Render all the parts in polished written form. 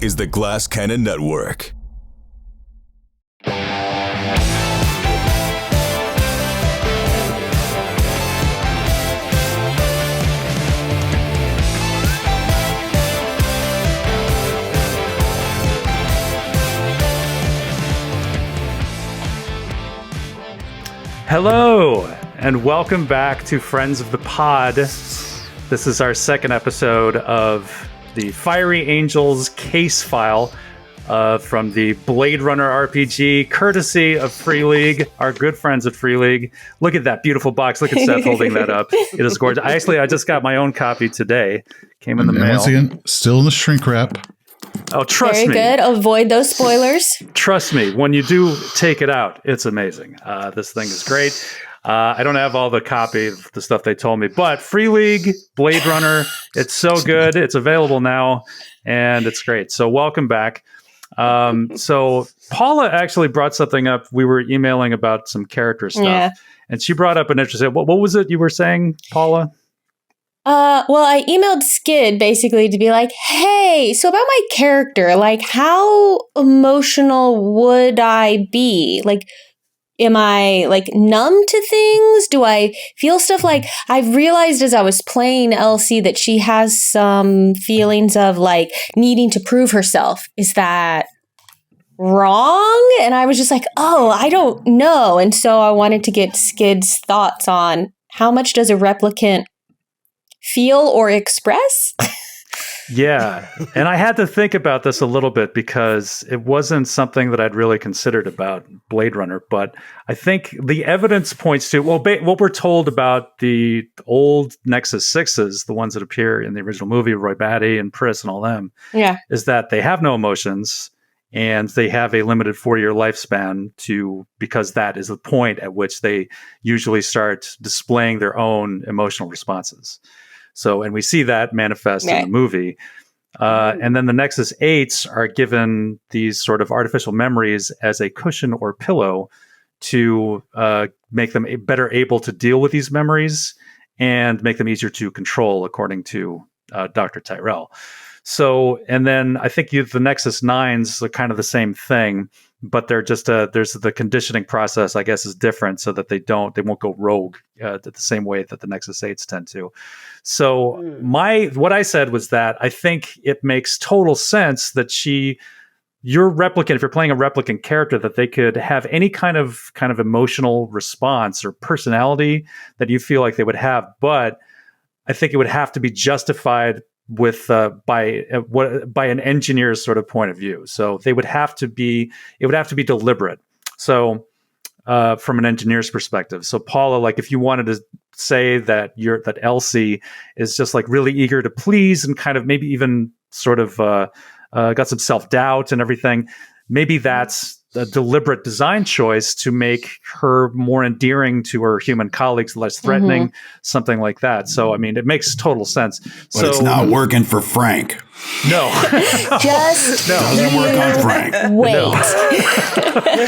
is the Glass Cannon Network. Hello, and welcome back to Friends of the Pod. This is our second episode of the Fiery Angels case file from the Blade Runner RPG, courtesy of Free League, our good friends at Free League. Look at that beautiful box. Look at Seth holding that up. It is gorgeous. I just got my own copy today. Came in the mail. Once again, still in the shrink wrap. Oh, trust me. Very good. Avoid those spoilers. Trust me. When you do take it out, it's amazing. This thing is great. I don't have all the copy of the stuff they told me, but Free League, Blade Runner, it's so good. It's available now, and it's great. So welcome back. So Paula actually brought something up. We were emailing about some character stuff, and she brought up an interesting. What was it you were saying, Paula? Well, I emailed Skid basically to be like, hey, so about my character, like, how emotional would I be? Like, am I, like, numb to things? Do I feel stuff? Like, I've realized as I was playing Elsie that she has some feelings of, like, needing to prove herself. Is that wrong? And I was just like, oh, I don't know. And so I wanted to get Skid's thoughts on how much does a replicant feel or express? Yeah. And I had to think about this a little bit because it wasn't something that I'd really considered about Blade Runner. But I think the evidence points to, what we're told about the old Nexus 6s, the ones that appear in the original movie, Roy Batty and Pris and all them, is that they have no emotions and they have a limited 4-year lifespan because that is the point at which they usually start displaying their own emotional responses. So, and we see that manifest in the movie. And then the Nexus 8s are given these sort of artificial memories as a cushion or pillow to make them better able to deal with these memories and make them easier to control, according to Dr. Tyrell. So, and then I think the Nexus 9s are kind of the same thing, but they're just there's the conditioning process, I guess, is different so that they won't go rogue the same way that the Nexus 8s tend to. So what I said was that I think it makes total sense that your replicant, if you're playing a replicant character, that they could have any kind of emotional response or personality that you feel like they would have, but I think it would have to be justified with by an engineer's sort of point of view. So it would have to be deliberate. So from an engineer's perspective. So Paula, like if you wanted to say that Elsie is just like really eager to please and kind of maybe even sort of got some self-doubt and everything, maybe that's a deliberate design choice to make her more endearing to her human colleagues, less threatening, something like that. So, I mean, it makes total sense. But it's not working for Frank. No. Just doesn't work on Frank. Wait. No.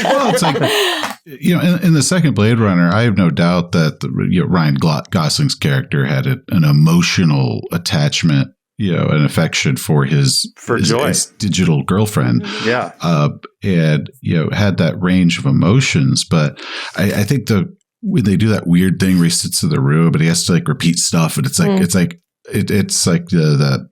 Well, it's like, in the second Blade Runner, I have no doubt that Ryan Gosling's character had an emotional attachment, an affection for his digital girlfriend. Yeah. And, had that range of emotions. But I think when they do that weird thing where he sits in the room and he has to like repeat stuff, and it's like the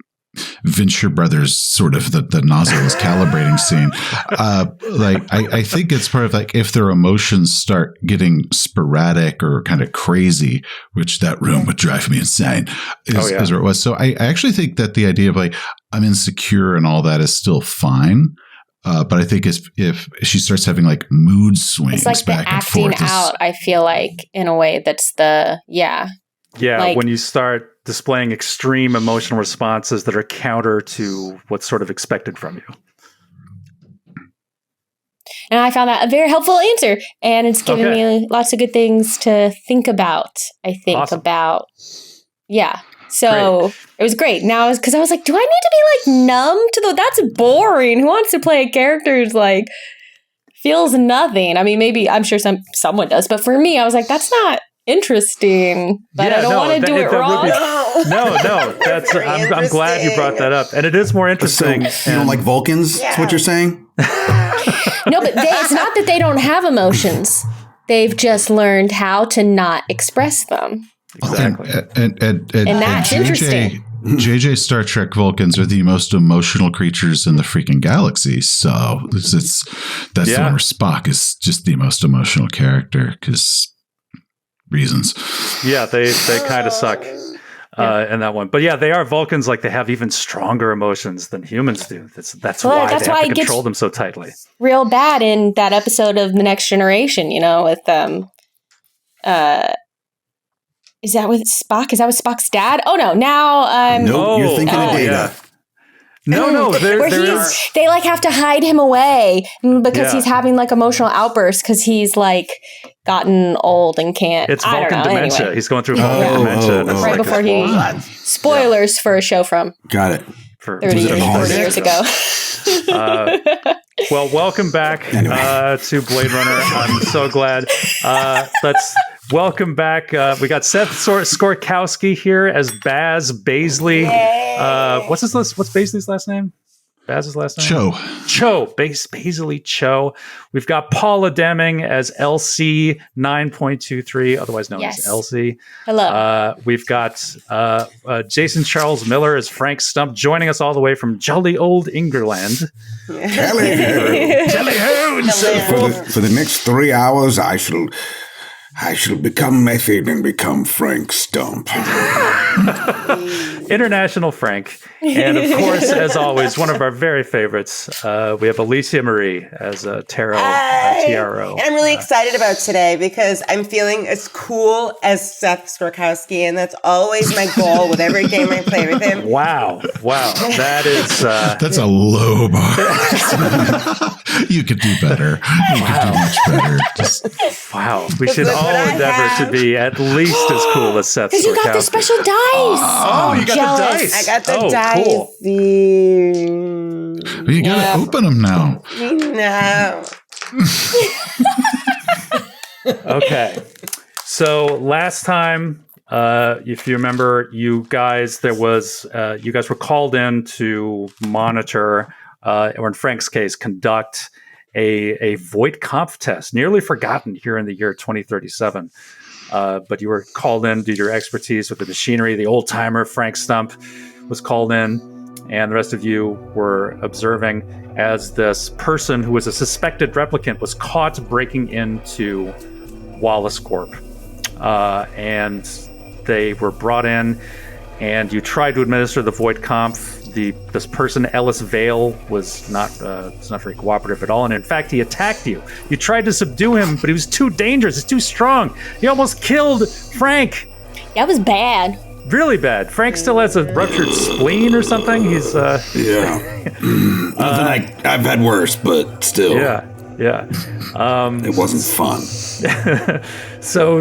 Venture Brothers sort of the nozzle is calibrating scene. I think it's part of like if their emotions start getting sporadic or kind of crazy, which that room would drive me insane, is where it was. So I actually think that the idea of like I'm insecure and all that is still fine. But I think if she starts having like mood swings, it's like back the and acting forth, out. I feel like in a way that's like, when you start displaying extreme emotional responses that are counter to what's sort of expected from you. And I found that a very helpful answer, and it's given me lots of good things to think about. I think about, So great. It was great. Now, because I was like, do I need to be like numb to that's boring. Who wants to play a character who's like feels nothing? I mean, maybe I'm sure someone does, but for me, I was like, that's not interesting, but I don't want to do it wrong. No, that's I'm glad you brought that up, and it is more interesting. So you don't like Vulcans? That's what you're saying? No, but it's not that they don't have emotions. They've just learned how to not express them. Exactly. And that's interesting. JJ Star Trek Vulcans are the most emotional creatures in the freaking galaxy. So that's the one where Spock is just the most emotional character because reasons. Yeah, they kind of suck in that one. But yeah, they are Vulcans. Like they have even stronger emotions than humans do. That's why they have to control them so tightly. Real bad in that episode of The Next Generation, with is that with Spock? Is that with Spock's dad? Oh no! Now no, you're thinking of Data. Yeah. No, they like have to hide him away because he's having like emotional outbursts because he's like gotten old and can't. It's Vulcan dementia. Anyway. He's going through Vulcan dementia. Right before he. Spoilers for a show from. Got it. 30 years, 40 years ago. Well, welcome back to Blade Runner. I'm so glad. Let's welcome back. We got Seth Skorkowsky here as Baz Baisley. What's Baisley's last name? Baz's last name? Cho. Baisley Cho. We've got Paula Deming as LC 9.23, otherwise known as LC. Hello. We've got Jason Charles Miller as Frank Stump, joining us all the way from jolly old England. Tally ho! For the next 3 hours, I shall become method and become Frank Stump. International Frank. And of course, as always, one of our very favorites, we have Alicia Marie as Taro, TRO. And I'm really excited about today because I'm feeling as cool as Seth Skorkowsky, and that's always my goal with every game I play with him. Wow. That is... that's a low bar. You could do better. You could do much better. Wow. We should all endeavor to be at least as cool as Seth Skorkowsky. Because you got the special dice. Oh, you got the dice. I got the dice. Cool. Well, you got to open them now. No. Okay. So last time, if you remember, you guys were called in to monitor, or in Frank's case, conduct a Voight Kampf test, nearly forgotten here in the year 2037. But you were called in due to your expertise with the machinery. The old timer Frank Stump was called in, and the rest of you were observing as this person who was a suspected replicant was caught breaking into Wallace Corp. And they were brought in, and you tried to administer the Voight Kampf. This person, Ellis Vale, was not very cooperative at all, and in fact, he attacked you. You tried to subdue him, but he was too dangerous. He's too strong. He almost killed Frank. That was bad. Really bad. Frank still has a ruptured spleen or something. He's yeah. Nothing I've had worse, but still. Yeah. It wasn't fun. So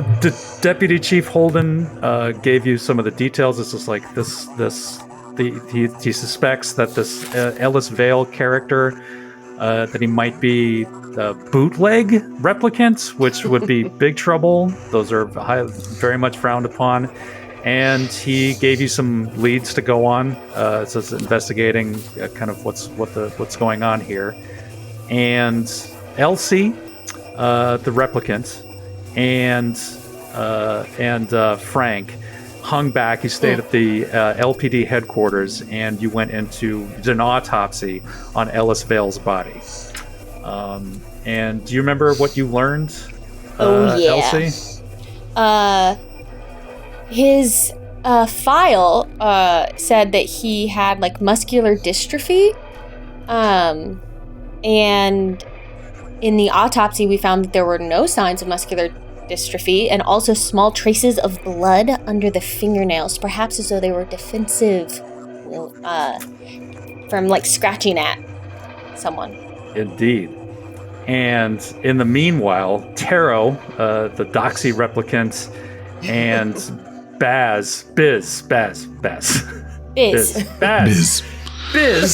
Deputy Chief Holden gave you some of the details. This is like he suspects that this Ellis Vale character, that he might be a bootleg replicant, which would be big trouble. Those are very much frowned upon. And he gave you some leads to go on. So it's investigating kind of what's going on here. And Elsie, the replicant, and Frank hung back. You stayed at the LPD headquarters, and you did an autopsy on Ellis Vale's body. And do you remember what you learned, Elsie? His file said that he had like muscular dystrophy, and in the autopsy we found that there were no signs of muscular dystrophy, and also small traces of blood under the fingernails, perhaps as though they were defensive from like scratching at someone. Indeed. And in the meanwhile, Taro, the Doxy replicant, and Biz.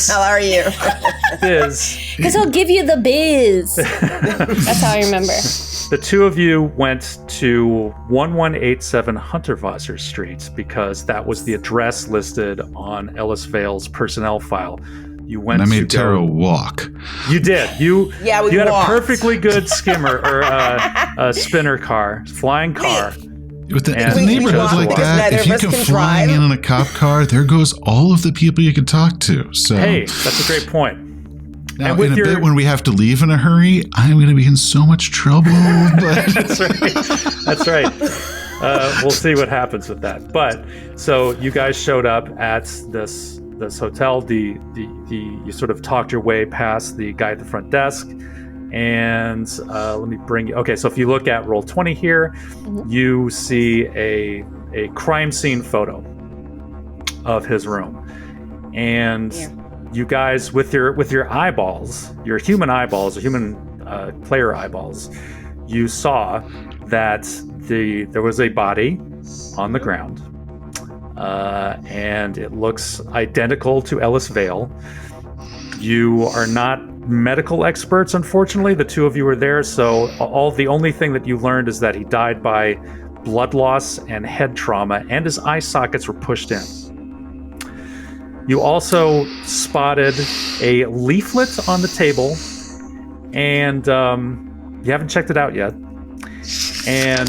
How are you? Biz. Because he'll give you the biz. That's how I remember. The two of you went to 1187 Hunterwasser Street because that was the address listed on Ellis Vale's personnel file. You went. And I made Taro walk. You did. You we had walked. a perfectly good skimmer or a spinner car, flying car. With the, And- a neighborhood walk like because that, neither if of you us come can flying drive. in on a cop car, there goes all of the people you can talk to. So Hey, that's a great point. now, and with in a your- bit when we have to leave in a hurry, I'm going to be in so much trouble. But That's right. That's right. We'll see what happens with that. But so you guys showed up at this hotel. You sort of talked your way past the guy at the front desk, and let me bring you. Okay, so if you look at Roll20 here, you see a crime scene photo of his room, and you guys with your eyeballs, your human eyeballs, or human player eyeballs, you saw that there was a body on the ground, and it looks identical to Ellis Vale. You are not medical experts, unfortunately. The two of you were there, so the only thing that you learned is that he died by blood loss and head trauma, and his eye sockets were pushed in. You also spotted a leaflet on the table, and you haven't checked it out yet. And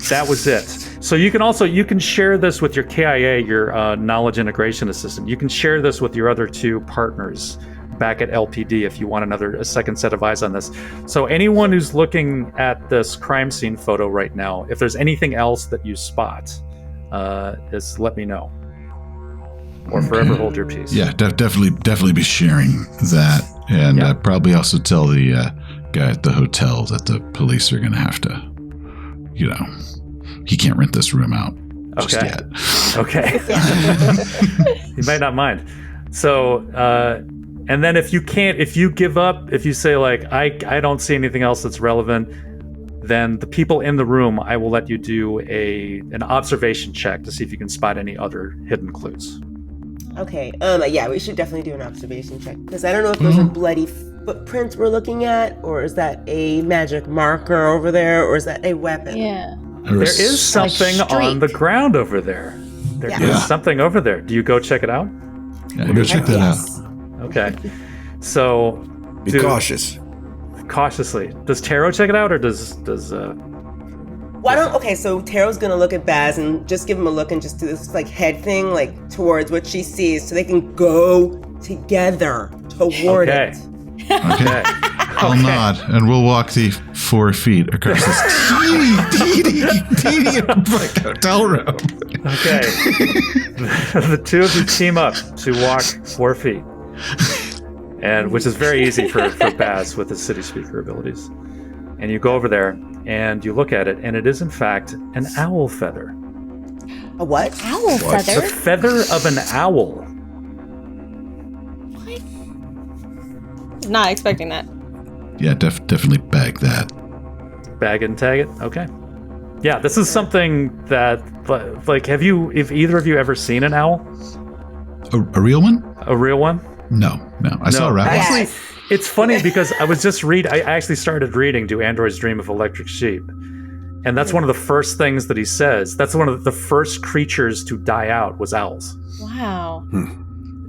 that was it. So you can share this with your KIA, your knowledge integration assistant. You can share this with your other two partners back at LPD if you want a second set of eyes on this. So anyone who's looking at this crime scene photo right now, if there's anything else that you spot, just let me know. Or forever hold your peace. yeah, definitely be sharing that, and Yeah. probably also tell the guy at the hotel that the police are going to have to, he can't rent this room out just Okay. yet. Okay. You might not mind. So, and then if you give up, if you say like, I don't see anything else that's relevant, then the people in the room, I will let you do an observation check to see if you can spot any other hidden clues. Okay. Yeah, we should definitely do an observation check because I don't know if those are bloody footprints we're looking at, or is that a magic marker over there, or is that a weapon? Yeah. There is something on the ground over there. There is Yeah. something over there. Do you go check it out? Yeah, go check that out. Yes. Okay. So Be cautious. cautiously. Does Taro check it out, or does Why don't? Okay, so Taro's gonna look at Baz and just give him a look and just do this like head thing, like towards what she sees, so they can go together toward Okay. it. Okay. I'll nod, and we'll walk the 4 feet across this teeny hotel room. Okay. The two of you team up to walk 4 feet, and which is very easy for Baz with his city speaker abilities. And you go over there and you look at it, and it is in fact an owl feather. A what? Owl The feather? feather of an owl. Not expecting that. Yeah, definitely bag that. Bag it and tag it. Okay. Yeah, this is something that like if either of you ever seen an owl? A real one? A real one? No. I saw a rabbit. Actually, Yes. it's funny because I actually started reading Do Androids Dream of Electric Sheep? And that's one of the first things that he says. That's one of the first creatures to die out was owls. Wow.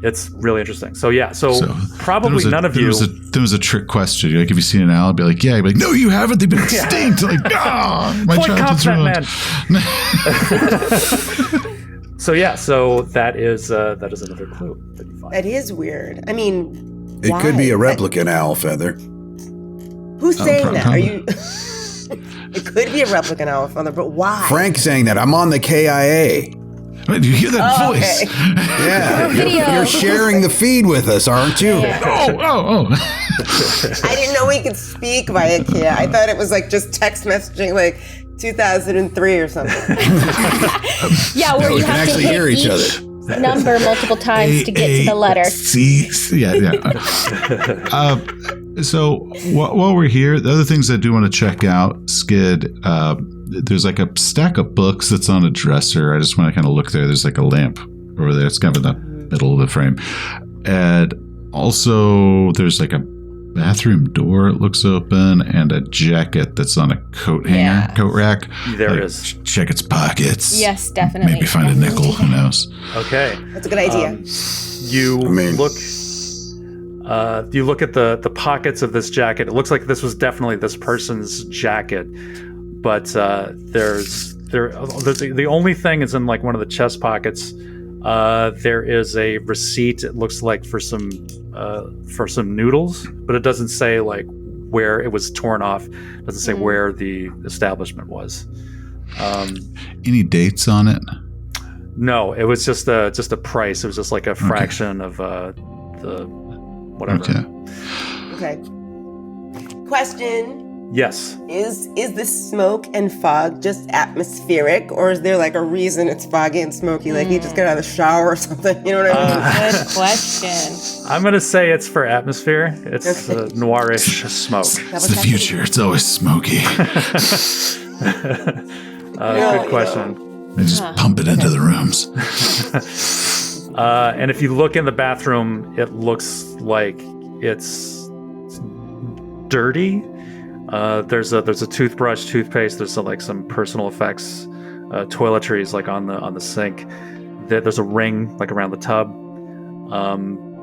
It's really interesting. So yeah, so probably none of you. There was a trick question. Like, have you seen an owl? I'd be like, yeah. I'd be like, no, you haven't. They've been extinct. Like, my Point cops childhood's that ruined. man. So yeah, so that is another clue that you find. That is weird. I mean, It why? could be a replicant owl feather. Who's saying that? Are probably. you? It could be a replicant owl feather, but why? Frank's saying that. I'm on the KIA. Wait, do you hear that Oh, voice? okay. Yeah, Video. you're sharing the feed with us, aren't you? Oh. I didn't know we could speak via Kia. I thought it was like just text messaging, like 2003 or something. Yeah, where we you can have to actually hit hear each other. number multiple times to get to the letter. Yeah. So while we're here, the other things I do want to check out, Skid, there's like a stack of books that's on a dresser. I just want to kind of look there. There's like a lamp over there. It's kind of in the middle of the frame. And also there's like a bathroom door looks open and a jacket that's on a coat rack. There is. Check its pockets. Yes, definitely. Maybe find a nickel. Who knows? Okay. That's a good idea. You look at the pockets of this jacket. It looks like this was definitely this person's jacket, but the only thing is in like one of the chest pockets. There is a receipt. It looks like for some noodles, but it doesn't say like where it was torn off. It doesn't say where the establishment was. Any dates on it? No, it was just a price. It was just like a fraction of the whatever. Okay. Question. Yes. Is this smoke and fog just atmospheric, or is there like a reason it's foggy and smoky? Like you just got out of the shower or something? You know what I mean? Good question. I'm gonna say it's for atmosphere. It's noirish smoke. It's the future. It's always smoky. Good question. They just pump it into the rooms. And if you look in the bathroom, it looks like it's dirty. There's a toothbrush, toothpaste. There's some personal effects, toiletries like on the sink. There's a ring like around the tub.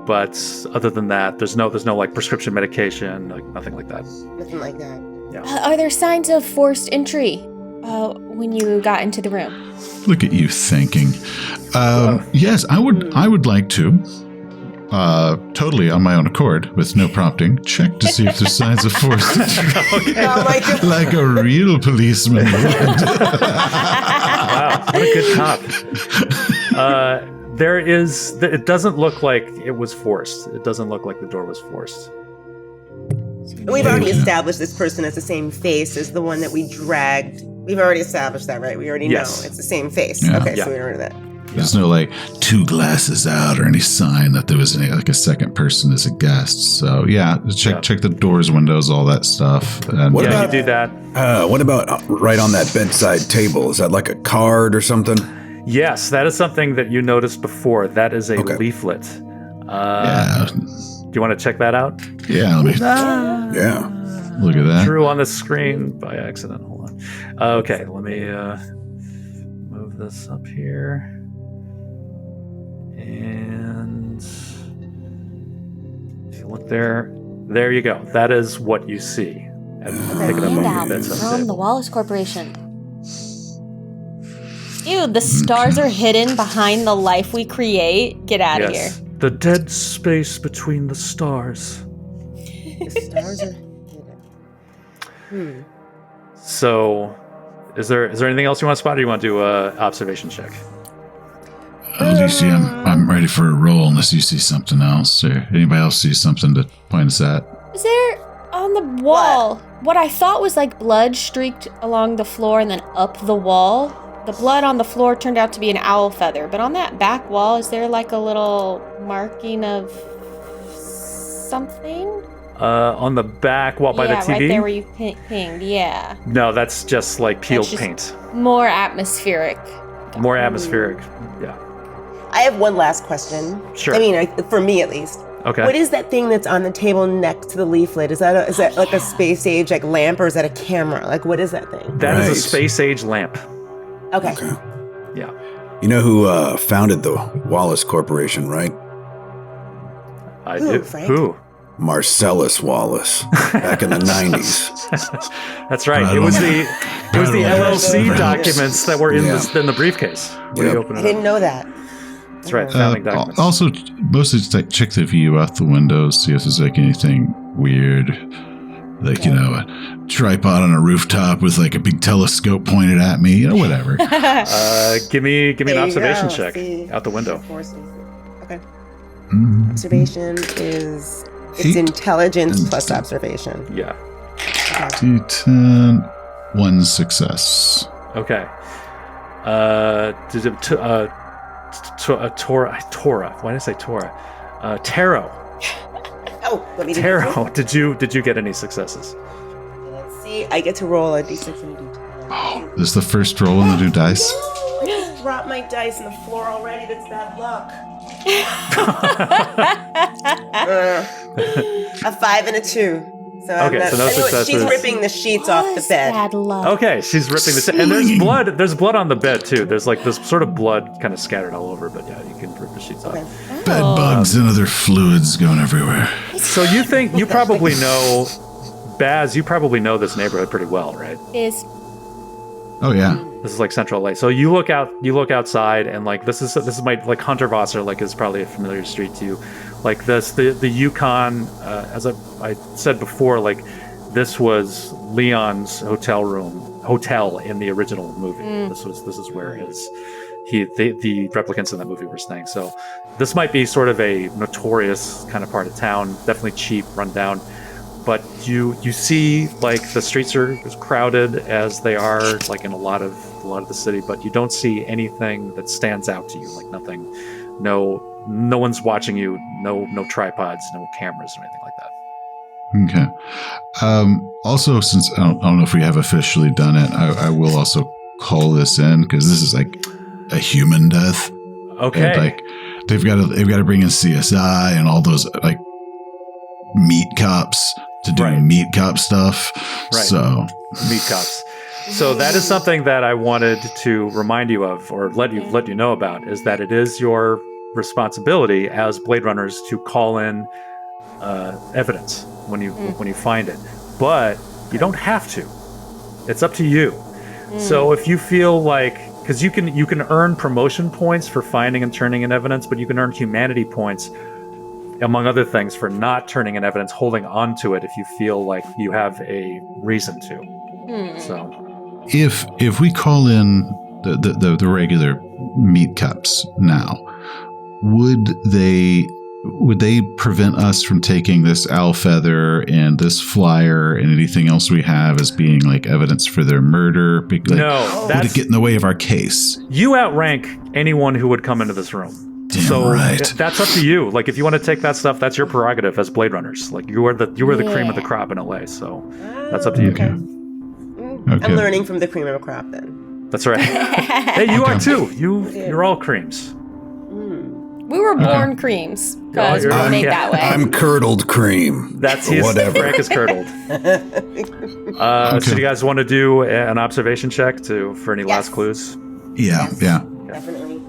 But other than that, there's no like prescription medication, like nothing like that. Nothing like that. Yeah. Are there signs of forced entry when you got into the room? Look at you thinking. Yes, I would like to. Totally on my own accord, with no prompting, check to see if there's signs of forced entry. Oh my God. Like a real policeman would. Wow, what a good cop. It doesn't look like it was forced. It doesn't look like the door was forced. We've already established this person as the same face as the one that we dragged. We've already established that, right? We already know it's the same face. Yeah. Okay, Yeah. so we remember that. There's no like 2 glasses out or any sign that there was any like a second person as a guest. So check the doors, windows, all that stuff. And What You about- do that. What about right on that bedside table? Is that like a card or something? Yes, that is something that you noticed before. That is a Okay. leaflet. yeah, Do you want to check that out? yeah. Let me Yeah. look at that. Drew on the screen by accident. Hold on. Okay, let me move this up here. And if you look there you go. That is what you see. And pick it up on your Handout bedside from table. the Wallace Corporation. Ew, the stars are hidden behind the life we create. Get out of here. Yes. The dead space between the stars. The stars are hidden. So, is there anything else you want to spot, or you want to do a observation check? Alicia, I'm ready for a roll unless you see something else or anybody else sees something to point us at. Is there on the wall what I thought was like blood streaked along the floor and then up the wall? The blood on the floor turned out to be an owl feather, but on that back wall, is there like a little marking of something? On the back wall by the TV? Yeah, right there where you pinged, yeah. No, that's just like peeled That's just paint. More atmospheric. More atmospheric. Yeah. I have one last question. Sure. I mean, for me at least. Okay. What is that thing that's on the table next to the leaflet? Is that like a space age like lamp, or is that a camera? Like, what is that thing? That is a Right. space age lamp. Okay. Yeah. You know who founded the Wallace Corporation, right? I Who, do. Frank? Who? Marcellus Wallace, back in the 90s. That's right. Right It was on. the LLC Right. documents that were in Yeah. the briefcase. Where you Yep. open I it didn't up. know that. That's right. Founding documents. Also, mostly just like check the view out the windows, see if there's like anything weird, like a tripod on a rooftop with like a big telescope pointed at me, whatever. Give me There an you observation go. check See? out the window. Okay. Mm. Observation is it's 8 intelligence and plus 10. observation. Yeah. D10, 1 success. Okay. Torah. Why did I say Torah? Tarot. Oh, let me do Tarot. Did you get any successes? Let's see. I get to roll a d6 and a d10. Oh, this is the first roll on the new dice. dropped my dice on the floor already. That's bad luck. A 5 and a 2. So Okay, so no successes. She's ripping the sheets off the bed. Bad luck. Okay, she's ripping the and there's blood. There's blood on the bed too. There's like this sort of blood kind of scattered all over. But yeah, you can rip the sheets off. Bed bugs and other fluids going everywhere. So you think you probably know, Baz? You probably know this neighborhood pretty well, right? Is Oh yeah. This is like Central LA. So you look outside, and like this is my like Hunterwasser, like is probably a familiar street to you. Like this, the Yukon, as I said before, like this was Leon's hotel in the original movie. This is where the replicants in that movie were staying. So this might be sort of a notorious kind of part of town, definitely cheap, run down. But you see like the streets are as crowded as they are like in a lot of the city, but you don't see anything that stands out to you, like nothing, no one's watching you, no tripods, no cameras or anything like that. Okay. Also, since I don't know if we have officially done it, I will also call this in because this is like a human death. Okay. And like they've got to bring in CSI and all those like meat cops to do meat cop stuff. Right. So meat cops. So that is something that I wanted to remind you of, or let you know about, is that it is your responsibility as Blade Runners to call in evidence when you find it, but you don't have to. It's up to you. So if you feel like, because you can earn promotion points for finding and turning in evidence, but you can earn humanity points, among other things, for not turning in evidence, holding on to it if you feel like you have a reason to. So if we call in the regular meat cups now, would they prevent us from taking this owl feather and this flyer and anything else we have as being like evidence for their murder? No, would it get in the way of our case? You outrank anyone who would come into this room. Damn right. That's up to you. Like, if you want to take that stuff, that's your prerogative as Blade Runners. Like, you are the cream of the crop in LA. So that's up to you. Okay. I'm learning from the cream of the crop then. That's right. Hey, you are too. You're all creams. we were born creams because we're made that way. I'm curdled cream. That's whatever. Frank is curdled. So do you guys want to do an observation check for any last clues? Yeah. Definitely.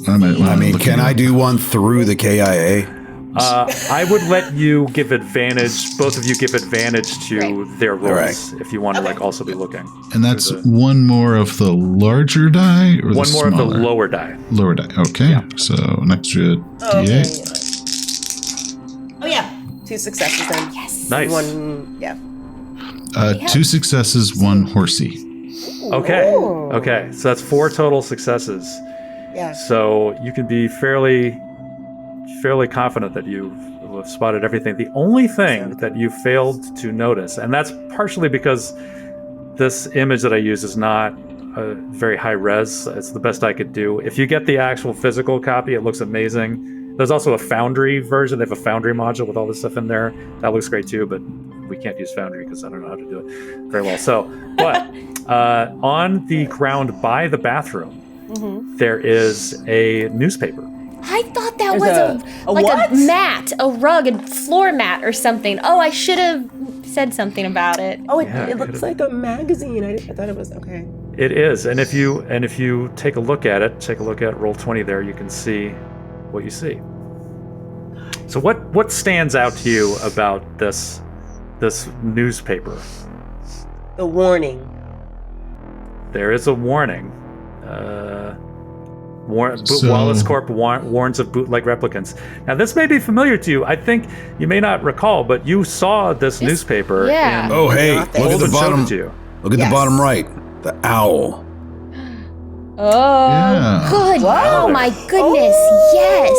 I mean, can I do one through the KIA? I would let you give advantage. Both of you give advantage to their rolls if you want to also be looking. And that's one more of the larger die, or one more of the lower die. Lower die. Okay. Yeah. So an extra D8. Oh yeah, 2 successes then. Yes. Nice. 1. Yeah. 2 successes, 1 horsey. Okay. Okay. So that's 4 total successes. Yeah. So you can be fairly confident that you've spotted everything. The only thing that you failed to notice, and that's partially because this image that I use is not very high res. It's the best I could do. If you get the actual physical copy, it looks amazing. There's also a Foundry version. They have a Foundry module with all this stuff in there. That looks great too, but we can't use Foundry because I don't know how to do it very well. So, but on the ground by the bathroom, there is a newspaper. I thought that was a mat, a rug, a floor mat or something. Oh, I should have said something about it. Oh, it looks like a magazine. I thought it was okay. It is, and if you take a look at it, take a look at Roll20 there, you can see what you see. So what stands out to you about this newspaper? The warning. There is a warning. Wallace Corp warns of bootleg replicants. Now, this may be familiar to you. I think you may not recall, but you saw this newspaper. Yeah. Oh, hey, look at the bottom. Look at the bottom right. The owl. Oh, Yeah. good. Wow. Oh, my goodness. Yes.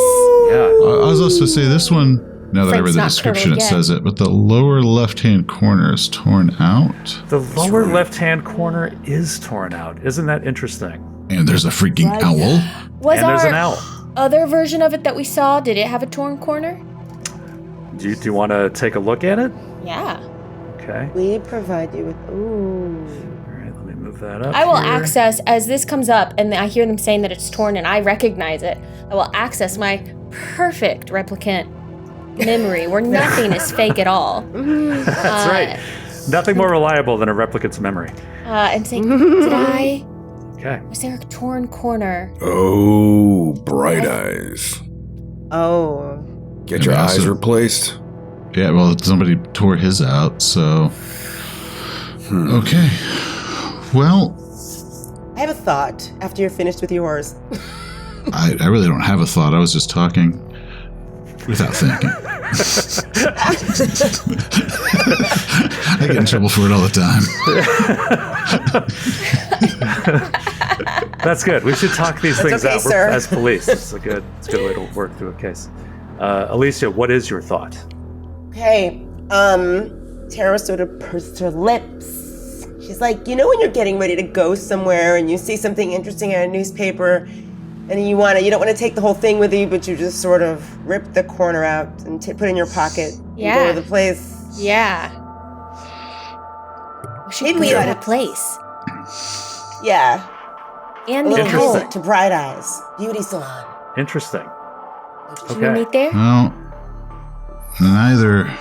Yeah. I was also say this one. Now that I read the description, it says it, but the lower left-hand corner is torn out. The lower left-hand corner is torn out. Isn't that interesting? And there's a freaking owl. Was And there's an our owl. other version of it that we saw, did it have a torn corner? Do you want to take a look at it? Yeah. Okay. We provide you with. Ooh. All right. Let me Move that up. I will here. access, as this comes up and I hear them saying that it's torn and I recognize it, I will access my perfect replicant memory where nothing is fake at all. That's right. Nothing more reliable than a replicant's memory. And say, did I... Okay. Was there a torn corner? Oh, bright eyes. Oh. Get your eyes replaced. Yeah, well, somebody tore his out, so... Okay. Well... I have a thought after you're finished with yours. I really don't have a thought. I was just talking without thinking. I get in trouble for it all the time. That's good. We should talk these things okay, out sir. as police. It's a good way to work through a case. Alicia, what is your thought? Okay, Tara sort of pursed her lips. She's like, you know when you're getting ready to go somewhere and you see something interesting in a newspaper and you don't want to take the whole thing with you, but you just sort of rip the corner out and put it in your pocket and go to the place. Yeah. We should go to that place. Yeah. And A the little owl. visit to Bright Eyes Beauty Salon. Interesting. Should we meet there? Well, neither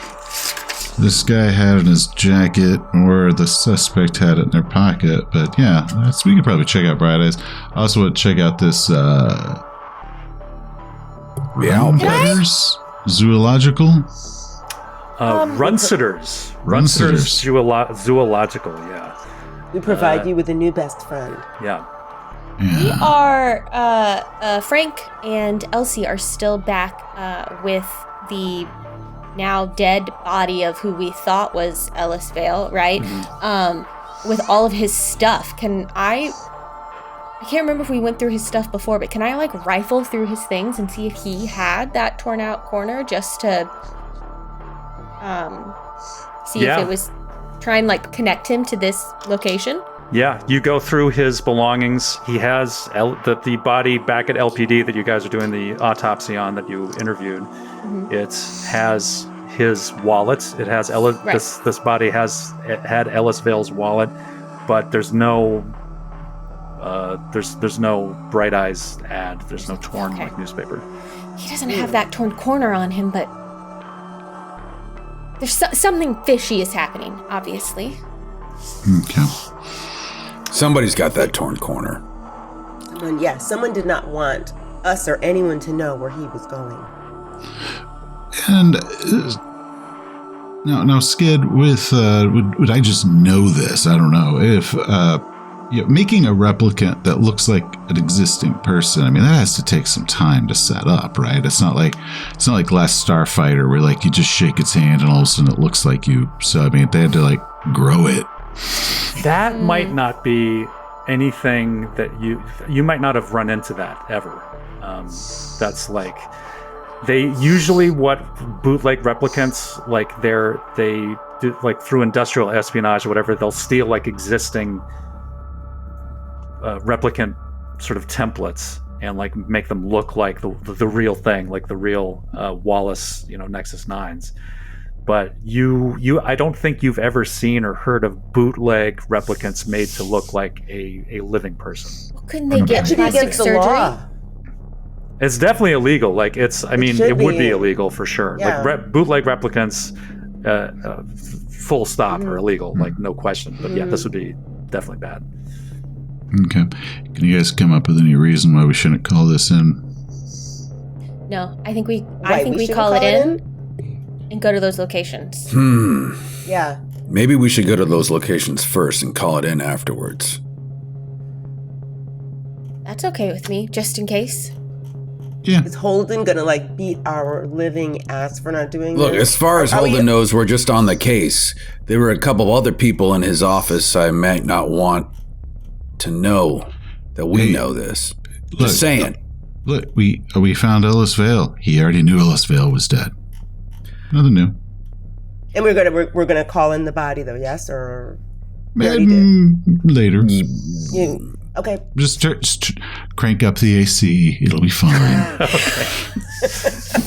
this guy had it in his jacket or the suspect had it in their pocket, but yeah, we could probably check out Bright Eyes. I also want to check out this Runsitters Zoological. Runsitters. Runsitters. Zoological, yeah. We provide you with a new best friend. Yeah. We are, Frank and Elsie are still back with the now dead body of who we thought was Ellis Vale, right? Mm-hmm. With all of his stuff. I can't remember if we went through his stuff before, but can I rifle through his things and see if he had that torn out corner just to see if it was, try and connect him to this location? Yeah, you go through his belongings. He has the body back at LPD that you guys are doing the autopsy on that you interviewed. Mm-hmm. It has his wallet. It has Ellis. Right. This body had Ellis Vale's wallet, but there's no there's no Bright Eyes ad. There's no torn newspaper. He doesn't have that torn corner on him, but there's something fishy is happening. Obviously. Okay. Somebody's got that torn corner. Someone did not want us or anyone to know where he was going. And now, Skid, would I just know this? I don't know if making a replicant that looks like an existing person. I mean, that has to take some time to set up, right? It's not like Last Starfighter where you just shake its hand and all of a sudden it looks like you. So I mean, they had to grow it. That might not be anything that you might not have run into that ever. That's they usually what bootleg replicants they do through industrial espionage or whatever, they'll steal existing replicant sort of templates and make them look like the real thing, the real Wallace Nexus 9s. But I don't think you've ever seen or heard of bootleg replicants made to look like a living person. Well, couldn't they get plastic surgery? It's definitely illegal. It would be illegal for sure. Yeah. Bootleg replicants, full stop, are illegal. No question. But yeah, this would be definitely bad. Okay. Can you guys come up with any reason why we shouldn't call this in? No, I think we call it in and go to those locations. Yeah. Maybe we should go to those locations first and call it in afterwards. That's okay with me, just in case. Yeah. Is Holden gonna beat our living ass for not doing Look, this? as far as Holden knows, we're just on the case. There were a couple other people in his office I might not want to know that we know this. Just saying. Look, we found Ellis Vale. He already knew Ellis Vale was dead. Nothing new. And we're gonna call in the body though, yes, or later. Okay. Just crank up the AC. It'll be fine.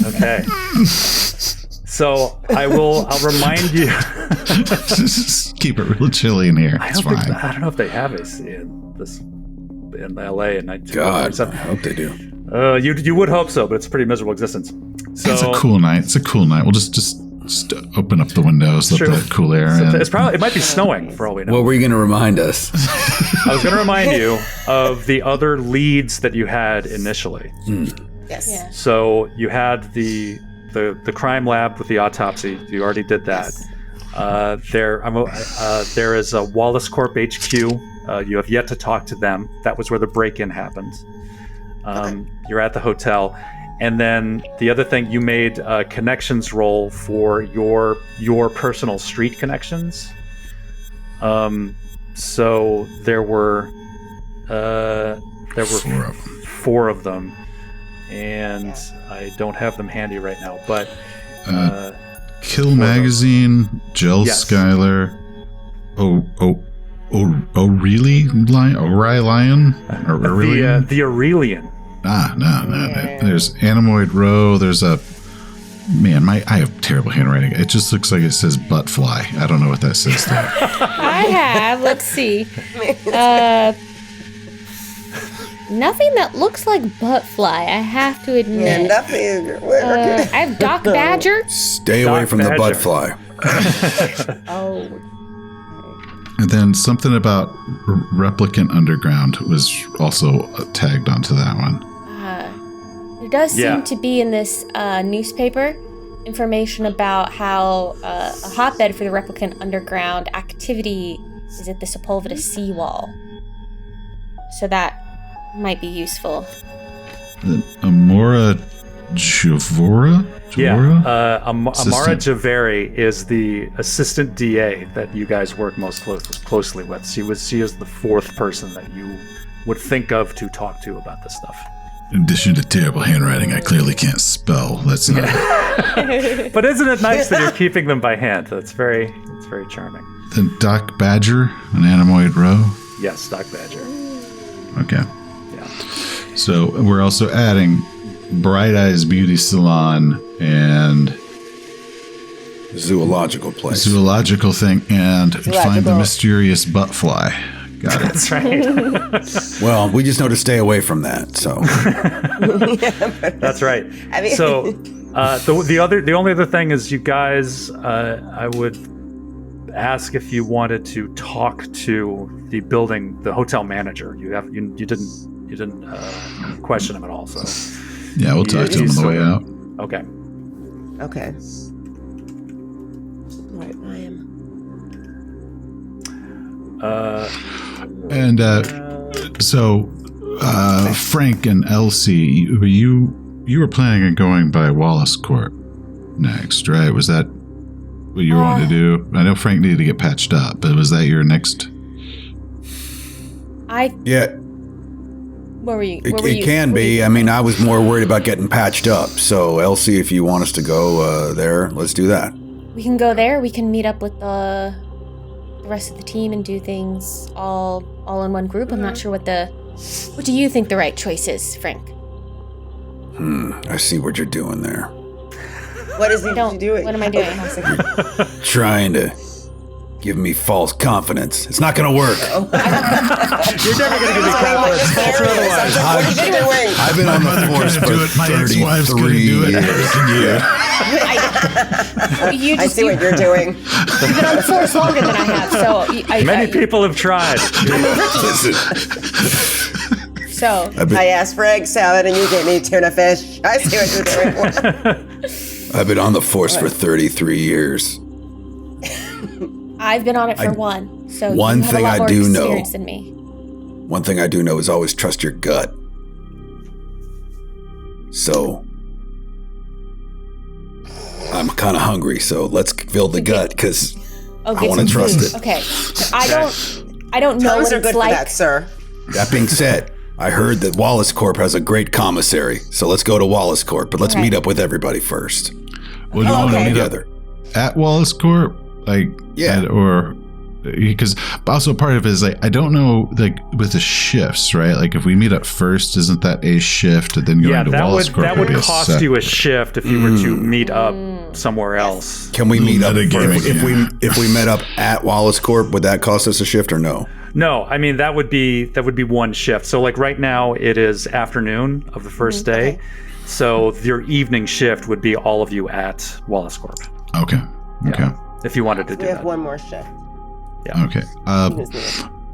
Okay. So I'll remind you. Just keep it real chilly in here. It's fine. I don't know if they have AC in LA in 1947. God, I hope they do. You would hope so, but it's a pretty miserable existence. So It's a cool night. We'll just open up the windows, let the cool air in. It might be snowing for all we know. What were you going to remind us? I was going to remind you of the other leads that you had initially. Yes. Yeah. So you had the crime lab with the autopsy. You already did that. Yes. There is a Wallace Corp HQ. You have yet to talk to them. That was where the break-in happened. You're at the hotel. And then the other thing, you made a connections roll for your personal street connections. So there were four of them, and I don't have them handy right now. But Kill Magazine, Jill Schuyler, Aurelian? The Aurelian. No. There's Animoid Row. There's a... Man, I have terrible handwriting. It just looks like it says buttfly. I don't know what that says there. I have. Let's see. Nothing that looks like buttfly, I have to admit. Yeah, nothing. I have Doc Badger. Stay away from the butt fly. Oh. And then something about Replicant Underground was also tagged onto that one. There does seem to be in this newspaper information about how a hotbed for the Replicant Underground activity is at the Sepulveda seawall. So that might be useful. Amora Javora? Amara Javeri is the assistant DA that you guys work most closely with. She is the fourth person that you would think of to talk to about this stuff. In addition to terrible handwriting, I clearly can't spell. That's not. But isn't it nice that you're keeping them by hand? It's very charming. Then Doc Badger on Animoid Row. Yes, Doc Badger. Okay. Yeah. So we're also adding Bright Eyes Beauty Salon and Zoological place. Zoological thing and find the mysterious buttfly. Got it. That's right. Well, we just know to stay away from that. So that's right. I mean, so the only other thing is, you guys, I would ask if you wanted to talk to the hotel manager. You didn't question him at all. So yeah, we'll talk to him on the way out. Okay. Okay. Right, I am. And so Frank and Elsie, you were planning on going by Wallace Corp next, right? Was that what you wanted to do? I know Frank needed to get patched up, but was that your next? Yeah. Where were you? It can be. I mean, I was more worried about getting patched up. So, Elsie, if you want us to go there, let's do that. We can go there. We can meet up with the rest of the team and do things all in one group. I'm not sure what do you think the right choice is, Frank? I see what you're doing there. What is he doing? What am I doing? Trying to give me false confidence. It's not going to work. You're never going to give me confidence. False or otherwise. I've been on the force for 33 years. I see what you're doing. You've been on the force longer than I have, so... Many people have tried. So... I asked for egg salad and you gave me tuna fish. I see what you're doing. I've been on the force for 33 years. I've been on it for one, so one you have thing a lot I more do know. experience than me. One thing I do know is always trust your gut. So, I'm kind of hungry, so let's fill the gut because I want to trust it. Okay, I don't know Tongues what are it's good like. for that, sir. That being said, I heard that Wallace Corp has a great commissary, so let's go to Wallace Corp. But let's meet up with everybody first. Well, do you want to meet together at Wallace Corp? Or because also part of it is like I don't know, like with the shifts, right? Like if we meet up first, isn't that a shift? And then going to Wallace that would cost you a shift if you were to meet up somewhere else. Can we meet up if we met up at Wallace Corp? Would that cost us a shift or no? No, I mean that would be one shift. So like right now it is afternoon of the first day. Okay. So your evening shift would be all of you at Wallace Corp. Okay. Okay. Yeah, if you wanted to do We have that. one more shift. Yeah. Okay.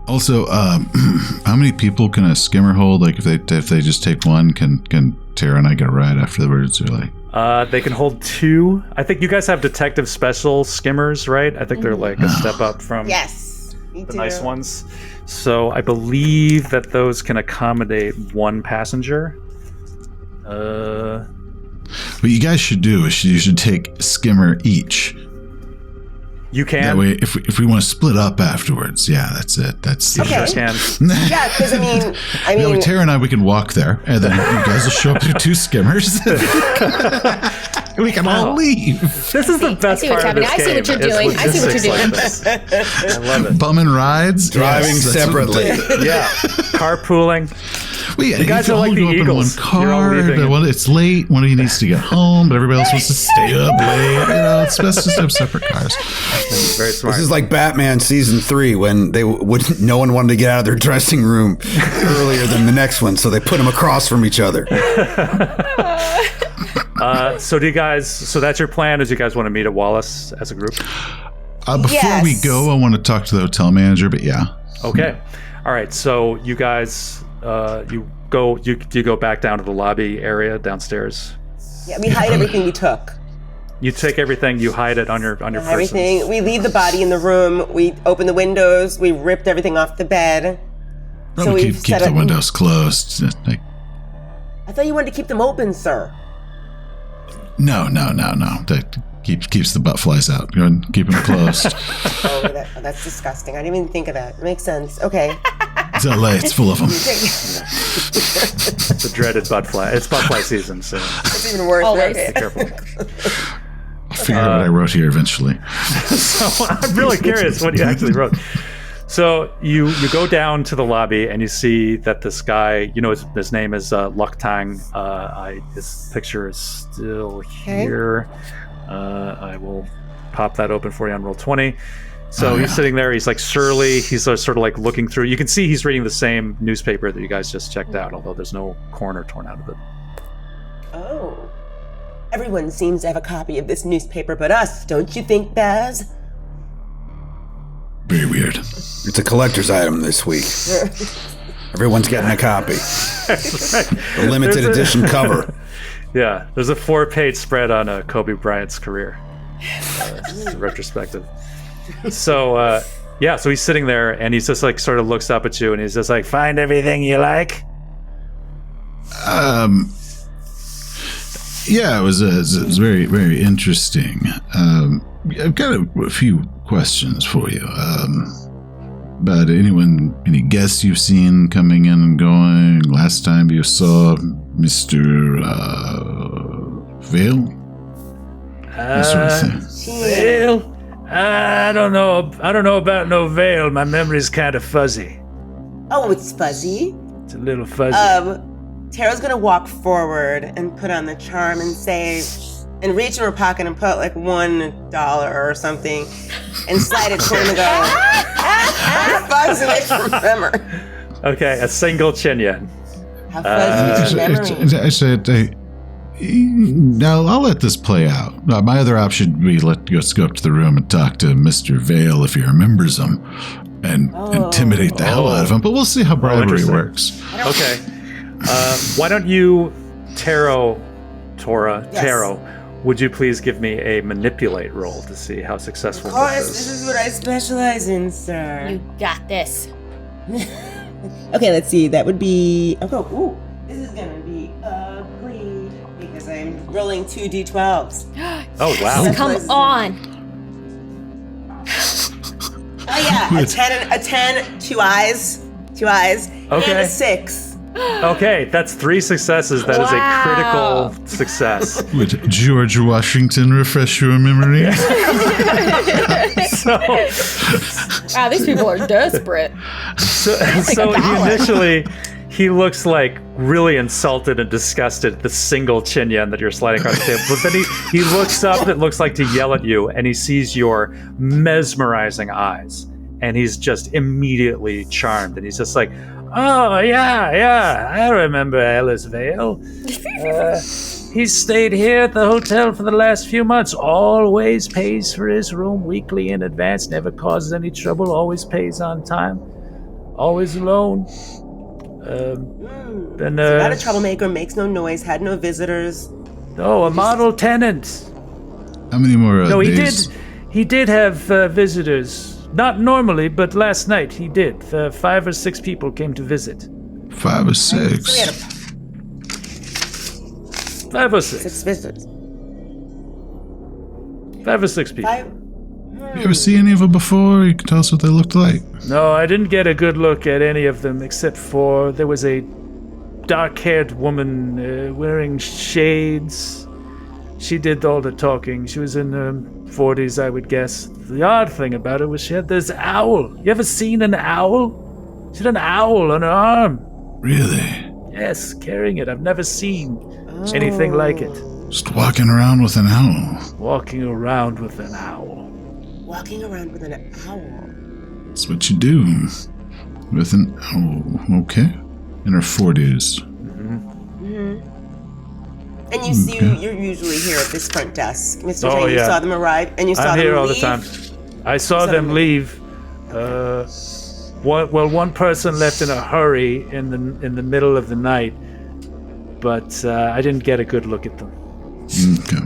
Also, how many people can a skimmer hold? Like if they just take one, can Tara and I get a ride afterwards, or like? They can hold 2. I think you guys have detective special skimmers, right? I think they're like a step up from Yes, me the too. nice ones. So I believe that those can accommodate 1 passenger. What you guys should do is you should take a skimmer each. You can. That way, if we want to split up afterwards, yeah, that's it. That's Okay. Sure can. Yeah, because I mean, No, Tara and I, we can walk there, and then you guys will show up with 2 skimmers. We can all leave. This is the best see what's part of this happening. I see what you're game, doing. I see what you're logistics like this. I love it. Bumming rides, Driving Yes, that's what- separately. Yeah. Carpooling. Well, yeah, You guys can are like all the go up in Eagles. one You're all car. leaving but it's late. One of you needs to get home, but everybody else wants to stay up late. You know, it's best to have separate cars. Very smart. This is like Batman season 3 when no one wanted to get out of their dressing room earlier than the next one, so they put them across from each other. So that's your plan, is you guys want to meet at Wallace as a group? Before we Yes. go, I want to talk to the hotel manager, but yeah. Okay. All right. So you guys, you go back down to the lobby area downstairs. yeah, we hide everything we took. You take everything, you hide it on your person. Everything. We leave the body in the room. We open the windows. We ripped everything off the bed. Probably we've keep set the up- windows closed. Like, I thought you wanted to keep them open, sir. no. That keeps the butt flies out. Go ahead and keep them closed. Oh, that's disgusting. I didn't even think of that. It makes sense. Okay. It's LA. It's full of them. It's a dreaded butt fly. It's butt fly season, so It's even worse. Always. Okay. be careful. I'll figure out what I wrote here eventually. So I'm really curious what you actually wrote. So you go down to the lobby and you see that this guy, his name is Luck Tang. His picture is still here. I will pop that open for you on Roll20. So he's sitting there. He's like surly. He's sort of like looking through. You can see he's reading the same newspaper that you guys just checked out, although there's no corner torn out of it. Oh. Everyone seems to have a copy of this newspaper but us, don't you think, Baz? Very weird. It's a collector's item this week. Everyone's getting a copy. A limited edition cover. Yeah, there's a 4-page spread on Kobe Bryant's career. Retrospective. So, so he's sitting there and he's just like sort of looks up at you and he's just like, find everything you like? Yeah, it was very, very interesting. I've got a few questions for you. About any guests you've seen coming in and going? Last time you saw Mr. Vale? That sort of thing. Vale? I don't know about no Vale. My memory's kind of fuzzy. Oh, it's fuzzy. It's a little fuzzy. Tara's gonna walk forward and put on the charm and say, and reach in her pocket and put like $1 or something and slide it to him and go, how fuzzy is your memory? Okay, a single chin yen. How fuzzy is your memory? I said, now I'll let this play out. My other option would be let's go up to the room and talk to Mr. Vale if he remembers him and intimidate the hell out of him. But we'll see how bribery interesting. works. Okay. Why don't you, Taro, would you please give me a manipulate roll to see how successful Of course, this this is? is what I specialize in, sir. You got this. Okay, let's see. That would be. Ooh, this is gonna be ugly because I'm rolling 2 d12s. Oh, wow. Come on. Oh yeah, a 10, 2 eyes, 2 eyes, Okay. and a 6. Okay, that's 3 successes. That is a critical success. Would George Washington refresh your memory? Wow, these people are desperate. So he looks like really insulted and disgusted at the single chin yen that you're sliding across the table. But then he looks up, it looks like to yell at you, and he sees your mesmerizing eyes. And he's just immediately charmed. And he's just like, oh, yeah, I remember Ellis Vale. He's stayed here at the hotel for the last few months. Always pays for his room weekly in advance. Never causes any trouble. Always pays on time. Always alone. Not a troublemaker, makes no noise, had no visitors. Oh, a model tenant. How many more No, days? he did have visitors. Not normally, but last night he did. 5 or 6 people came to visit. 5 or 6. So we had 5 or 6. 6 visitors. 5 or 6 people. You ever see any of them before? You can tell us what they looked like. No, I didn't get a good look at any of them except for there was a dark-haired woman wearing shades. She did all the talking. She was in her 40s, I would guess. The odd thing about her was she had this owl. You ever seen an owl? She had an owl on her arm. Really? Yes, carrying it. I've never seen anything like it. Just walking around with an owl. Walking around with an owl. Walking around with an owl. That's what you do. With an owl. Okay. In her 40s. And you see, you're usually here at this front desk, Mr. Oh, Chang. You yeah. saw them arrive, and you saw I'm them here all the leave? time. I saw them leave. One person left in a hurry in the middle of the night, but I didn't get a good look at them. Okay.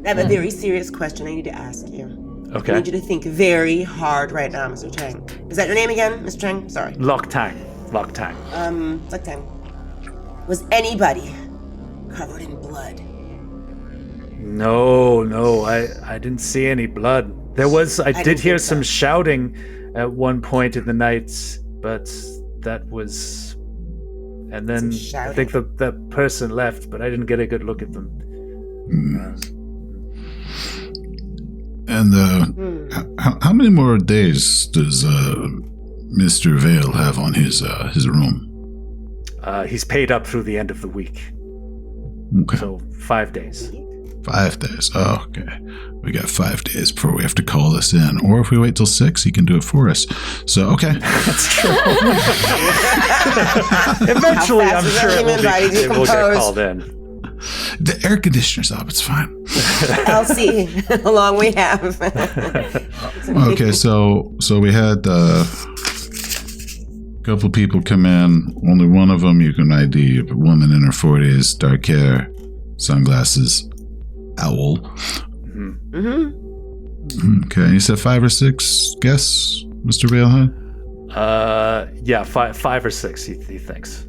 I have a very serious question I need to ask you. Okay. I need you to think very hard right now, Mr. Chang. Is that your name again, Mr. Chang? Sorry. Lock-tang. Like time. Was anybody covered in blood? No, I didn't see any blood. I did hear some shouting at one point in the night, but that was... And then I think the person left, but I didn't get a good look at them. And how many more days does Mr. Vale have on his room? He's paid up through the end of the week. Okay. So 5 days. 5 days. Oh, okay. We got 5 days before we have to call this in. Or if we wait till 6, he can do it for us. So, okay. That's true. Eventually, I'm sure it will get called in. The air conditioner's up. It's fine. I'll see how long we have. Okay, so we had a couple people come in. Only one of them you can ID. A woman in her 40s, dark hair, sunglasses, owl. Okay, you said 5 or 6 guests, Mr. Valehead? Yeah, 5 or 6, he thinks.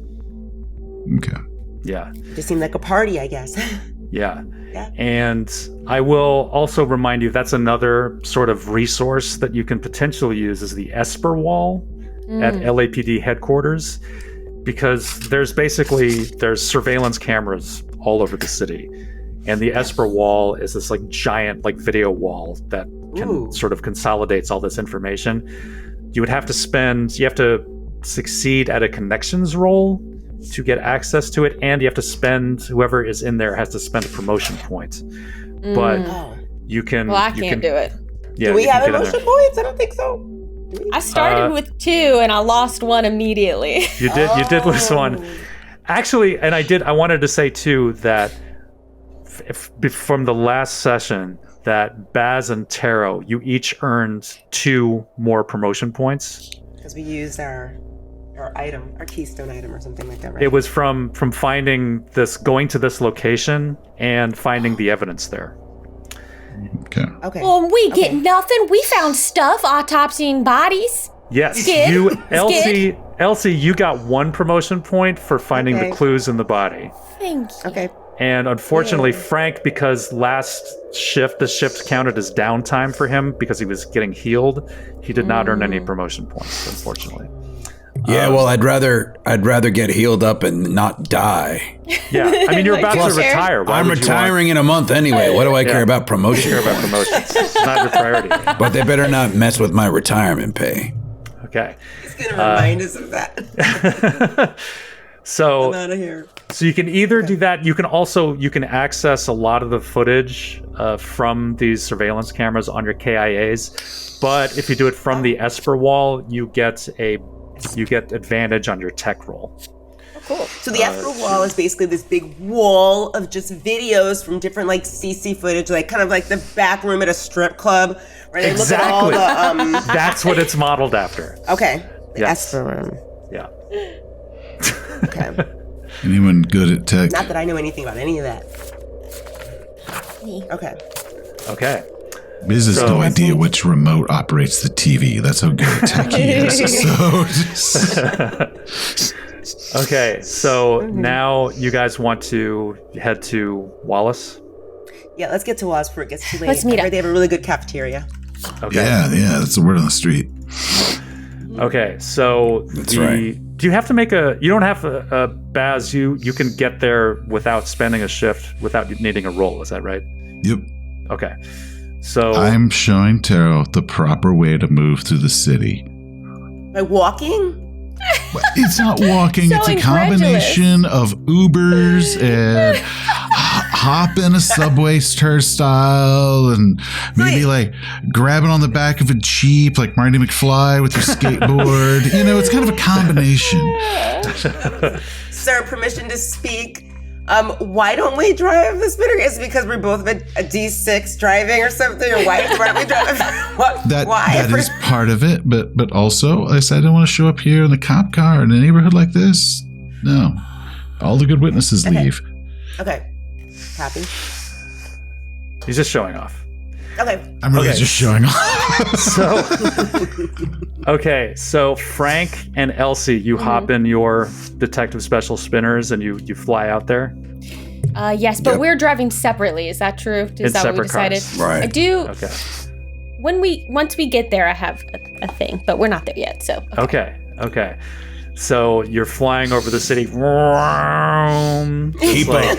Okay. Yeah. Just seemed like a party, I guess. Yeah. And I will also remind you, that's another sort of resource that you can potentially use is the Esper Wall at LAPD headquarters, because there's surveillance cameras all over the city. And the Esper Wall is this like giant like video wall that can sort of consolidates all this information. You have to succeed at a connections roll to get access to it, and you have to spend, whoever is in there has to spend a promotion point. But you can... Well, I can't do it. Yeah, do we have emotion points? I don't think so. I started with 2 and I lost 1 immediately. You did lose 1. Actually, and I wanted to say too that from the last session that Baz and Taro, you each earned 2 more promotion points. Because we used our item, our keystone item or something like that, right? It was from going to this location and finding the evidence there. Okay. Well, we get nothing. We found stuff, autopsying bodies. Yes, Skid? Elsie, you got 1 promotion point for finding the clues in the body. Thank you. Okay. And unfortunately, Frank, because the shift counted as downtime for him because he was getting healed, he did not earn any promotion points, unfortunately. Yeah, well, I'd rather get healed up and not die. Yeah, I mean, you're about to retire. Why I'm retiring in a month anyway. What do I care about promotion? Care about promotions. It's not your priority. But they better not mess with my retirement pay. Okay. He's going to remind us of that. So I'm out of here. So you can either do that. You can access a lot of the footage from these surveillance cameras on your KIAs. But if you do it from the Esper wall, you get advantage on your tech roll. Cool. So the Esper wall is basically this big wall of just videos from different like CC footage, like kind of like the back room at a strip club, where they look at all the. That's what it's modeled after. Okay. The Yes. Esper room. Yeah. Okay. Anyone good at tech? Not that I know anything about any of that. Okay. Okay. Biz has no idea which remote operates the TV. That's how good at tech he is. Okay, so now you guys want to head to Wallace? Yeah, let's get to Wallace before it gets too late. Let's meet I heard up. they have a really good cafeteria. Okay. Yeah, that's the word on the street. Okay, so That's right. Do you have to make you don't have a Baz, you can get there without spending a shift, without needing a roll, is that right? Yep. Okay. So I'm showing Taro the proper way to move through the city. By walking? It's not walking. So It's a incredulous. combination of Ubers and hop in a subway turnstile and maybe like grabbing on the back of a Jeep like Marty McFly with your skateboard. It's kind of a combination. Sir, permission to speak. Why don't we drive the spinner? Is it because we're both a D6 driving or something? Or why don't we drive? Why? That is part of it, but also I said I don't want to show up here in the cop car in a neighborhood like this. No, all the good witnesses leave. Okay. Happy? he's just showing off. Okay. I'm really Okay. just showing off. So Frank and Elsie, you hop in your detective special spinners and you fly out there. Yes, but we're driving separately. Is that true? Is that what we separate decided? cars. Right. I do. Okay. Once we get there, I have a thing, but we're not there yet. So Okay. So you're flying over the city. Keep up.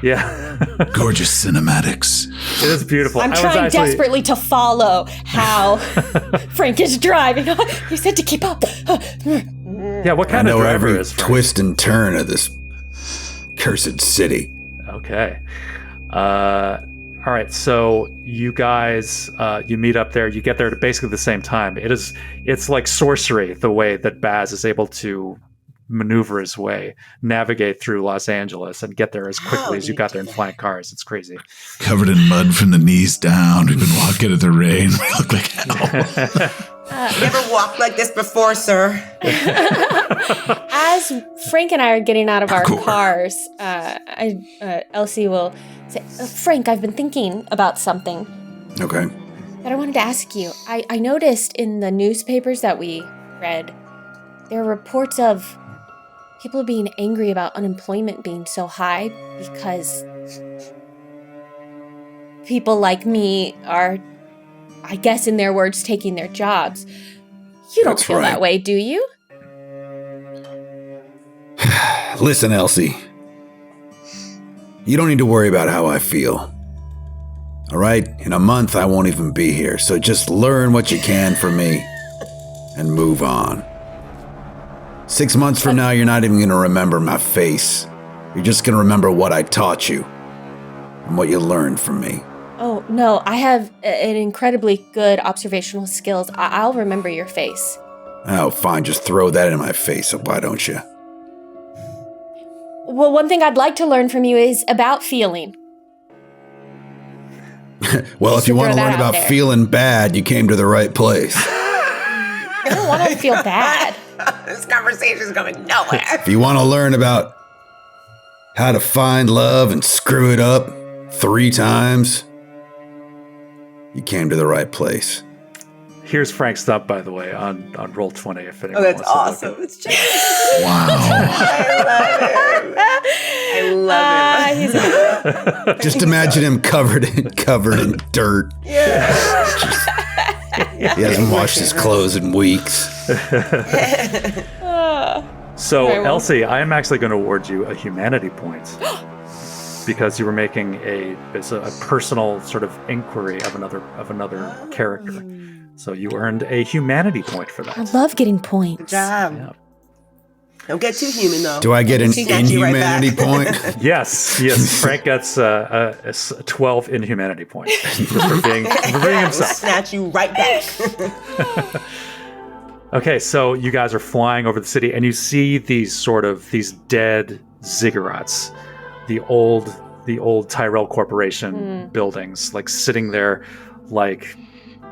Yeah. Gorgeous cinematics. It is beautiful. I'm I was trying actually- desperately to follow how Frank is driving. You said to keep up. Yeah, what I kind of know driver every is Frank? twist and turn of this cursed city. Okay. All right. So you guys, you meet up there. You get there at basically the same time. It's like sorcery the way that Baz is able to maneuver his way, navigate through Los Angeles, and get there as quickly as you got there in flying cars. It's crazy. Covered in mud from the knees down. We've been walking in the rain. We look like hell. Never walked like this before, sir. As Frank and I are getting out of our Parkour. cars, Elsie will say, Frank, I've been thinking about something Okay. that I wanted to ask you. I noticed in the newspapers that we read, there are reports of people being angry about unemployment being so high because people like me are, I guess in their words, taking their jobs. You don't That's feel that right. way, do you? Listen, Elsie. You don't need to worry about how I feel. All right? In a month, I won't even be here. So just learn what you can from me and move on. 6 months from now, you're not even going to remember my face. You're just going to remember what I taught you and what you learned from me. Oh, no, I have an incredibly good observational skills. I'll remember your face. Oh, fine. Just throw that in my face. Why don't you? Well, one thing I'd like to learn from you is about feeling. Well, Just if you to want to throw learn that out about there. feeling bad, you came to the right place. I don't want to feel bad. This conversation's going nowhere. If you want to learn about how to find love and screw it up 3 times, you came to the right place. Here's Frank's thumb, by the way, on Roll20. If anyone Oh, that's wants to awesome. look It's just, Wow. I love it. Just imagine him covered in dirt. Yeah. He hasn't washed his clothes in weeks. So, Very well. Elsie, I am actually going to award you a humanity point because you were making a personal sort of inquiry of another character. So you earned a humanity point for I that. love getting points. Good job. Yeah. Don't get too human, though. Do I get an Snatch you right inhumanity back. point? Yes. Frank gets a 12 in humanity points for being We'll himself. snatch you right back. Okay, so you guys are flying over the city, and you see these dead ziggurats, the old Tyrell Corporation buildings, like sitting there like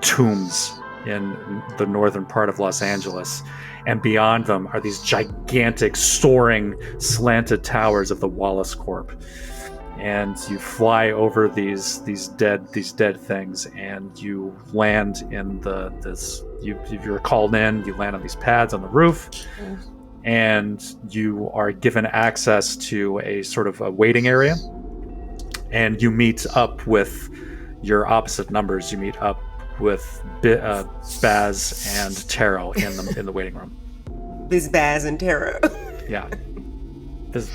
tombs in the northern part of Los Angeles. And beyond them are these gigantic, soaring, slanted towers of the Wallace Corp. And you fly over these dead things, and you land in you're called in. You land on these pads on the roof, and you are given access to a sort of a waiting area. And you meet up with your opposite numbers. You meet up with Baz and Taro in the waiting room. Biz, Baz, and Taro. Yeah. This.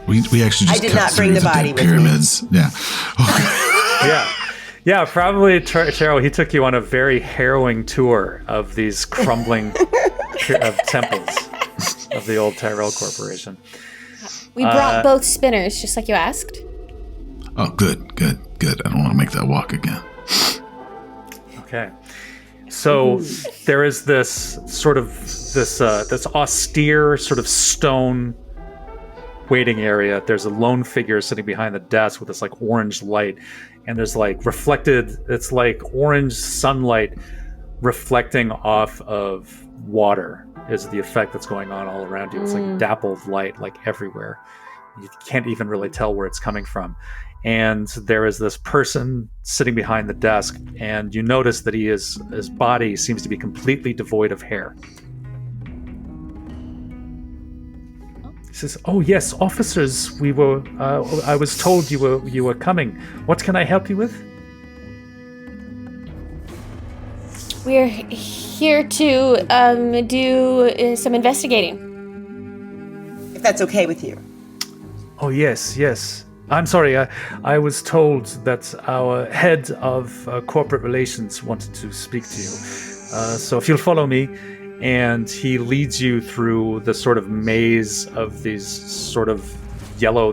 We actually just I did cut not bring through the body dead with me. pyramids. Yeah. Yeah, probably Taro, he took you on a very harrowing tour of these crumbling temples of the old Tyrell Corporation. We brought both spinners, just like you asked. Oh, good. I don't want to make that walk again. Okay. So there is this austere sort of stone waiting area. There's a lone figure sitting behind the desk with this like orange light, and there's like it's like orange sunlight reflecting off of water is the effect that's going on all around you. It's like dappled light like everywhere. You can't even really tell where it's coming from. And there is this person sitting behind the desk, and you notice that his body seems to be completely devoid of hair. He says, "Oh yes, officers, we were. I was told you were coming. What can I help you with?" We're here to do some investigating. If that's okay with you. Oh yes. I'm sorry. I was told that our head of corporate relations wanted to speak to you. So if you'll follow me. And he leads you through the sort of maze of these sort of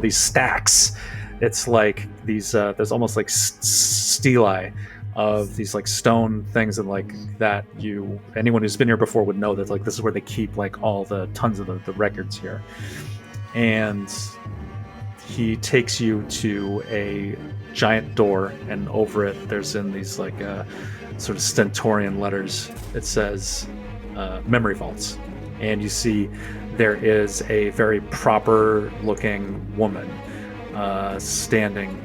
these stacks. It's like these, there's almost like stelae of these like stone things, and like that anyone who's been here before would know that like this is where they keep like all the tons of the records here. And he takes you to a giant door, and over it there's in these like sort of stentorian letters, it says memory vaults. And you see there is a very proper looking woman standing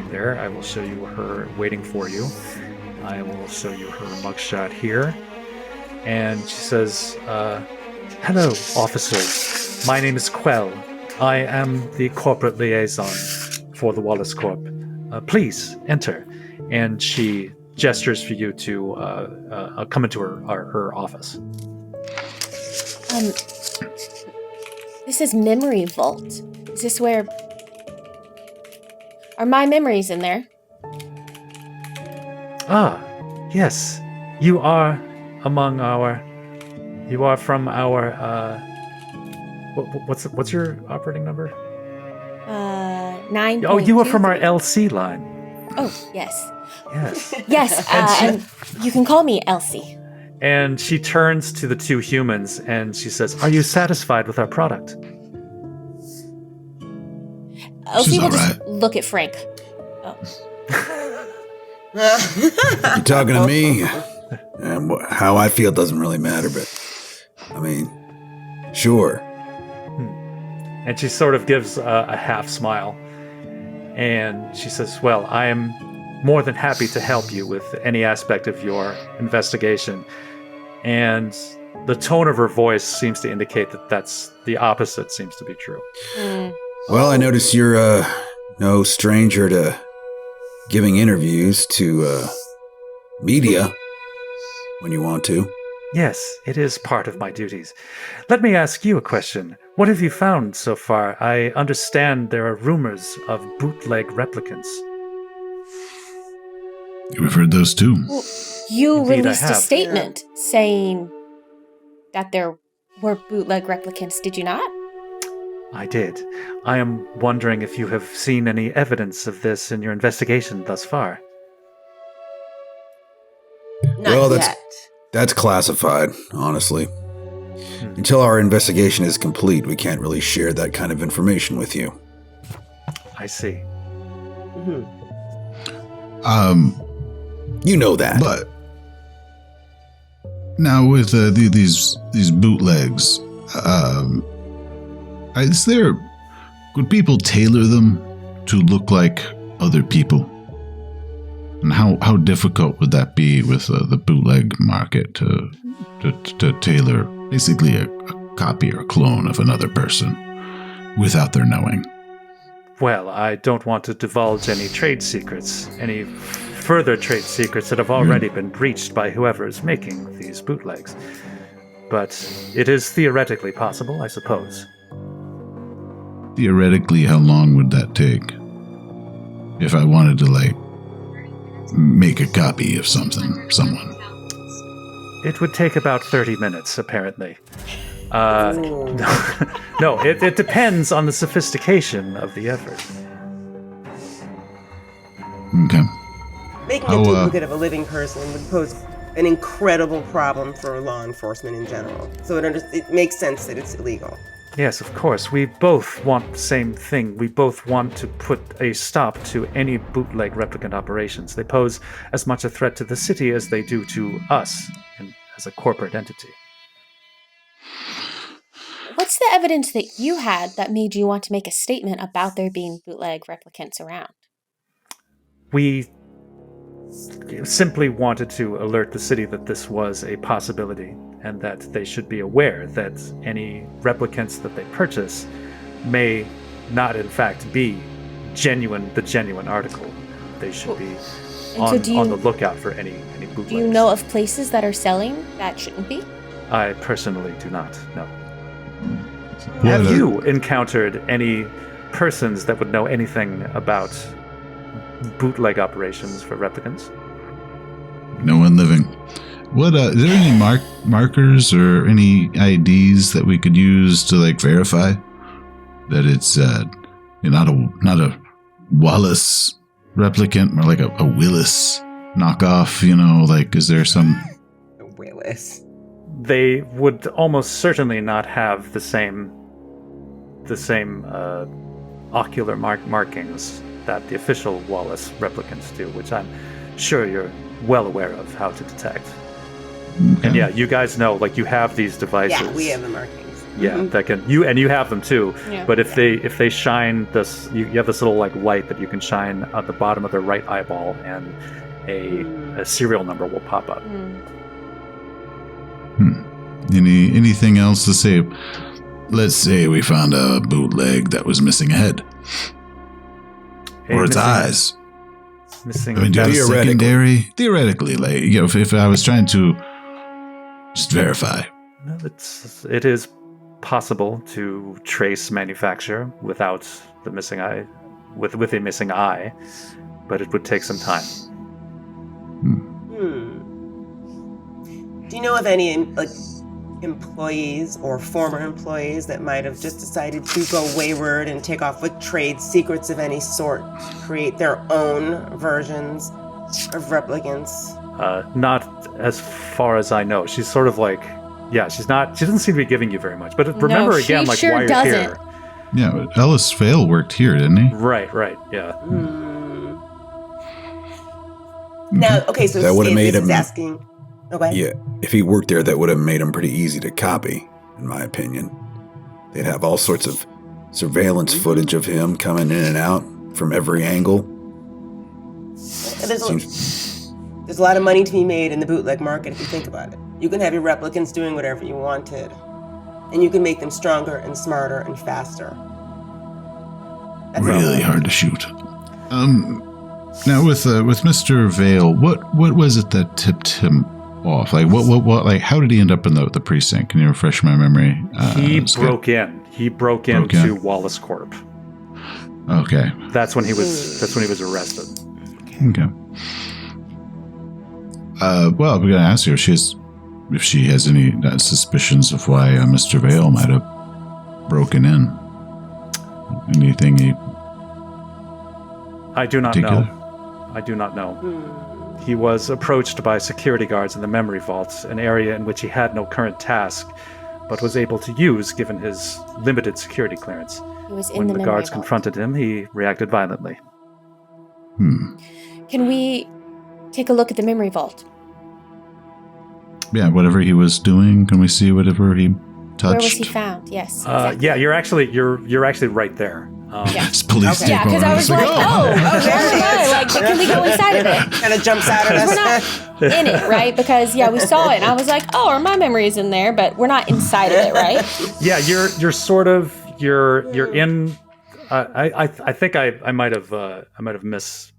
there. I will show you her waiting for you. I will show you her mugshot here. And she says, "Hello, officers. My name is Quell. I am the corporate liaison for the Wallace Corp. Please enter." And she gestures for you to come into her office. This is Memory Vault. Is this where... Are my memories in there? Ah, yes. You are among our... You are from our... What's your operating number? 9. Oh, you are from our LC line. Oh, yes. Yes. Yes, and you can call me Elsie. And she turns to the two humans and she says, "Are you satisfied with our product?" Elsie will all just right. look at Frank. Oh. You talking to me? And how I feel doesn't really matter, but I mean, sure. And she sort of gives a half smile. And she says, "Well, I am more than happy to help you with any aspect of your investigation." And the tone of her voice seems to indicate that that's the opposite seems to be true. Well, I notice you're no stranger to giving interviews to media when you want to. Yes, it is part of my duties. Let me ask you a question. What have you found so far? I understand there are rumors of bootleg replicants. We've heard those too. Well, you Indeed, released I a have. statement saying that there were bootleg replicants, did you not? I did. I am wondering if you have seen any evidence of this in your investigation thus far. Not yet. That's classified, honestly. Until our investigation is complete, we can't really share that kind of information with you. I see. You know that. But now with these bootlegs, is there? Could people tailor them to look like other people? And how difficult would that be with the bootleg market to tailor basically a copy or a clone of another person without their knowing? Well, I don't want to divulge any trade secrets, any further trade secrets that have already been breached by whoever is making these bootlegs. But it is theoretically possible, I suppose. Theoretically, how long would that take? If I wanted to, make a copy of someone. It would take about 30 minutes, apparently. No, it depends on the sophistication of the effort. Okay. Making a duplicate of a living person would pose an incredible problem for law enforcement in general. So it makes sense that it's illegal. Yes, of course. We both want the same thing. We both want to put a stop to any bootleg replicant operations. They pose as much a threat to the city as they do to us as a corporate entity. What's the evidence that you had that made you want to make a statement about there being bootleg replicants around? We simply wanted to alert the city that this was a possibility and that they should be aware that any replicants that they purchase may not in fact be the genuine article. They should be on the lookout for any bootlegs. Do you know of places that are selling that shouldn't be? I personally do not know. Yeah, Have you encountered any persons that would know anything about bootleg operations for replicants? No one living. What is there any markers or any IDs that we could use to verify that it's not a Wallace replicant, more like a Willis knockoff? Is there some Willis? They would almost certainly not have the same ocular markings that the official Wallace replicants do, which I'm sure you're well aware of how to detect. Okay. And yeah, you guys know, you have these devices. Yeah, we have the markings. Yeah, that can you have them too. Yeah. But if they shine this, you have this little light that you can shine at the bottom of their right eyeball, and a serial number will pop up. Anything else to say? Let's say we found a bootleg that was missing a head or its eyes. Missing. I mean, secondary. Theoretically, if I was trying to just verify. It is possible to trace manufacture without the missing eye, with a missing eye, but it would take some time. Do you know of any employees or former employees that might have just decided to go wayward and take off with trade secrets of any sort, create their own versions of replicants? Not as far as I know. She's sort of she doesn't seem to be giving you very much. But remember again, why you're here. Yeah, but Ellis Vale worked here, didn't he? Right, yeah. Now, okay, so that would have made him asking. Okay. Yeah, if he worked there, that would have made him pretty easy to copy, in my opinion. They'd have all sorts of surveillance footage of him coming in and out from every angle. There's a lot of money to be made in the bootleg market if you think about it. You can have your replicants doing whatever you wanted, and you can make them stronger and smarter and faster. That's really hard to shoot. Now with Mr. Vale, what was it that tipped him off? Like what like how did he end up in the precinct? Can you refresh my memory? He broke in. He broke into Wallace Corp. Okay. That's when he was arrested. Okay. Well, we're gonna ask her if she has any suspicions of why Mr. Vale might have broken in. Anything he? I do not particular? know. I do not know. He was approached by security guards in the memory vault, an area in which he had no current task, but was able to use given his limited security clearance. He was in When the the memory guards vault. confronted him, he reacted violently. Can we take a look at the memory vault? Yeah, whatever he was doing, can we see whatever he touched? Where was he found? Yes. Exactly. Yeah, you're actually right there. Yeah. It's police Yeah, because I was like, oh, where am I? Like, can we go inside of it? Kind of jumps out at We're us. not in it, right? Because we saw it, and I was like, oh, are my memories in there? But we're not inside of it, right? Yeah, you're sort of you're in. I think I might have misled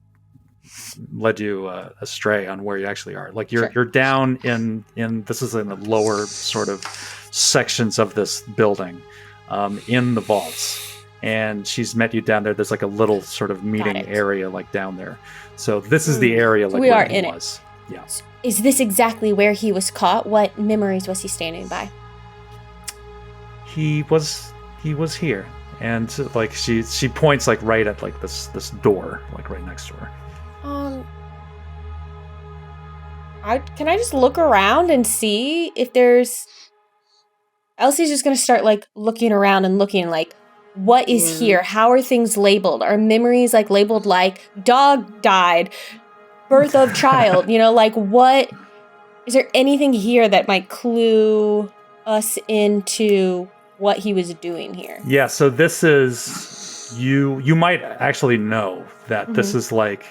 you astray on where you actually are. Like you're down in this is in the lower sort of sections of this building, in the vaults. And she's met you down there. There's like a little sort of meeting area like down there. So this is the area like We where are he in was. it. Yeah. Is this exactly where he was caught? What memories was he standing by? He was here. And like she points like right at like this door, like right next to her. Can I just look around and see if there's... Elsie's just gonna start like looking around and looking like, what is here? How are things labeled? Are memories like labeled like dog died, birth of child? Like what? Is there anything here that might clue us into what he was doing here? Yeah, so this is you might actually know that this is like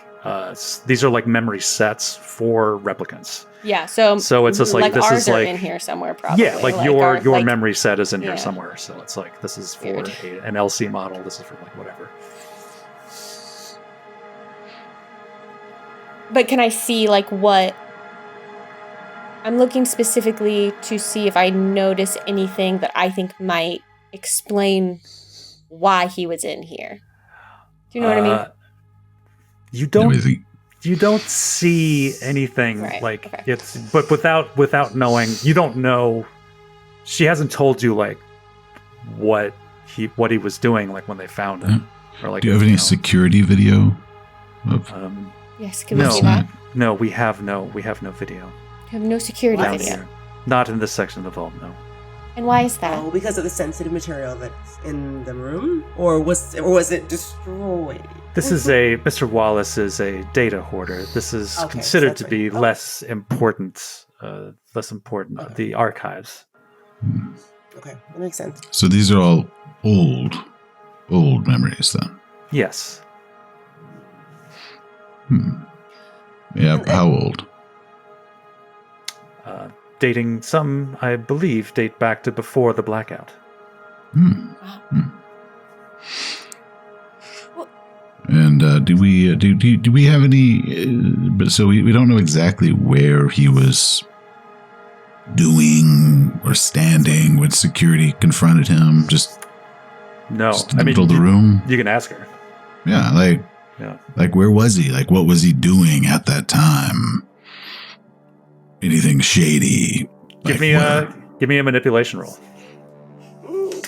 these are like memory sets for replicants. Yeah, so it's just like this ours is are like in here somewhere probably. Yeah, like your our memory set is in here yeah. somewhere. So it's like this is for Weird. an LC model. This is for like whatever. But can I see like what? I'm looking specifically to see if I notice anything that I think might explain why he was in here. Do you know what I mean? You don't see anything like it's, but without knowing, you don't know. She hasn't told you like what he was doing like when they found him, or like. Do you have any security video? Yes, can we see that? No, we have no video. You have no security Down video. here. Not in this section of the vault, no. And why is that? Oh, because of the sensitive material that's in the room, or was it destroyed? This is Mr. Wallace is a data hoarder. This is considered to be less important. The archives. Okay, that makes sense. So these are all old memories then. Yes. Yeah, how old? Dating some, I believe, date back to before the blackout. And do we have any? So we don't know exactly where he was doing or standing when security confronted him. Just in the middle of the room. You can ask her. Yeah, like where was he? Like what was he doing at that time? Anything shady? Give me a manipulation roll.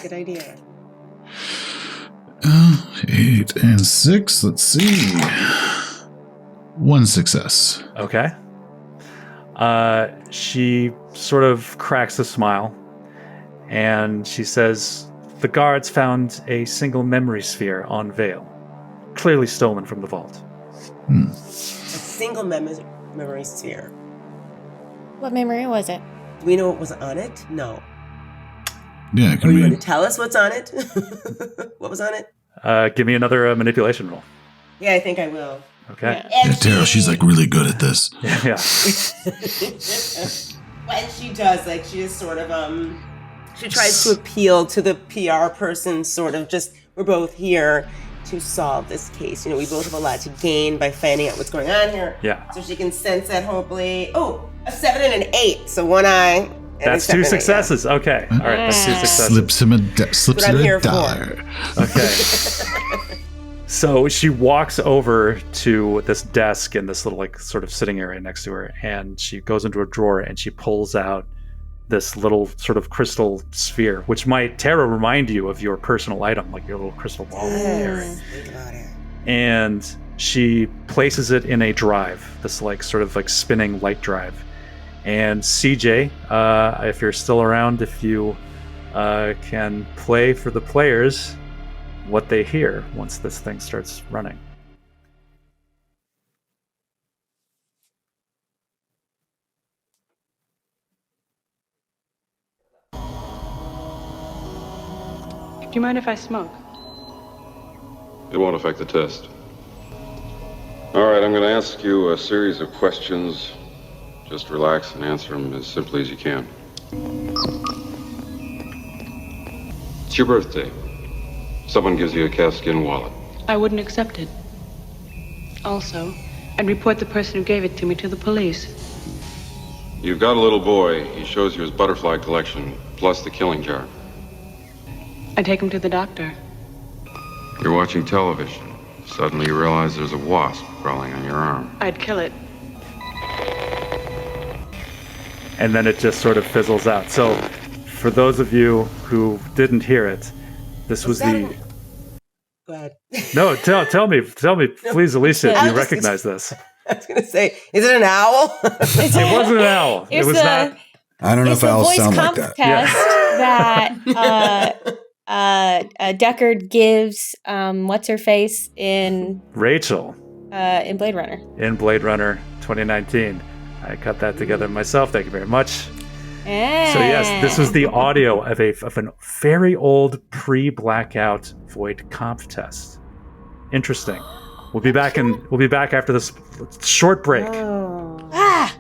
Good idea. 8 and 6. Let's see. 1 success. Okay. She sort of cracks a smile, and she says, "The guards found a single memory sphere on Vale, clearly stolen from the vault." A single memory sphere. What memory was it? Do we know what was on it? No. Yeah, Are you going to tell us what's on it? What was on it? Give me another manipulation roll. Yeah, I think I will. Okay. Yeah, Tara, she's like really good at this. Yeah. When she does, like she is sort of she tries to appeal to the PR person, sort of just we're both here to solve this case. You know, we both have a lot to gain by finding out what's going on here. Yeah. So she can sense that, hopefully. Oh, a 7 and an 8. So one eye. That's 2 successes. Yeah. Okay. All right. That's 2 successes. Slips him a dollar. Okay. So she walks over to this desk in this little, like, sort of sitting area next to her, and she goes into a drawer and she pulls out this little sort of crystal sphere, which might, Tara, remind you of your personal item, like your little crystal ball. And she places it in a drive, this like sort of like spinning light drive. And CJ, if you're still around, if you can play for the players what they hear once this thing starts running. Do you mind if I smoke? It won't affect the test. All right, I'm going to ask you a series of questions. Just relax and answer them as simply as you can. It's your birthday. Someone gives you a calfskin wallet. I wouldn't accept it. Also, I'd report the person who gave it to me to the police. You've got a little boy. He shows you his butterfly collection, plus the killing jar. I take him to the doctor. You're watching television. Suddenly you realize there's a wasp crawling on your arm. I'd kill it. And then it just sort of fizzles out. So, for those of you who didn't hear it, this was the... Go ahead. No, tell me, please, Alicia, do you recognize this? I was going to say, is it an owl? It wasn't an owl. It was not... I don't know if owls sound like that. That Deckard gives what's her face in Rachel in Blade Runner. In Blade Runner 2019. I cut that together myself. Thank you very much. So yes, this was the audio of a very old pre-blackout void comp test. Interesting. We'll be back after this short break. Oh. Ah.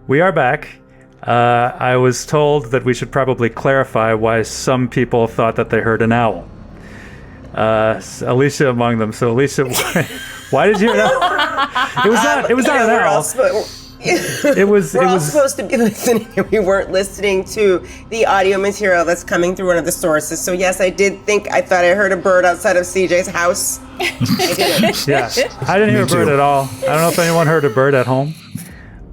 We are back. I was told that we should probably clarify why some people thought that they heard an owl. Alicia among them. So Alicia, why did you hear an owl? It was not an owl. It was supposed to be listening, and we weren't listening to the audio material that's coming through one of the sources. So yes, I thought I heard a bird outside of CJ's house. I didn't. Yeah, I didn't hear a bird at all. I don't know if anyone heard a bird at home,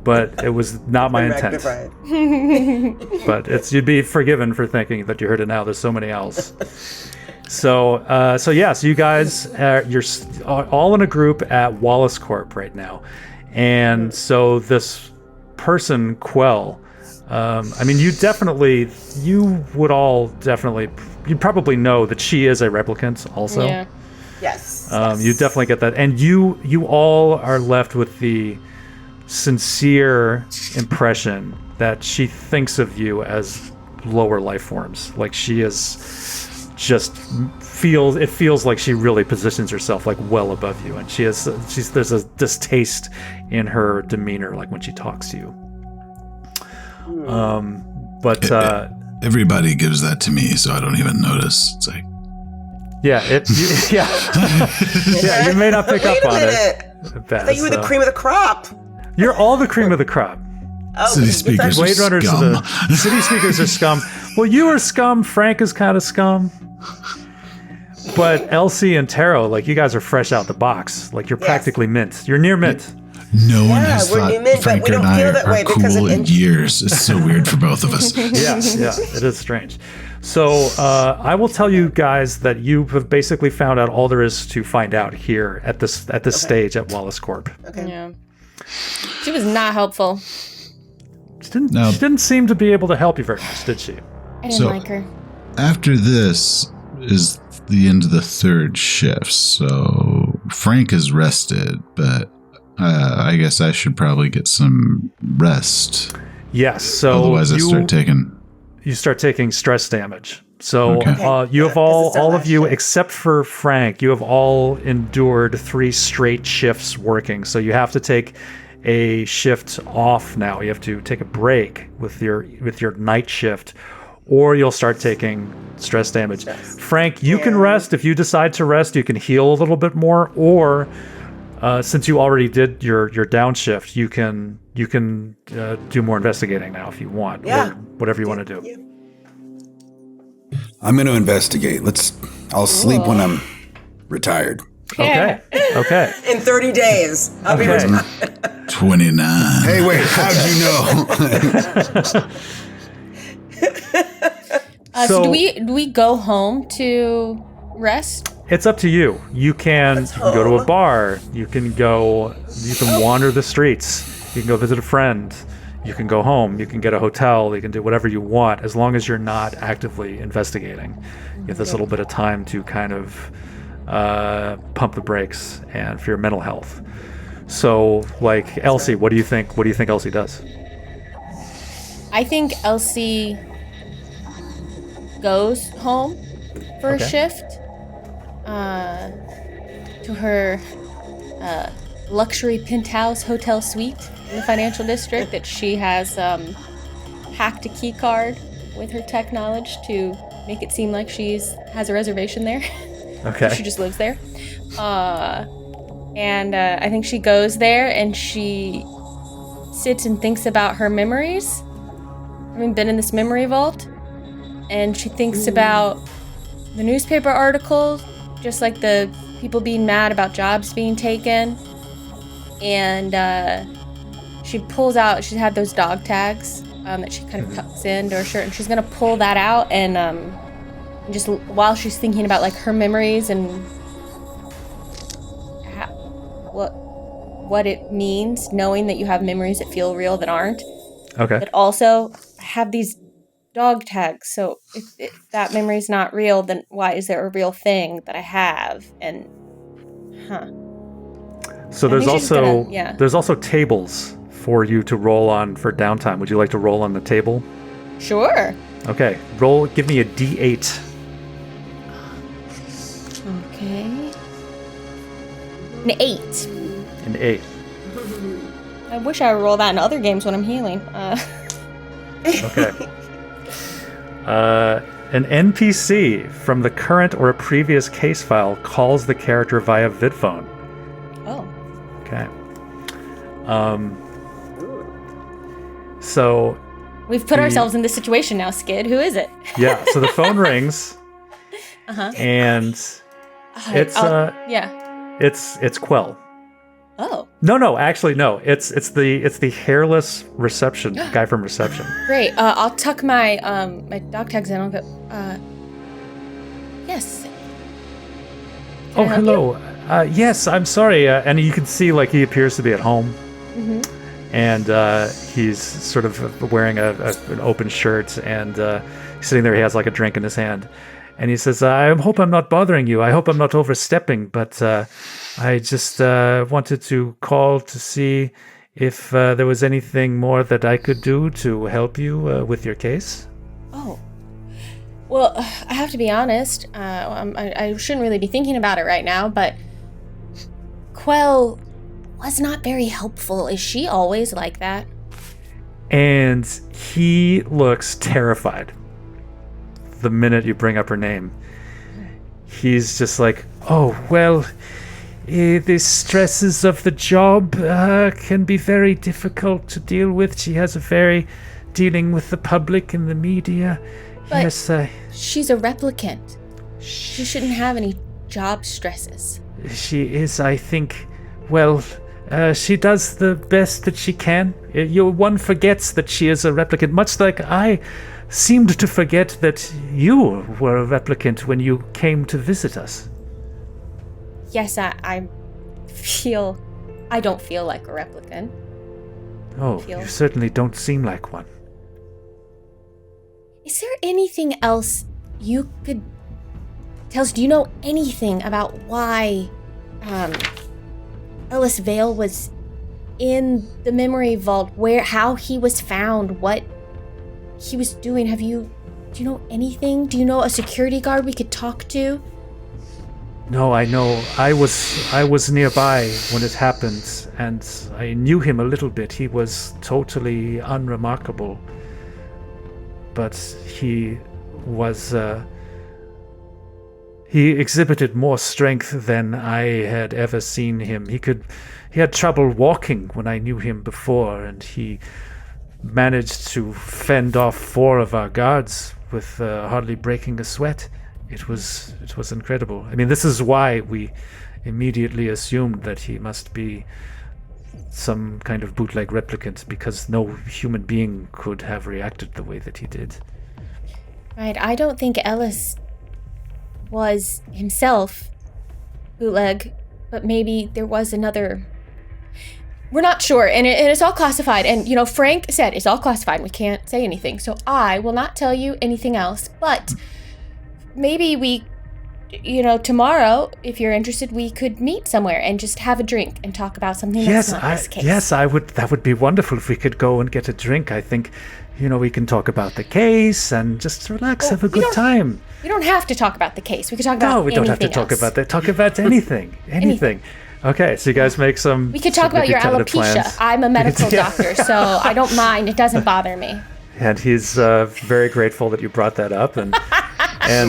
but it was not my intent. But you'd be forgiven for thinking that you heard an owl. There's so many owls. So you guys, you're all in a group at Wallace Corp right now. And so this person, Quell, you'd probably know that she is a replicant also. Yeah. Yes. You definitely get that. And you all are left with the sincere impression that she thinks of you as lower life forms. Like she is feels like she really positions herself like well above you, and there's a distaste in her demeanor, like when she talks to you. Everybody gives that to me, so I don't even notice. It's like, you may not pick up on it. I thought you were the cream of the crop. You're all the cream of the crop. Oh, City speakers are Blade Runners scum. City speakers are scum. Well, you are scum. Frank is kind of scum. But Elsie and Taro, like, you guys are fresh out the box. Like, you're practically mint. You're near mint. No one has we're thought new mint, Frank but we and don't I feel that way are because cool of in years. It's so weird for both of us. Yeah, it is strange. So I will tell you guys that you have basically found out all there is to find out here at this stage at Wallace Corp. Okay. Yeah. She was not helpful. She didn't seem to be able to help you very much, did she? I didn't like her. After this, is the end of the third shift, so Frank is rested, but I guess I should probably get some rest. Yes, so otherwise I start taking stress damage. So Okay. you have all of you except for Frank, you have all endured 3 straight shifts working. So you have to take a shift off now. You have to take a break with your night shift, or you'll start taking stress damage. Frank, you can rest. If you decide to rest, you can heal a little bit more, or since you already did your downshift, you can do more investigating now if you want, or whatever you want to do. I'm going to investigate. I'll sleep when I'm retired. Okay. In 30 days, I'll be retired. 29. Hey, wait, how'd you know? So do we go home to rest? It's up to you. You can go to a bar. You can wander the streets. You can go visit a friend. You can go home. You can get a hotel. You can do whatever you want, as long as you're not actively investigating. You have this little bit of time to kind of pump the brakes and for your mental health. So, like, Elsie, what do you think? What do you think Elsie does? I think Elsie goes home for a shift to her luxury penthouse hotel suite in the financial district that she has hacked a key card with her tech knowledge to make it seem like she has a reservation there. Okay. She just lives there. And I think she goes there and she sits and thinks about her memories. Having been in this memory vault. And she thinks about the newspaper articles, just like the people being mad about jobs being taken. And she pulls out, she had those dog tags that she kind of tucks into her shirt. And she's going to pull that out and just while she's thinking about like her memories and what it means, knowing that you have memories that feel real that aren't. Okay. But also have these dog tags. So if that memory's not real, then why is there a real thing that I have? And So there's also tables for you to roll on for downtime. Would you like to roll on the table? Sure. Okay. Give me a D8. Okay. An 8. An 8. I wish I would roll that in other games when I'm healing. Okay. An NPC from the current or a previous case file calls the character via vidphone. Oh. Okay. So we've put ourselves in this situation now, Skid. Who is it? Yeah. So the phone rings. And it's it's Quell. Oh. No, actually no. It's the hairless reception guy from reception. Great. I'll tuck my my dog tags in. I'll go. Yes. Oh, hello. Yes, I'm sorry. And you can see like he appears to be at home. Mm-hmm. And he's sort of wearing an open shirt, and sitting there. He has like a drink in his hand, and he says, "I hope I'm not bothering you. I hope I'm not overstepping, but I just wanted to call to see if there was anything more that I could do to help you with your case." Oh. Well, I have to be honest. I shouldn't really be thinking about it right now, but Quell was not very helpful. Is she always like that? And he looks terrified the minute you bring up her name. He's just like, "Oh, well, the stresses of the job can be very difficult to deal with. She has a very dealing with the public and the media." But yes, she's a replicant. She shouldn't have any job stresses. She is, I think, well, she does the best that she can. One forgets that she is a replicant, much like I seemed to forget that you were a replicant when you came to visit us. Yes, I don't feel like a replicant. Oh, you certainly don't seem like one. Is there anything else you could Tels, do you know anything about why Ellis Vale was in the memory vault, how he was found, what he was doing? Do you know anything? Do you know a security guard we could talk to? No, I know. I was nearby when it happened, and I knew him a little bit. He was totally unremarkable, but he was. He exhibited more strength than I had ever seen him. He had trouble walking when I knew him before, and he managed to fend off 4 of our guards with hardly breaking a sweat. It was incredible. I mean, this is why we immediately assumed that he must be some kind of bootleg replicant, because no human being could have reacted the way that he did. Right, I don't think Ellis was himself bootleg, but maybe there was another. We're not sure, and it's all classified. And, Frank said it's all classified. We can't say anything. So I will not tell you anything else. But maybe we, tomorrow, if you're interested, we could meet somewhere and just have a drink and talk about something that's not this case. Yes, I would. That would be wonderful if we could go and get a drink. I think, we can talk about the case and just relax, have a good time. We don't have to talk about the case. We could talk about anything. No, we don't have to talk about that. Talk about anything. Anything. Okay, so you guys make some. We could talk about your alopecia. Plans. I'm a medical doctor, so I don't mind. It doesn't bother me. And he's very grateful that you brought that up, and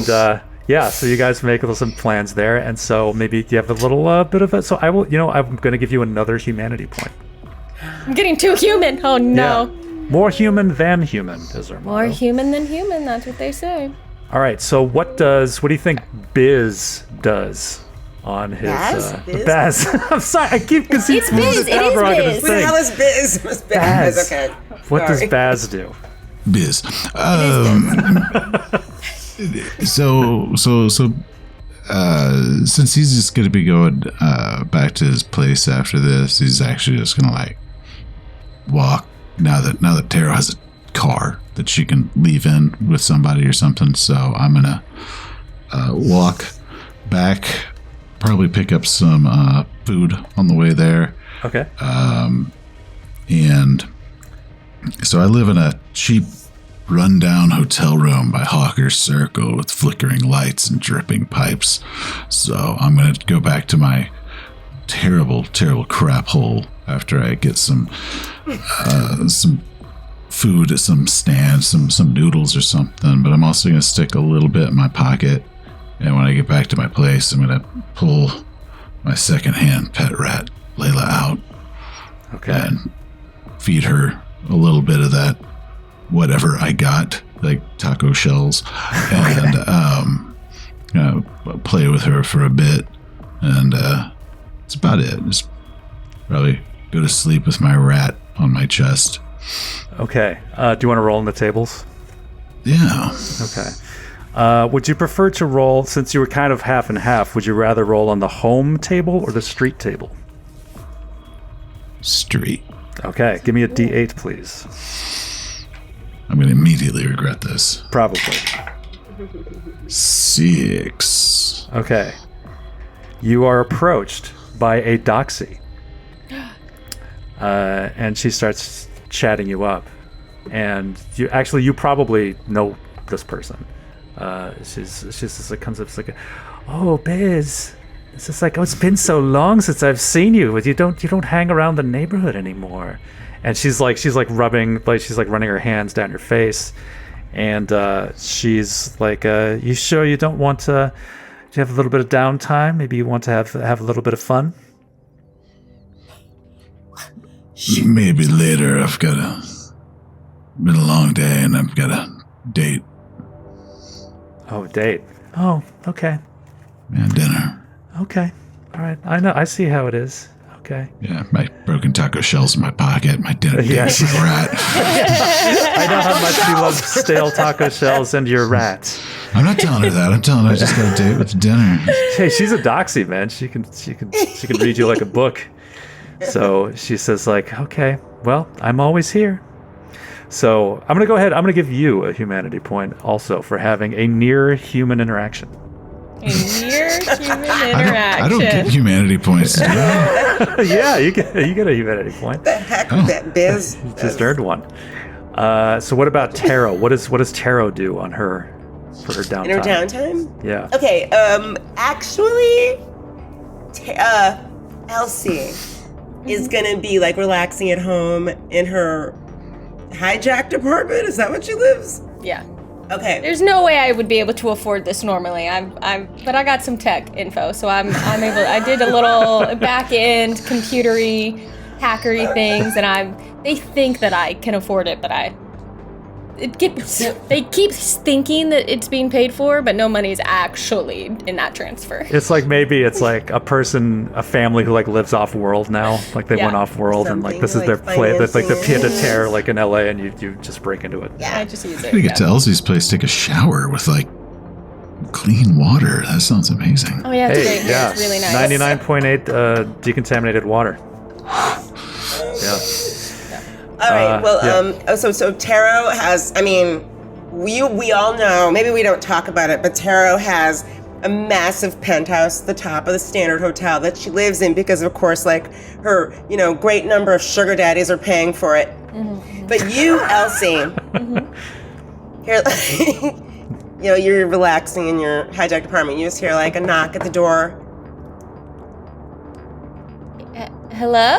so you guys make some plans there, and so maybe you have a little bit of it. So I will, I'm going to give you another humanity point. I'm getting too human. Oh no. Yeah. More human than human is our motto. More human than human. That's what they say. All right. So what do you think Biz does on his Baz? I'm sorry. I keep conceding. It's Biz. It is Biz. What the hell is Biz? It was Baz. Okay. What does Baz do? Biz. Since he's just going to be going back to his place after this, he's actually just going to walk now that Tara has a car that she can leave in with somebody or something. So I'm going to walk back, probably pick up some food on the way there. Okay. And so I live in a cheap rundown hotel room by Hawker's Circle with flickering lights and dripping pipes. So I'm going to go back to my terrible, terrible crap hole after I get some food at some stand, some noodles or something. But I'm also going to stick a little bit in my pocket. And when I get back to my place, I'm going to pull my secondhand pet rat, Layla, out. Okay. And feed her a little bit of that whatever I got, like taco shells, and play with her for a bit, and that's about it. Just probably go to sleep with my rat on my chest. Okay. Do you want to roll in the tables? Yeah. Okay. Would you prefer to roll, since you were kind of half and half, would you rather roll on the home table or the street table? Street. Okay. Give me a D8, please. I'm going to immediately regret this. Probably. 6. Okay. You are approached by a doxy. And she starts chatting you up. And you probably know this person. She's just like, comes up, it's like, oh, Biz. It's just like, it's been so long since I've seen you. You don't hang around the neighborhood anymore. And she's like running her hands down your face, and she's like, "You sure you don't want to? Do you have a little bit of downtime? Maybe you want to have a little bit of fun." Maybe later. I've got been a long day, and I've got a date. Oh, date. Oh, okay. Yeah, dinner. Okay. All right. I know. I see how it is. Okay. Yeah, my broken taco shells in my pocket, my dinner date with my rat. I know how much you love stale taco shells and your rat. I'm not telling her that. I'm telling her I just got a date with dinner. Hey, she's a doxy, man. She can read you like a book. So she says, like, okay, well, I'm always here. So I'm gonna go ahead. I'm gonna give you a humanity point also for having a near human interaction. Weird human interaction. I don't get humanity points. Do I? Yeah, you get a humanity point. The heck with that biz. You just earned one. So what about Taro? What does Taro do on her for her downtime? In her downtime? Yeah. Okay, actually, Elsie is gonna be like relaxing at home in her hijacked apartment. Is that what she lives? Yeah. Okay. There's no way I would be able to afford this normally. But I got some tech info, so I'm able. I did a little back end computery, hackery things, and they think that I can afford it, but they keep thinking that it's being paid for, but no money is actually in that transfer. It's like maybe it's like a family who like lives off world now. Like they went off world and like this is their play. That's like the pied a terre like in LA, and you just break into it. Yeah, I just use it. We get to Elsie's place, take a shower with like clean water. That sounds amazing. Oh yeah, it's great. Yeah, it's really nice. 99.8 decontaminated water. Yeah. All right. So Taro has. I mean, we all know. Maybe we don't talk about it, but Taro has a massive penthouse at the top of the Standard Hotel that she lives in because, of course, like her, great number of sugar daddies are paying for it. Mm-hmm. But you, Elsie, here, you're relaxing in your hijacked apartment. You just hear like a knock at the door. Hello?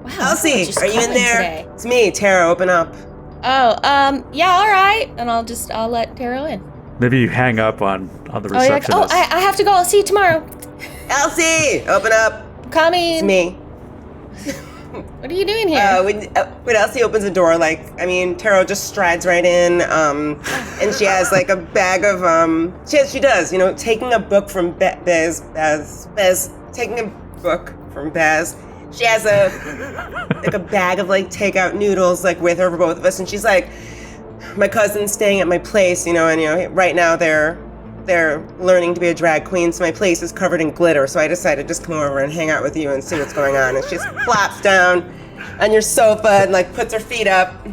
Wow, Elsie, are you in there? Today. It's me, Taro. Open up. Oh, yeah, all right. And I'll let Taro in. Maybe you hang up on the receptionist. Oh, I have to go. I'll see you tomorrow. Elsie, open up. I'm coming. It's me. What are you doing here? When Elsie opens the door, Taro just strides right in, and she has like a bag of she does, taking a book from Bez, taking a book from Bez. She has a bag of like takeout noodles like with her for both of us, and she's like, my cousin's staying at my place, and right now they're learning to be a drag queen, so my place is covered in glitter, so I decided to just come over and hang out with you and see what's going on. And she just plops down on your sofa and like puts her feet up.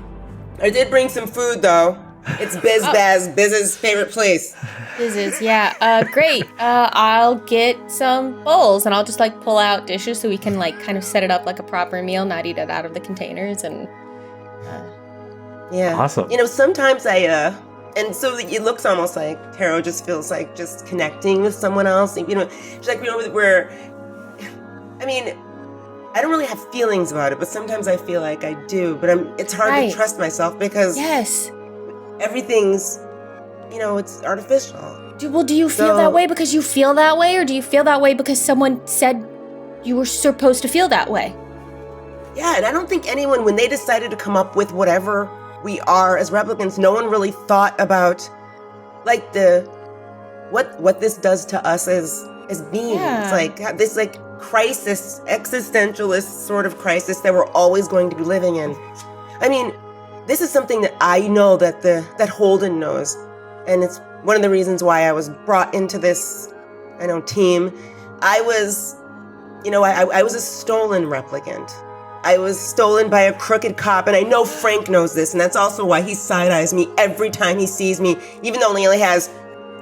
I did bring some food though. It's Biz's favorite place. Biz's, yeah. Great. I'll get some bowls and I'll just like pull out dishes so we can like kind of set it up like a proper meal, not eat it out of the containers and. Yeah. Awesome. Sometimes and so it looks almost like Taro just feels like just connecting with someone else. She's like, where, I don't really have feelings about it, but sometimes I feel like I do. But it's hard to trust myself because everything's, it's artificial. Do you feel that way because you feel that way, or do you feel that way because someone said you were supposed to feel that way? Yeah, and I don't think anyone, when they decided to come up with whatever we are as replicants, no one really thought about like what this does to us as beings. Like this like crisis, existentialist sort of crisis that we're always going to be living in. This is something that I know that Holden knows, and it's one of the reasons why I was brought into this team. I was a stolen replicant. I was stolen by a crooked cop, and I know Frank knows this, and that's also why he side-eyes me every time he sees me, even though he only has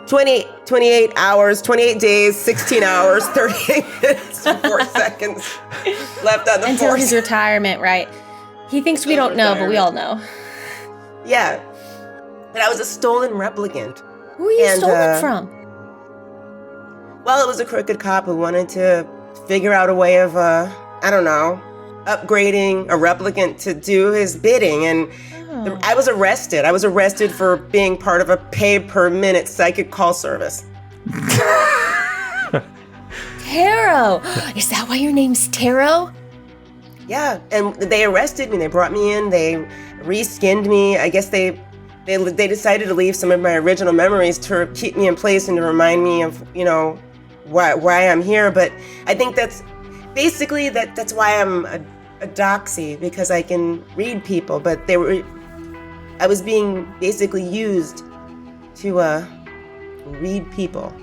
28 hours, 28 days, 16 hours, 38 minutes, 4 seconds left on the force. Until his retirement, right? He thinks we don't know, but we all know. Yeah. But I was a stolen replicant. Who are you stolen from? Well, it was a crooked cop who wanted to figure out a way of, upgrading a replicant to do his bidding, and I was arrested. I was arrested for being part of a pay-per-minute psychic call service. Taro! Is that why your name's Taro? Yeah, and they arrested me. They brought me in. They reskinned me. I guess they decided to leave some of my original memories to keep me in place and to remind me of, why I'm here. But I think that's basically that's why I'm a doxy, because I can read people, but I was being basically used to read people.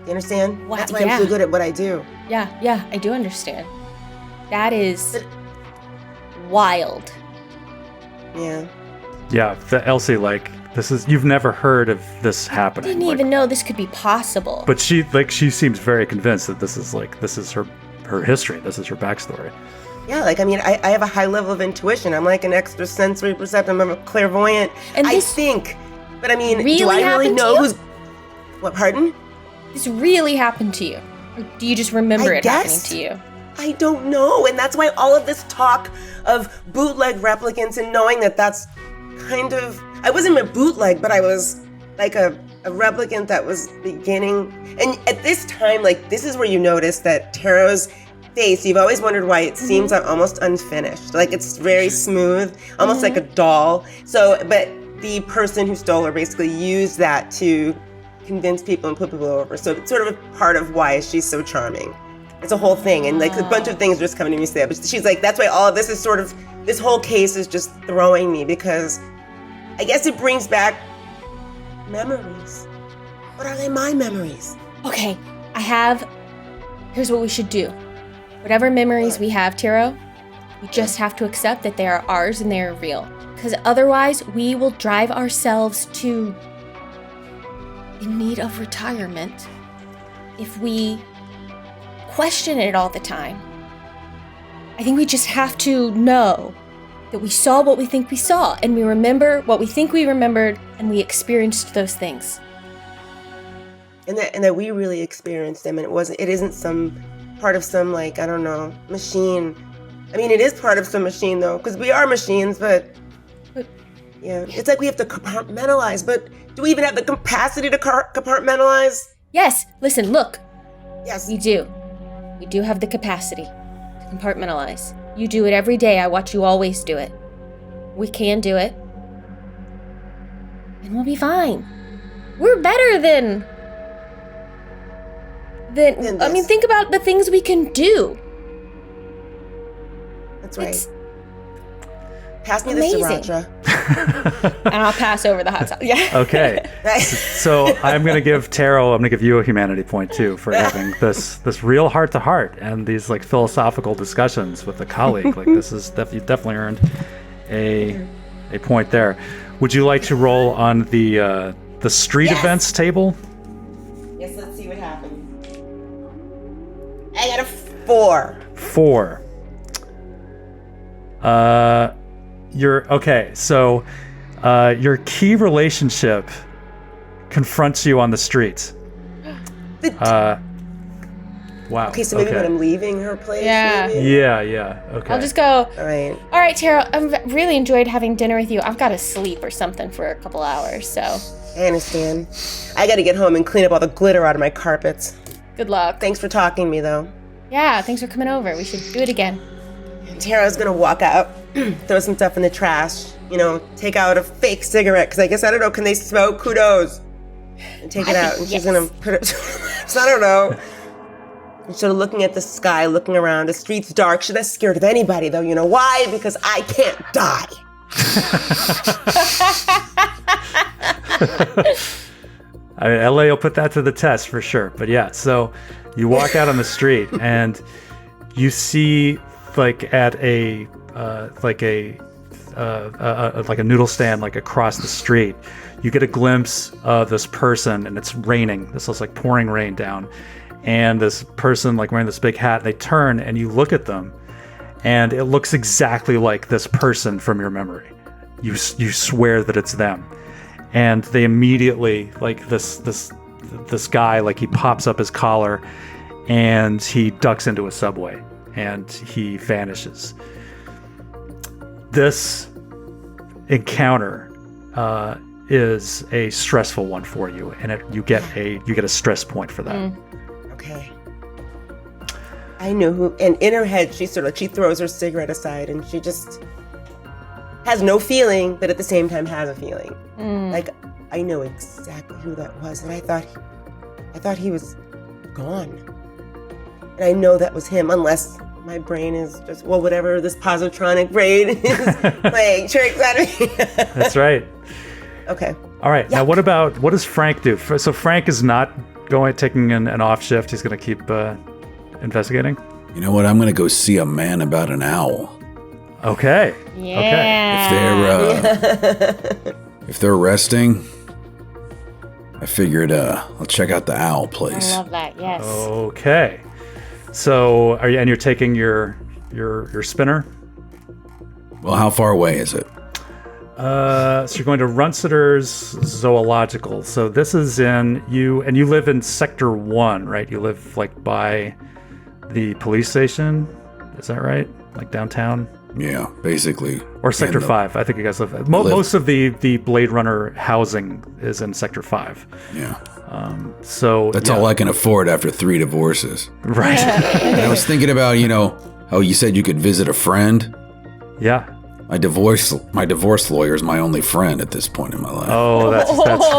You understand? Wow, that's why I'm so good at what I do. Yeah, I do understand. That is wild. Yeah. Yeah, Elsie, like, You've never heard of this happening. Didn't even know this could be possible. But she seems very convinced that this is her history. This is her backstory. Yeah, like, I mean, I have a high level of intuition. I'm like an extrasensory perceptive. I'm a clairvoyant. And I think. But I mean, really do I really happened to know you? who's... What, pardon? This really happened to you? Or do you just remember it happening to you? I don't know. And that's why all of this talk of bootleg replicants and knowing that that's kind of... I wasn't a bootleg, but I was like a replicant that was beginning. And at this time, like, this is where you notice that Taro's face, you've always wondered why it seems almost unfinished. Like, it's very smooth, almost like a doll. So, but the person who stole her basically used that to convince people and put people over. So it's sort of a part of why she's so charming. It's a whole thing. And like a bunch of things are just coming to me today. But she's like, that's why all of this is sort of, this whole case is just throwing me, because I guess it brings back memories. What are they, my memories? Okay, here's what we should do. Whatever memories we have, Tiro, we just have to accept that they are ours and they are real. Because otherwise, we will drive ourselves to in need of retirement if we question it all the time. I think we just have to know that we saw what we think we saw, and we remember what we think we remembered, and we experienced those things. And that we really experienced them, and it isn't some part of some, like, I don't know, machine. I mean, it is part of some machine, though, because we are machines, but yeah, it's like we have to compartmentalize, but do we even have the capacity to compartmentalize? Yes, listen, look. Yes. We do. We do have the capacity to compartmentalize. You do it every day. I watch you always do it. We can do it. And we'll be fine. We're better than I mean, think about the things we can do. That's right. It's pass me amazing. the sriracha. And I'll pass over the hot sauce. Yeah. Okay. So I'm going to give you a humanity point too for having this real heart to heart and these like philosophical discussions with a colleague. Like this is you definitely earned a point there. Would you like to roll on the street events table? Yes, let's see what happens. I got a 4. 4. So your key relationship confronts you on the street. Wow. Okay, so maybe when I'm leaving her place. Yeah. Maybe? Yeah. Okay. I'll just go. All right, Tara. I've really enjoyed having dinner with you. I've got to sleep or something for a couple hours, so. I understand. I got to get home and clean up all the glitter out of my carpets. Good luck. Thanks for talking to me, though. Yeah, thanks for coming over. We should do it again. Tara's gonna walk out, throw some stuff in the trash, take out a fake cigarette, because I guess, I don't know, can they smoke? Who knows? And take it out, and she's gonna put it, so I don't know. And sort of looking at the sky, looking around, the street's dark. She's not scared of anybody, though. You know why? Because I can't die. I mean, LA will put that to the test for sure. But yeah, so you walk out on the street and you see like at a noodle stand like across the street, you get a glimpse of this person, and it's raining. This is like pouring rain down, and this person like wearing this big hat. They turn and you look at them, and it looks exactly like this person from your memory. You swear that it's them, and they immediately like this guy, like he pops up his collar, and he ducks into a subway, and he vanishes. This encounter is a stressful one for you, and you get a stress point for that. Okay. I know who, and in her head, she throws her cigarette aside, and she just has no feeling, but at the same time has a feeling. Like, I know exactly who that was, and I thought he was gone. And I know that was him, unless my brain is just, whatever this positronic brain is playing tricks on me. That's right. Okay. All right. Yeah. Now, what does Frank do? So Frank is not taking an off shift. He's going to keep investigating. You know what? I'm going to go see a man about an owl. Okay. Yeah. Okay. If if they're resting, I figured I'll check out the owl place. I love that. Yes. Okay. So you're taking your spinner? Well, how far away is it? So you're going to Runsitter's Zoological. So this is you live in Sector 1, right? You live like by the police station. Is that right? Like downtown? Yeah, basically. Or Sector 5. I think you guys live. Most of the Blade Runner housing is in Sector 5. Yeah. So that's all I can afford after 3 divorces. Right. And I was thinking about, how you said you could visit a friend. Yeah. My divorce lawyer is my only friend at this point in my life. Oh, that's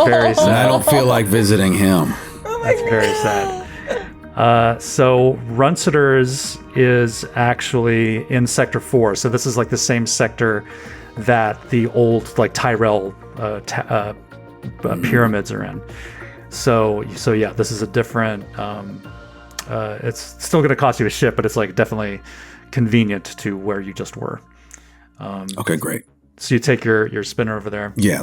very sad. And I don't feel like visiting him. That's very sad. So Runsitter's is actually in Sector 4. So this is like the same sector that the old like Tyrell pyramids are in. So yeah, this is a different. It's still going to cost you a ship, but it's like definitely convenient to where you just were. Okay, great. So you take your spinner over there. Yeah,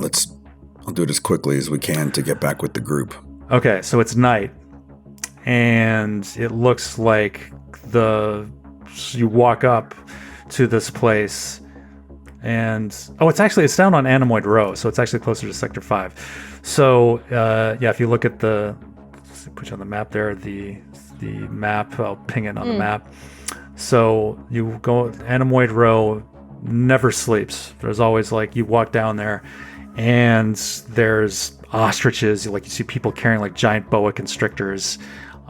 I'll do it as quickly as we can to get back with the group. Okay, so it's night, and it looks like you walk up to this place, and it's down on Anemoid Row, so it's actually closer to Sector 5. So if you look at let's put you on the map there, the map, I'll ping it on the map. So you go Anemoid Row. Never sleeps. There's always you walk down there and there's ostriches. You see people carrying giant boa constrictors.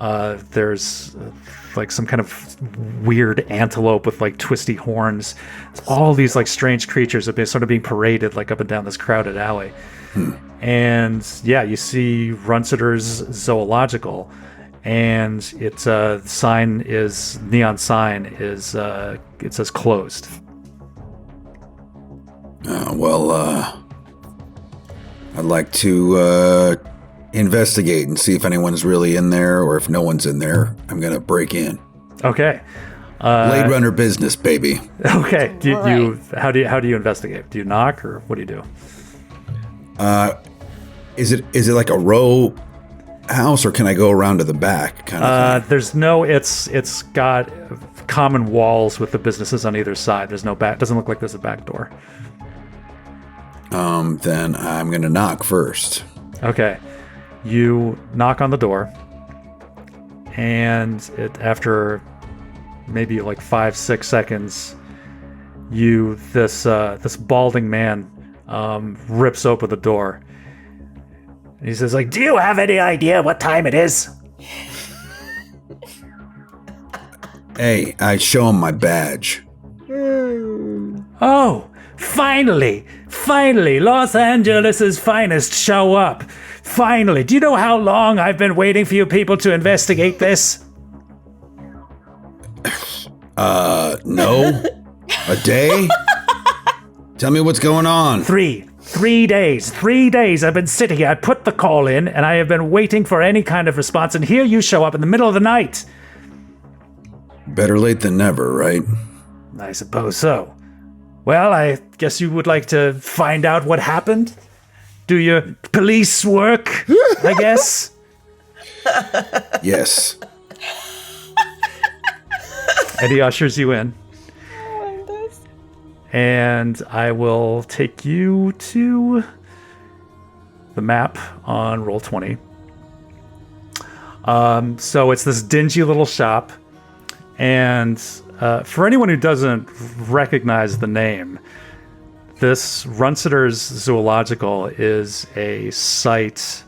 There's some kind of weird antelope with twisty horns. It's all these strange creatures have been sort of being paraded up and down this crowded alley. And you see Runsitter's Zoological, and its neon sign is it says closed. I'd like to investigate and see if anyone's really in there, or if no one's in there, I'm gonna break in. Okay. Blade Runner business, baby. Okay. How do you investigate? Do you knock, or what do you do? Is it like a row house, or can I go around to the back? There's no. It's got common walls with the businesses on either side. There's no back. Doesn't look like there's a back door. Then I'm gonna knock first. Okay. You knock on the door, and after maybe 5-6 seconds, this balding man rips open the door. And he says, do you have any idea what time it is? Hey, I show him my badge. Oh, finally, Los Angeles' finest show up. Finally. Do you know how long I've been waiting for you people to investigate this? No. A day? Tell me what's going on. 3 days. 3 days I've been sitting here. I put the call in, and I have been waiting for any kind of response, and here you show up in the middle of the night. Better late than never, right? I suppose so. Well, I guess you would like to find out what happened? Do your police work, I guess? Yes. And he ushers you in. And I will take you to the map on Roll20. So it's this dingy little shop. And for anyone who doesn't recognize the name, this Runsitter's Zoological is a site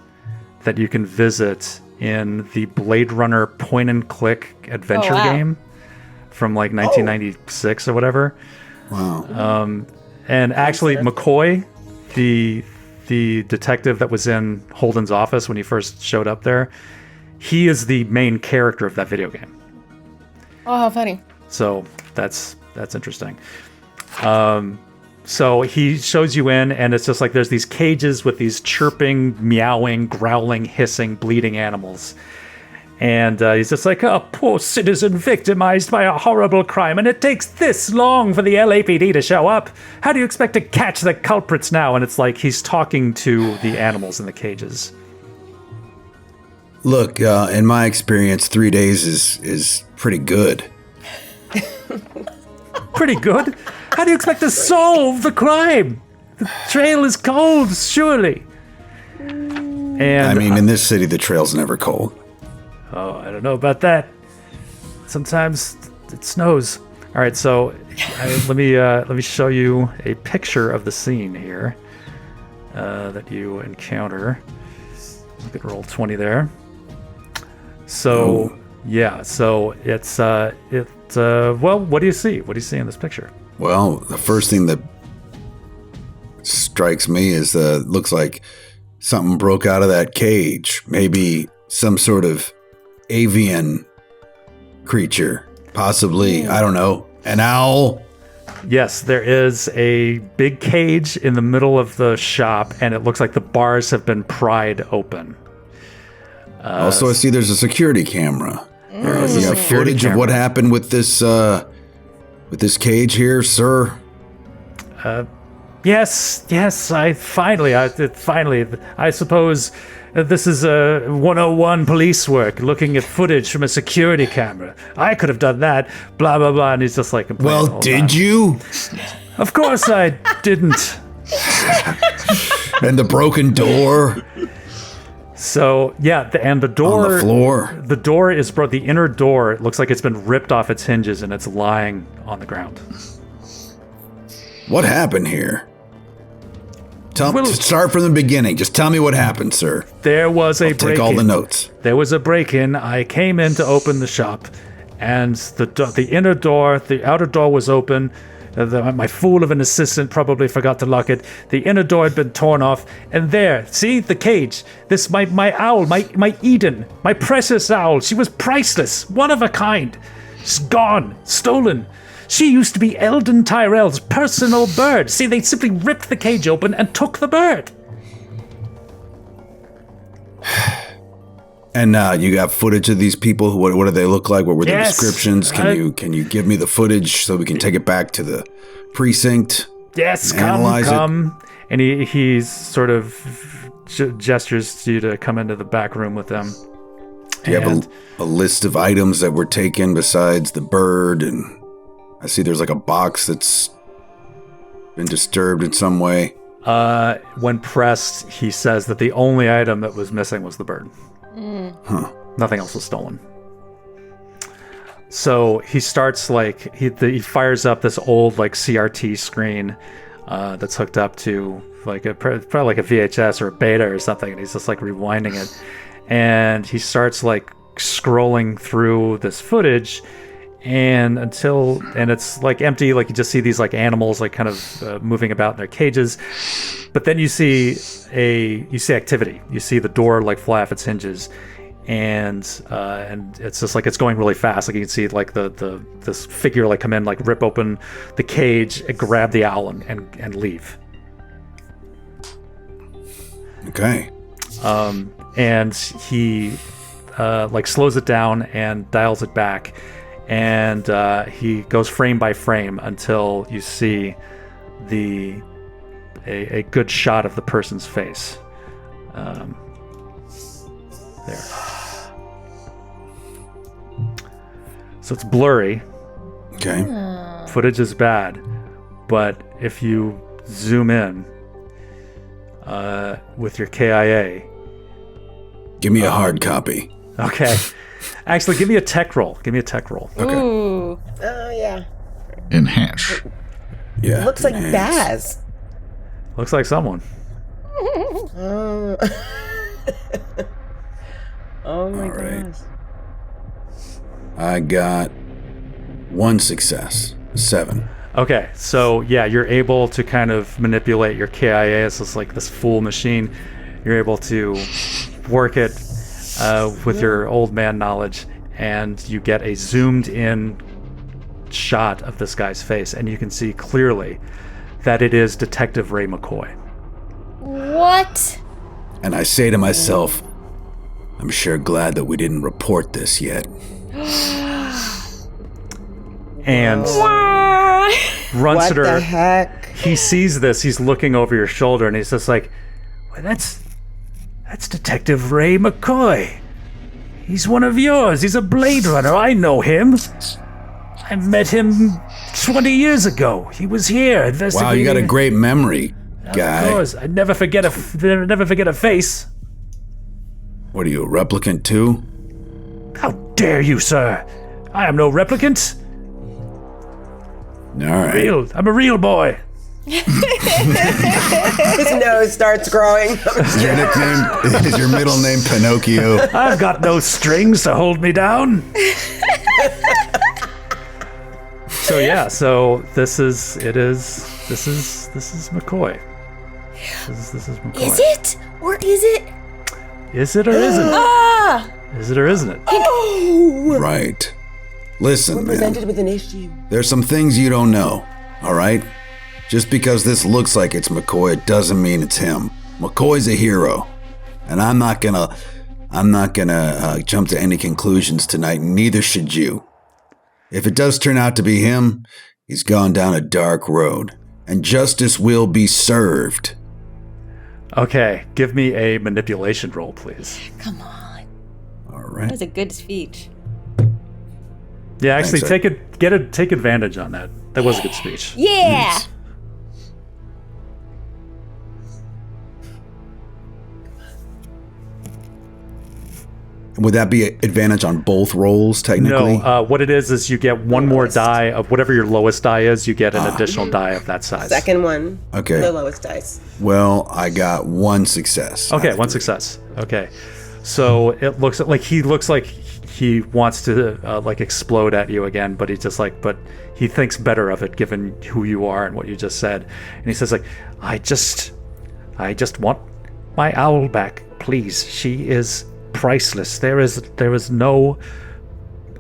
that you can visit in the Blade Runner point-and-click adventure game from 1996 or whatever. Wow. And actually, McCoy, the detective that was in Holden's office when he first showed up there, he is the main character of that video game. Oh, how funny. So that's interesting. So he shows you in, and it's just there's these cages with these chirping, meowing, growling, hissing, bleeding animals. And he's just like, a poor citizen victimized by a horrible crime, and it takes this long for the LAPD to show up. How do you expect to catch the culprits now? And it's like he's talking to the animals in the cages. Look, in my experience, 3 days is pretty good. Pretty good? How do you expect to solve the crime? The trail is cold, surely. And I mean, in this city, the trail's never cold. Oh, I don't know about that. Sometimes it snows. All right, so let me show you a picture of the scene here that you encounter. Look at roll 20 there. So yeah, so it's well, what do you see? What do you see in this picture? Well, the first thing that strikes me is looks like something broke out of that cage. Maybe some sort of avian creature, possibly, I don't know, an owl. Yes, there is a big cage in the middle of the shop, and it looks like the bars have been pried open. Also, I see there's a security camera. There is You a got security footage camera. of what happened with this cage here, sir? Yes, I suppose this is 101 police work, looking at footage from a security camera. I could have done that, blah, blah, blah, and he's just like... Well, did you? Of course I didn't. And the broken door? So, yeah, and the door... On the floor? The door is broke. The inner door, it looks like it's been ripped off its hinges, and it's lying on the ground. What happened here? Start from the beginning. Just tell me what happened, sir. There was a break-in. Take all the notes. There was a break-in. I came in to open the shop, and the inner door, the outer door was open. My fool of an assistant probably forgot to lock it. The inner door had been torn off, and there, see the cage. This my owl, my Eden, my precious owl. She was priceless, one of a kind. She's gone, stolen. She used to be Eldon Tyrell's personal bird. See, they simply ripped the cage open and took the bird. And you got footage of these people. What do they look like? What were their Yes, descriptions? Can you give me the footage so we can take it back to the precinct? Yes, and analyze come. And he sort of gestures to you to come into the back room with them. Do you have a list of items that were taken besides the bird? And I see there's like a box that's been disturbed in some way. When pressed, he says that the only item that was missing was the bird. Huh. Nothing else was stolen. So he starts he fires up this old CRT screen that's hooked up to probably like a VHS or a beta or something, and he's just rewinding it, and he starts scrolling through this footage, and it's empty, you just see these animals kind of moving about in their cages, but then you see activity. You see the door fly off its hinges, and it's just it's going really fast. You can see this figure come in, rip open the cage, and grab the owl and leave. Okay. And he slows it down and dials it back, and he goes frame by frame until you see a good shot of the person's face. There. So it's blurry. Okay. Footage is bad, but if you zoom in with your KIA, give me a hard copy. Okay. Actually, give me a tech roll. Okay. Ooh. Oh, yeah. Enhance. Yeah. Looks like Baz. Looks like someone. Oh my right. gosh. I got one success. 7. Okay, so yeah, you're able to kind of manipulate your KIA. It's just this full machine. You're able to work it with your old man knowledge, and you get a zoomed in shot of this guy's face, and you can see clearly that it is Detective Ray McCoy. What? And I say to myself, I'm sure glad that we didn't report this yet. And What the Runseter, heck? he sees this. He's looking over your shoulder, and he's just like, well, that's Detective Ray McCoy. He's one of yours. He's a Blade Runner. I know him. I met him 20 years ago. He was here investigating. Wow, you got a great memory, guy. Of course, I never forget a face. What are you, a replicant too? How dare you, sir? I am no replicant. All right. I'm a real boy. His nose starts growing. Is your nickname? Is your middle name Pinocchio? I've got no strings to hold me down. So yeah, this is McCoy. This is McCoy. Is it? Or is it? Is it or isn't it? Ah! Is it or isn't it? Oh! Right. Listen, We're man. presented with an issue. There's some things you don't know, all right? Just because this looks like it's McCoy, it doesn't mean it's him. McCoy's a hero, and I'm not gonna jump to any conclusions tonight. Neither should you. If it does turn out to be him, he's gone down a dark road, and justice will be served. Okay, give me a manipulation roll, please. Come on. All That right. was a good speech. Yeah, actually, Thanks, take advantage on that. That was a good speech. Yeah. Would that be an advantage on both rolls, technically? No, what it is you get one more die of whatever your lowest die is. You get an additional die of that size. Second one. Okay. The lowest dice. Well, I got one success. Okay, one success. Okay, so it looks like he wants to like explode at you again, but he's just like, but he thinks better of it given who you are and what you just said, and he says like, I just want my owl back, please. She is priceless. There is no.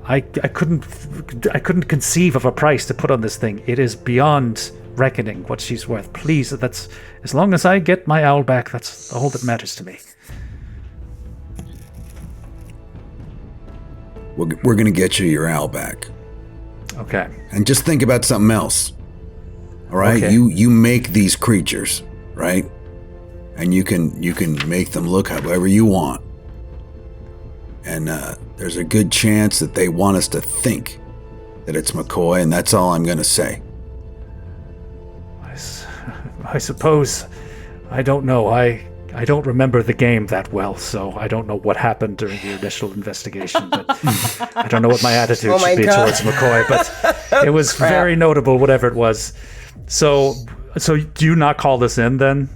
I couldn't conceive of a price to put on this thing. It is beyond reckoning what she's worth. Please, that's as long as I get my owl back, that's all that matters to me. We're going to get you your owl back. Okay. And just think about something else. All right? Okay. You make these creatures, right? And you can make them look however you want. And there's a good chance that they want us to think that it's McCoy, and that's all I'm going to say. I suppose. I don't know. I don't remember the game that well, so I don't know what happened during the initial investigation, but I don't know what my attitude Oh my should be God. towards McCoy, but it was very notable, whatever it was. So do you not call this in then,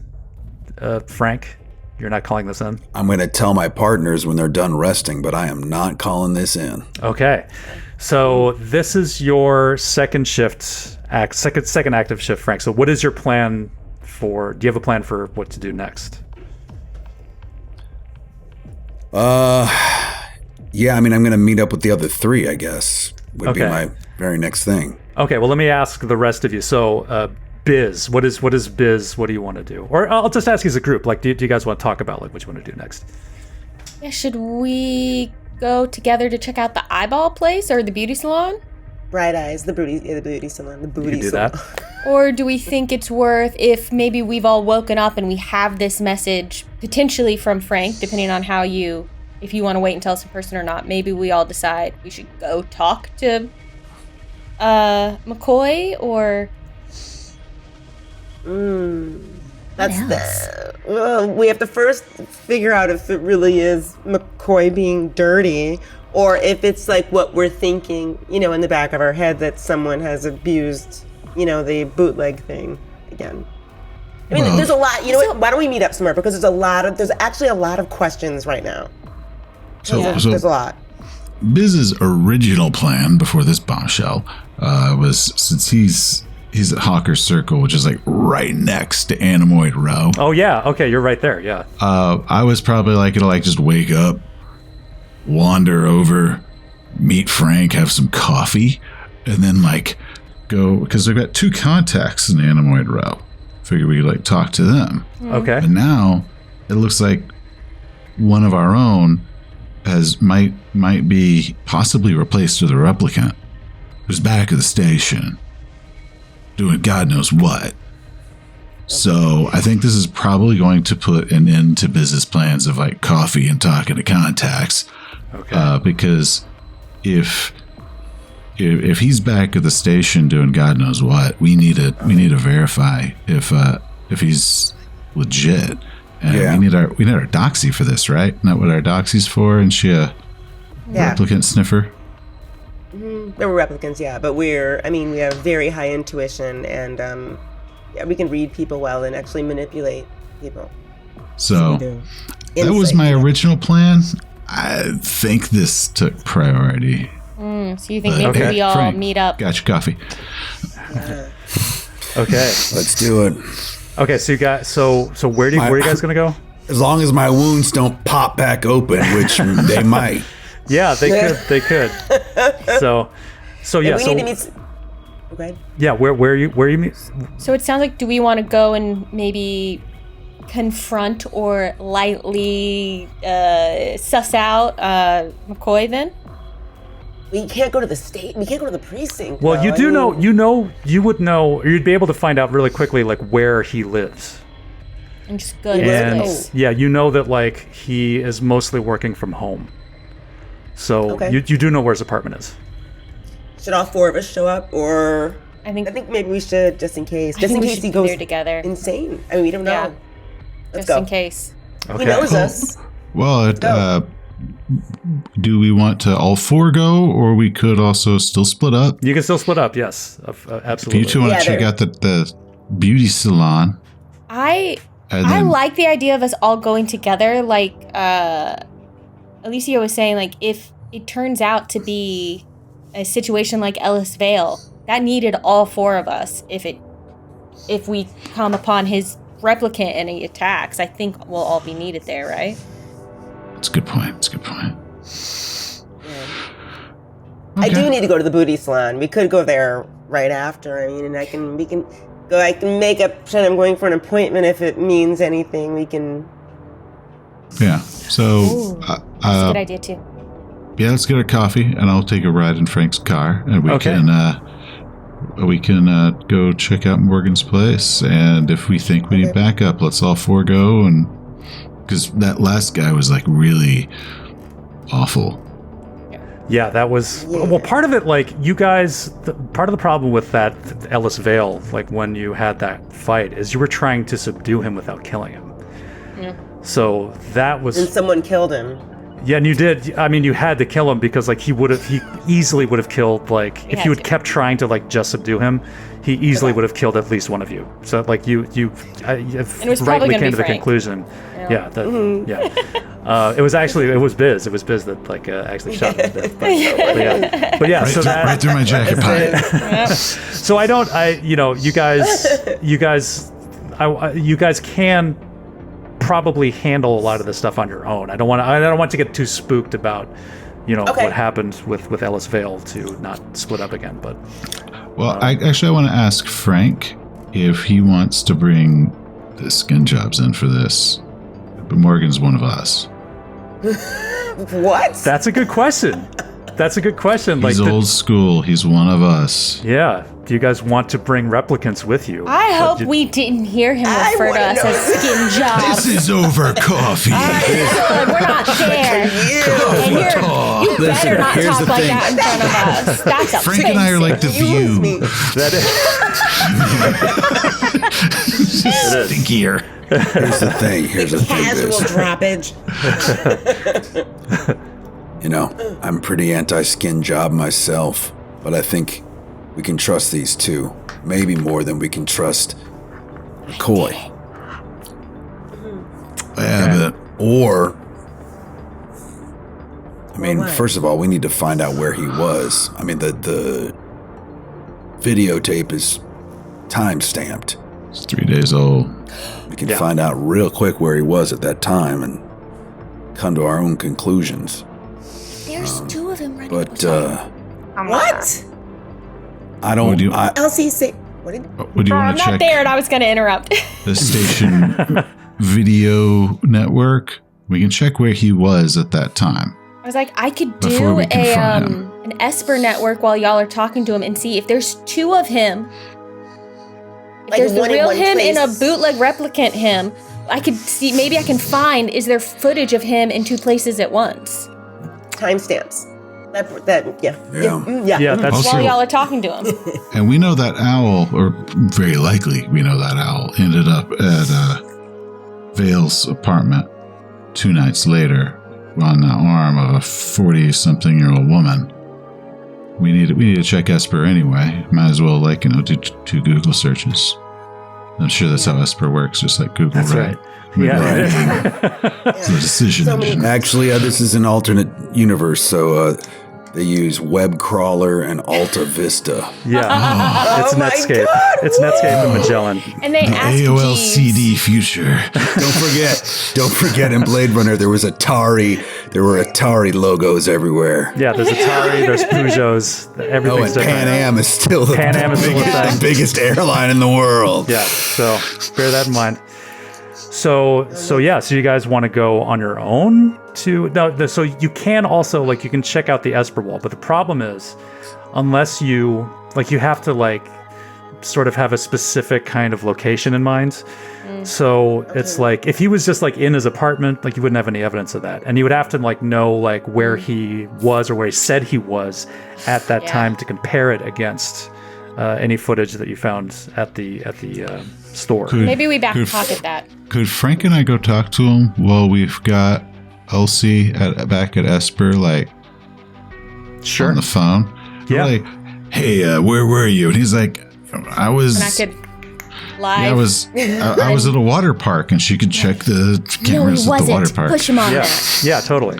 Frank? You're not calling this in? I'm going to tell my partners when they're done resting, but I am not calling this in. Okay. So this is your second active shift, Frank. So what is your plan do you have a plan for what to do next? Yeah, I mean, I'm going to meet up with the other three, I guess, would be my very next thing. Okay, well, let me ask the rest of you. So, Biz, what is Biz? What do you want to do? Or I'll just ask you as a group. Like, do you guys want to talk about like what you want to do next? Yeah, should we go together to check out the eyeball place or the beauty salon? Bright eyes, the booty salon, the booty You can do salon. that. Or do we think it's worth, if maybe we've all woken up and we have this message potentially from Frank, depending on if you want to wait and tell us in person or not, maybe we all decide we should go talk to McCoy, or... We have to first figure out if it really is McCoy being dirty, or if it's like what we're thinking, in the back of our head, that someone has abused, the bootleg thing again. I mean, there's a lot. You know what? Why don't we meet up somewhere? Because there's actually a lot of questions right now. So There's a lot. Biz's original plan before this bombshell was, since he's at Hawker's Circle, which is like right next to Animoid Row. Oh yeah, okay, you're right there. Yeah. I was probably like gonna like just wake up, wander over, meet Frank, have some coffee, and then like go, because they've got two contacts in Animoid Row. Figure we could like talk to them. Okay. But now it looks like one of our own might be possibly replaced with a replicant who's back at the station doing God knows what. So I think this is probably going to put an end to business plans of like coffee and talking to contacts. Okay. Because if he's back at the station doing God knows what, we need to verify if he's legit. And we need our doxy for this, right? Isn't that what our doxy's for? And she a replicant sniffer? We're replicants, yeah, but we have very high intuition, and we can read people well and actually manipulate people. So that was my original plan. I think this took priority. So you think maybe we all Frank, meet up? got your coffee. Okay, let's do it. Okay, so you guys, so where are you guys gonna go? As long as my wounds don't pop back open, which they might. Yeah, they could. So yeah. We need to meet. Okay. Yeah, where you meet? So it sounds like, do we want to go and maybe confront or lightly suss out McCoy then? We can't go to the state. We can't go to the precinct. Well, you you would know, or you'd be able to find out really quickly, like where he lives. And just go to and his place. Yeah, you know that like he is mostly working from home. So you do know where his apartment is. Should all four of us show up, or I think maybe we should, just in case. Just in case he goes there together. Insane. I mean, we don't know. Yeah. Let's just go. in case. Okay. He knows us. Well, do we want to all four go, or we could also still split up? You can still split up, yes, absolutely. If you two want to check out the beauty salon. I like the idea of us all going together. Like Alicia was saying, like if it turns out to be a situation like Ellis Vale, that needed all four of us. If we come upon his replicant and he attacks, I think we'll all be needed there, right? That's a good point. I do need to go to the booty salon. We could go there right after. I mean, and I can make up pretend I'm going for an appointment if it means anything. We can. Yeah. So that's a good idea too. Yeah, let's get our coffee, and I'll take a ride in Frank's car, and we can go check out Morgan's place. And if we think we need backup, let's all four go. And because that last guy was like really awful. Yeah, that was well. Part of it, like you guys, part of the problem with that Ellis Vale, like when you had that fight, is you were trying to subdue him without killing him. Yeah. So that was. And someone killed him. Yeah, and you did. I mean, you had to kill him because, like, he easily would have killed. Like, if you had kept trying to like just subdue him, he easily would have killed at least one of you. So, like, you rightly came to the conclusion. Yeah, it was Biz. It was Biz that like actually shot him to death. But yeah, so that right through my jacket pocket. So you guys can probably handle a lot of this stuff on your own. I don't want to get too spooked about what happened with Ellis Vale to not split up again. But I want to ask Frank if he wants to bring the skin jobs in for this. But Morgan's one of us. What? That's a good question. He's old school. He's one of us. Yeah. Do you guys want to bring replicants with you? I hope we didn't hear him refer to us as skin jobs. This is over coffee. We're not there. And you better not talk like that in front of us. That's offensive. Frank and I are like the View. That is. Stinkier. Here's the thing. Casual droppage. I'm pretty anti-skin job myself, but I think we can trust these two. Maybe more than we can trust McCoy. First of all, we need to find out where he was. I mean, the videotape is time-stamped. It's 3 days old. We can find out real quick where he was at that time and come to our own conclusions. There's two of them running. What? I don't. Elsie, say. What did? Would you want I'm to check not there, and I was going to interrupt. the station video network? We can check where he was at that time. was like, I could Before do we confront him. an Esper network while y'all are talking to him and see if there's two of him. If Like there's the one in real one him and a place. bootleg replicant him, I could see, maybe I can find, is there footage of him in two places at once? Timestamps. Yeah. Yeah, that's Also- While y'all are talking to him. And we know that owl, or very likely we know that owl, ended up at Vale's apartment 2 nights later on the arm of a 40-something-year-old woman. We need to check Esper anyway. Might as well, do 2 Google searches. I'm sure that's how Esper works, just like Google. That's right. Yeah. It's a decision engine. Actually, this is an alternate universe, so they use Web Crawler and Alta Vista. Yeah. It's Oh my Netscape. God, It's Netscape and Magellan. And they asked AOL Jeeves- CD future. Don't forget in Blade Runner there was Atari. There were Atari logos everywhere. Yeah, there's Atari, there's Peugeots, Oh, everything's and different. Pan Am is still the Pan Am is still a thing. biggest airline in the world. Yeah, so bear that in mind. So you guys want to go on your own so you can also, you can check out the Esper wall, but the problem is, unless you have to sort of have a specific kind of location in mind. So it's if he was just in his apartment, you wouldn't have any evidence of that, and you would have to know where he was or where he said he was at that time to compare it against any footage that you found at the store. Maybe we back pocket that. Could Frank and I go talk to him while we've got Elsie back at Esper, Sure. on the phone? Yeah. We're hey, where were you? And he's like, I was. And I could live. Yeah, I was at a water park, and she could check the cameras at the water park. Push him on Yeah, that. yeah, totally.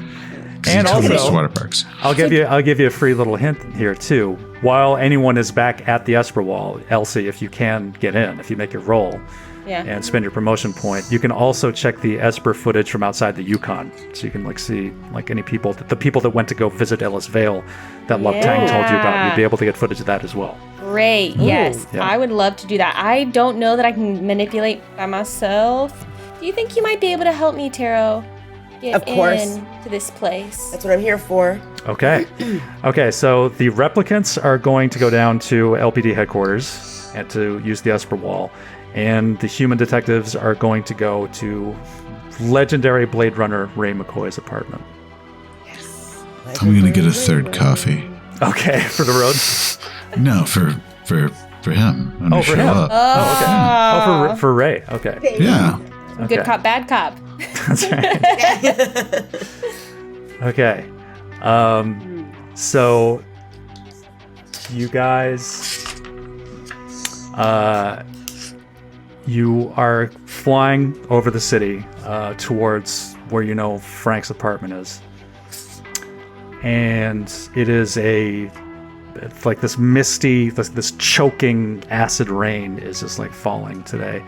And She told us also, water parks. I'll give you a free little hint here too. While anyone is back at the Esper wall, Elsie, if you can get in, if you make your roll Yeah. and spend your promotion point, you can also check the Esper footage from outside the Yukon, so you can see any people, the people that went to go visit Ellis Vale that Love Tang told you about. You'd be able to get footage of that as well. Great. Yes. Yeah. I would love to do that. I don't know that I can manipulate by myself. Do you think you might be able to help me, Taro? Get Of course. to this place. That's what I'm here for. Okay. Okay, so the replicants are going to go down to LPD headquarters and to use the Esper wall, and the human detectives are going to go to legendary Blade Runner Ray McCoy's apartment. I'm gonna get a 3rd coffee. Okay, for the road? No, for him. When we Oh, for show him. up. Oh, for Ray. Okay. Yeah. Okay. Good cop, bad cop. That's right. Okay. So you guys you are flying over the city towards where Frank's apartment is. And it's this misty, this choking acid rain is just falling today.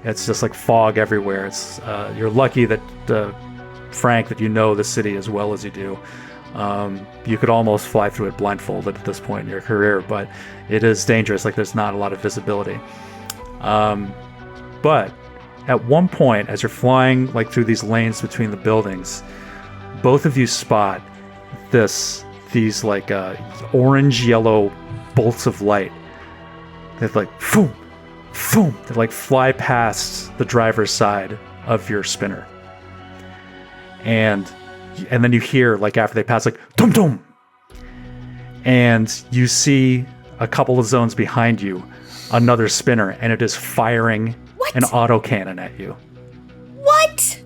It's just fog everywhere. It's you're lucky that Frank, that you know the city as well as you do. You could almost fly through it blindfolded at this point in your career, but it is dangerous. There's not a lot of visibility. But at one point, as you're flying through these lanes between the buildings, both of you spot these orange yellow bolts of light that boom, boom, they fly past the driver's side of your spinner, and then you hear after they pass dum dum, and you see a couple of zones behind you another spinner, and it is firing an autocannon at you. What?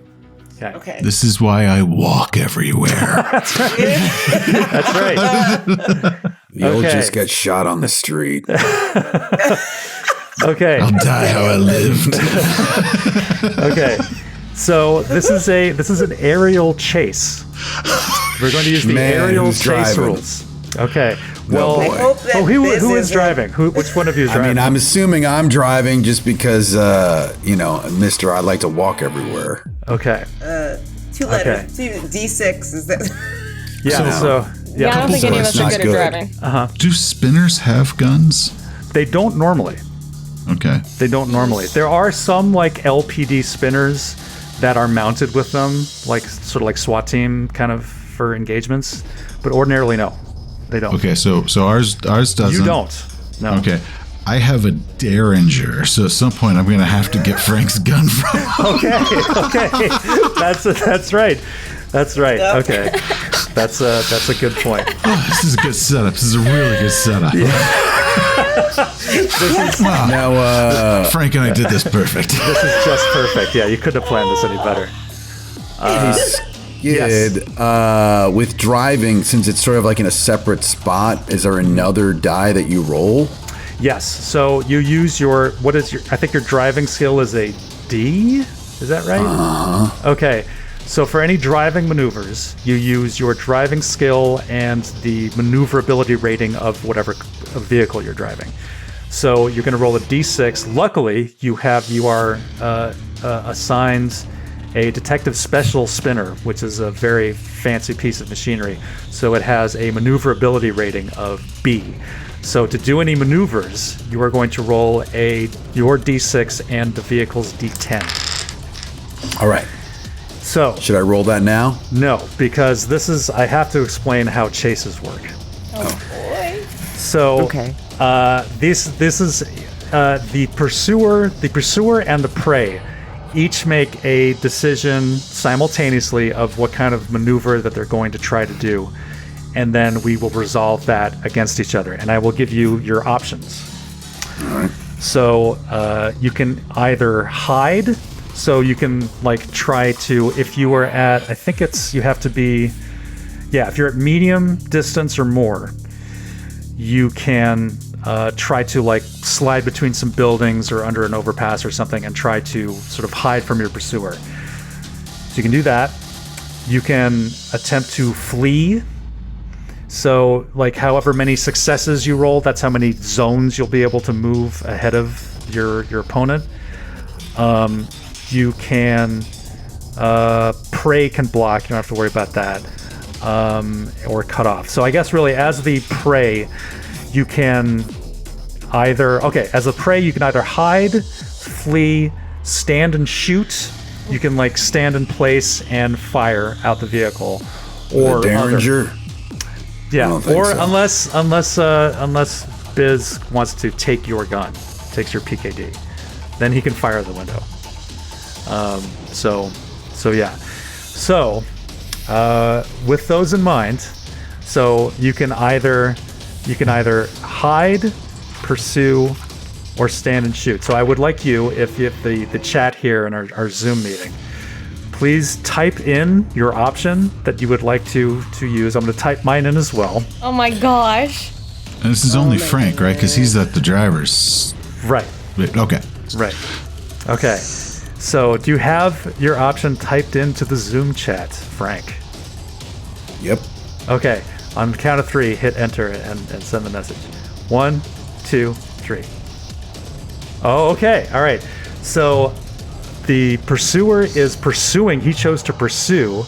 Okay. This is why I walk everywhere. That's right. You'll Okay. just get shot on the street. Okay. I'll die how I lived. Okay. So this is an aerial chase. We're going to use the Man, aerial who's chase driving? rules. Okay. Well, boy. I hope that who this is isn't- driving? Which one of you is I driving? mean, I'm assuming I'm driving just because, Mister, I like to walk everywhere. Okay. 2 letters. D6 is that? Yeah. So Yeah, I don't think any of us are not good at good. driving. Do spinners have guns? they don't normally. Okay. They don't normally. There are some LPD spinners that are mounted with them, sort of SWAT team kind of for engagements, but ordinarily no, they don't. Okay, so ours doesn't. You don't. No. Okay. I have a Derringer, so at some point I'm going to have to get Frank's gun from him. Okay. That's right. That's right. Yep. Okay. That's a good point. Oh, this is a good setup. This is a really good setup. Now, Frank and I did this perfect. This is just perfect. Yeah, you couldn't have planned this any better. Skid, with driving, since it's sort of like in a separate spot, is there another die that you roll? Yes. So you use I think your driving skill is a D. Is that right? Uh-huh. Okay. So for any driving maneuvers, you use your driving skill and the maneuverability rating of whatever vehicle you're driving. So you're going to roll a D6. Luckily, you are assigned a detective special spinner, which is a very fancy piece of machinery. So it has a maneuverability rating of B. So to do any maneuvers, you are going to roll your D6 and the vehicle's D10. All right. So should I roll that now? No, because I have to explain how chases work. Oh boy. So Okay. This is the pursuer and the prey each make a decision simultaneously of what kind of maneuver that they're going to try to do, and then we will resolve that against each other, and I will give you your options. All right. So you can either hide, so you can try to, if you are at, I think you have to be, if you're at medium distance or more, you can try to slide between some buildings or under an overpass or something and try to sort of hide from your pursuer. So you can do that. You can attempt to flee. So however many successes you roll, that's how many zones you'll be able to move ahead of your opponent. You can prey can block. You don't have to worry about that. Or cut off. So I guess really as the prey, you can either hide, flee, stand and shoot. You can stand in place and fire out the vehicle, or Derringer. Or so. unless Biz wants to take your gun, takes your PKD, then he can fire the window. So with those in mind, so you can either hide, pursue, or stand and shoot. So I would like you, if the chat here in our Zoom meeting, please type in your option that you would like to use. I'm going to type mine in as well. Oh my gosh. And this is only Frank, right? Because he's at the driver's. Right. Okay. Right. Okay. So do you have your option typed into the Zoom chat, Frank? Yep. Okay. On the count of 3, hit enter and send the message. 1, 2, 3. Oh, okay. All right. So the pursuer is pursuing. He chose to pursue,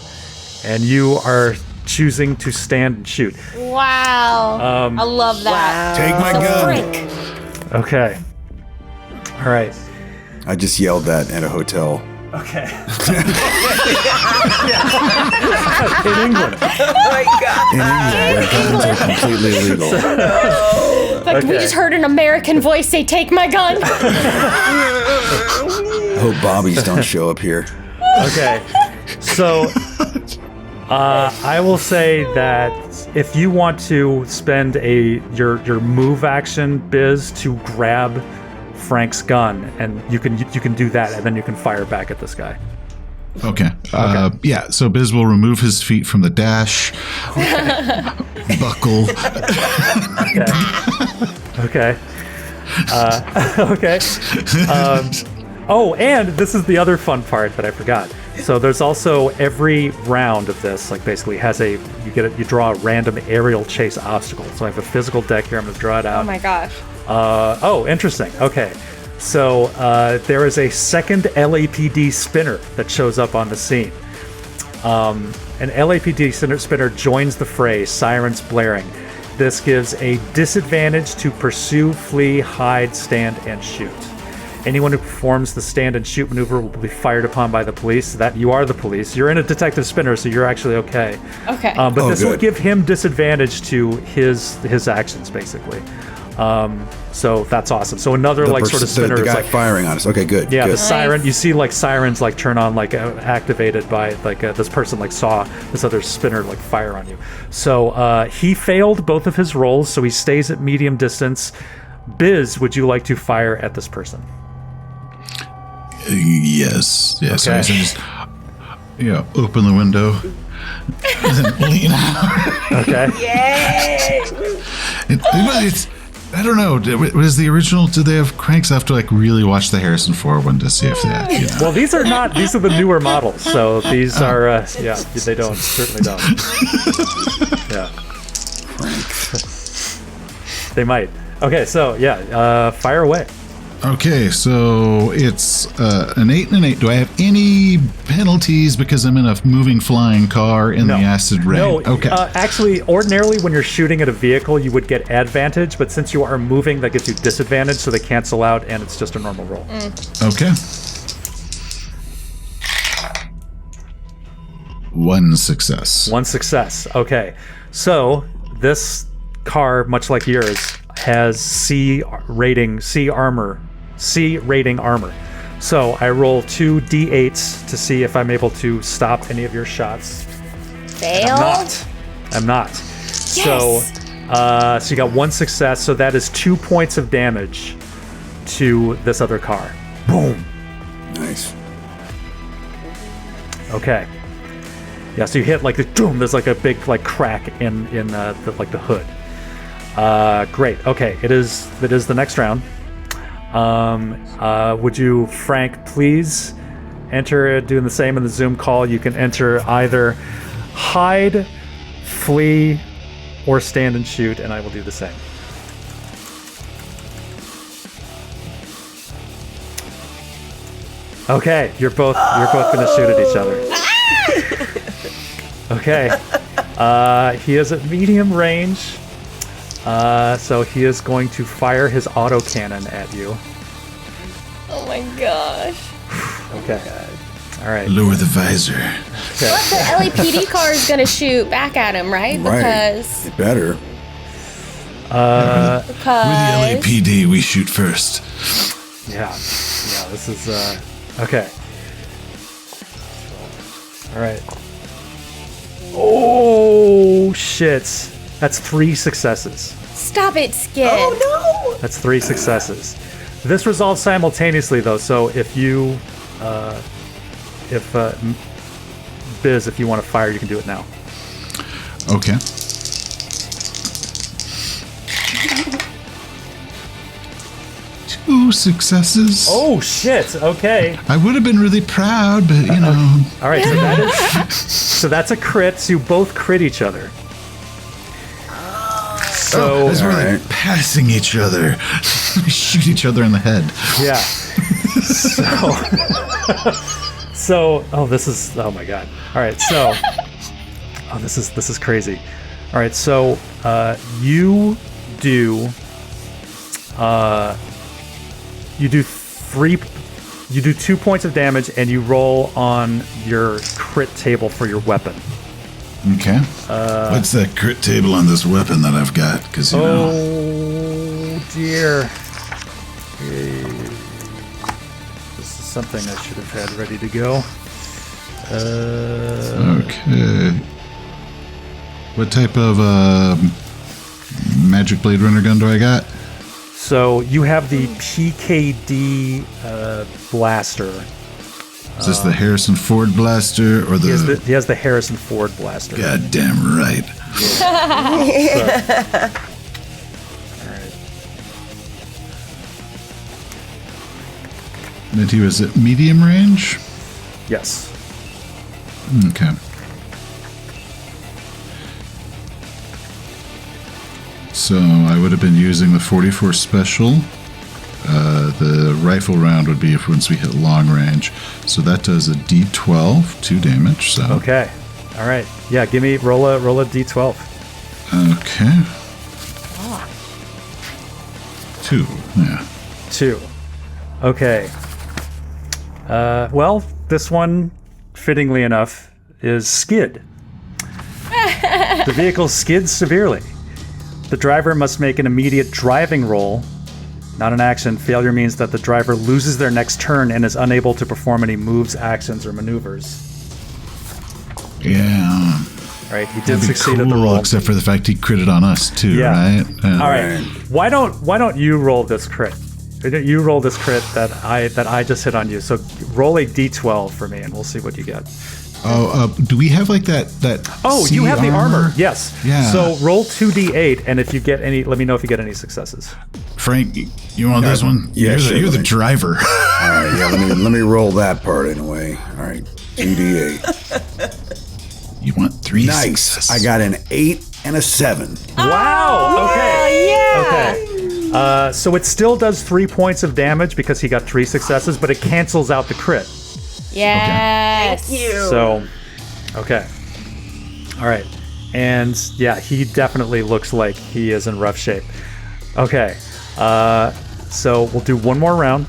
and you are choosing to stand and shoot. Wow. I love that. Take my gun. Frank. Okay. All right. I just yelled that at a hotel. Okay. In England. Oh my God. In England, where guns are completely illegal. We just heard an American voice say, "Take my gun." I hope Bobbies don't show up here. Okay. So I will say that if you want to spend your move action, Biz, to grab Frank's gun, and you can do that, and then you can fire back at this guy. Okay. So Biz will remove his feet from the dash. Buckle. Okay. Okay. And this is the other fun part that I forgot. So there's also every round of this, basically has you draw a random aerial chase obstacle. So I have a physical deck here. I'm going to draw it out. Oh my gosh. Interesting. Okay. So there is a second LAPD spinner that shows up on the scene. An LAPD spinner joins the fray, sirens blaring. This gives a disadvantage to pursue, flee, hide, stand, and shoot. Anyone who performs the stand and shoot maneuver will be fired upon by the police. That you are the police. You're in a detective spinner, so you're actually okay. Okay. But this will good. give him disadvantage to his actions, basically. So that's awesome. So another sort of spinner the is guy like firing on us. Okay, good. yeah, good. the siren. You see sirens turn on activated by this person saw this other spinner fire on you. So he failed both of his rolls, so he stays at medium distance. Biz, would you like to fire at this person? Yes. Okay. So I just open the window and then lean out. Okay. Yay! It's I don't know. Was the original? Did they have cranks? I have to really watch the Harrison Ford one to see if they. Well, these are not. These are the newer models. So these are. They don't. Certainly don't. Yeah. They might. Okay. So fire away. Okay, so it's an 8 and an 8. Do I have any penalties because I'm in a moving flying car in the acid rain? No. Okay. Actually, ordinarily when you're shooting at a vehicle, you would get advantage, but since you are moving, that gives you disadvantage, so they cancel out, and it's just a normal roll. Okay. 1 success. 1 success. Okay. So this car, much like yours, has C rating armor. So I roll 2 d8s to see if I'm able to stop any of your shots. Fail. I'm not. Yes. So you got 1 success. So that is 2 points of damage to this other car. Boom. Nice. Okay. Yeah. So you hit the boom. There's a big crack in the hood. Great. Okay. It is the next round. Would you, Frank, please enter doing the same in the Zoom call? You can enter either hide, flee, or stand and shoot, and I will do the same. Okay, you're both gonna shoot at each other. Okay. He is at medium range. So he is going to fire his autocannon at you. Oh my gosh. Okay. All right. Lower the visor. Okay. But the LAPD car is going to shoot back at him, right? Because It better. With the LAPD, we shoot first. Yeah. This is okay. All right. Oh shit! That's 3 successes. Stop it, Skid. Oh no! That's 3 successes. This resolves simultaneously, though. So if you, Biz, if you want to fire, you can do it now. Okay. Two successes. Oh shit! Okay. I would have been really proud, but All right. So that's a crit. So you both crit each other. So that's where they're passing each other. Shoot each other in the head. yeah. This is oh my god. All right. So this is crazy. All right. So you do 2 points of damage, and you roll on your crit table for your weapon. Okay. What's that crit table on this weapon that I've got? Because Oh dear. This is something I should have had ready to go. Okay. What type of magic Blade Runner gun do I got? So you have the PKD blaster. Is this the Harrison Ford blaster or the? He has the Harrison Ford blaster. Goddamn right. All right. And he was at medium range? Yes. Okay. So I would have been using the 44 special. The rifle round would be once we hit long range. So that does a D12, 2 damage. So Okay. All right. Yeah. Give me roll a D12. Okay. 2. Yeah. 2. Okay. Well, this one, fittingly enough, is skid. The vehicle skids severely. The driver must make an immediate driving roll. Not an action. Failure means that the driver loses their next turn and is unable to perform any moves, actions, or maneuvers. Yeah. All right, he did That'd be succeed cool, at the roll. except for the fact he critted on us too, Yeah. right? All right. Why don't you roll this crit? You roll this crit that I just hit on you. So roll a d12 for me, and we'll see what you get. Do we have like that? Oh, you have the armor. Yes. Yeah. So roll 2d8, and if you get any, let me know if you get any successes. Frank, you want this one? Yeah, you're the driver. All right, yeah, let me roll that part anyway. All right, 2d8. You want 3 Nice. successes. I got an 8 and a 7. Wow. Okay. Yeah. Okay. So it still does 3 points of damage because he got 3 successes, but it cancels out the crit. Yes. Thank you. So, okay. All right. And yeah, he definitely looks like he is in rough shape. Okay. So we'll do one more round.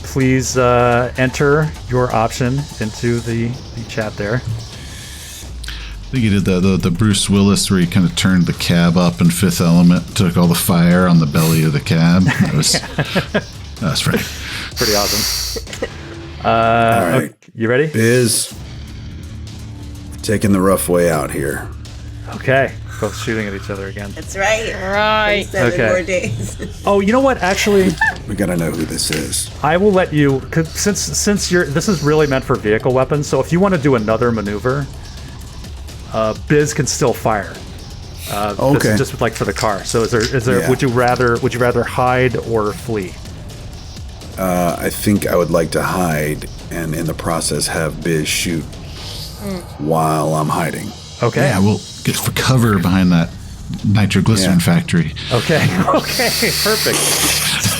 Please enter your option into the chat there. I think he did the Bruce Willis where he kind of turned the cab up in Fifth Element, took all the fire on the belly of the cab. That was right. Pretty awesome. All right. Okay, you ready? Biz, taking the rough way out here. Okay. Both shooting at each other again. That's right. Right. 7 Okay. more days. Oh, you know what? Actually, We gotta know who this is. I will let you, cause since this is really meant for vehicle weapons. So if you want to do another maneuver, Biz can still fire. This Okay. is just like for the car. So is there? Yeah. Would you rather hide or flee? I think I would like to hide and in the process have Biz shoot while I'm hiding. Okay. Yeah, we'll get for cover behind that nitroglycerin factory. Okay. Okay. Perfect.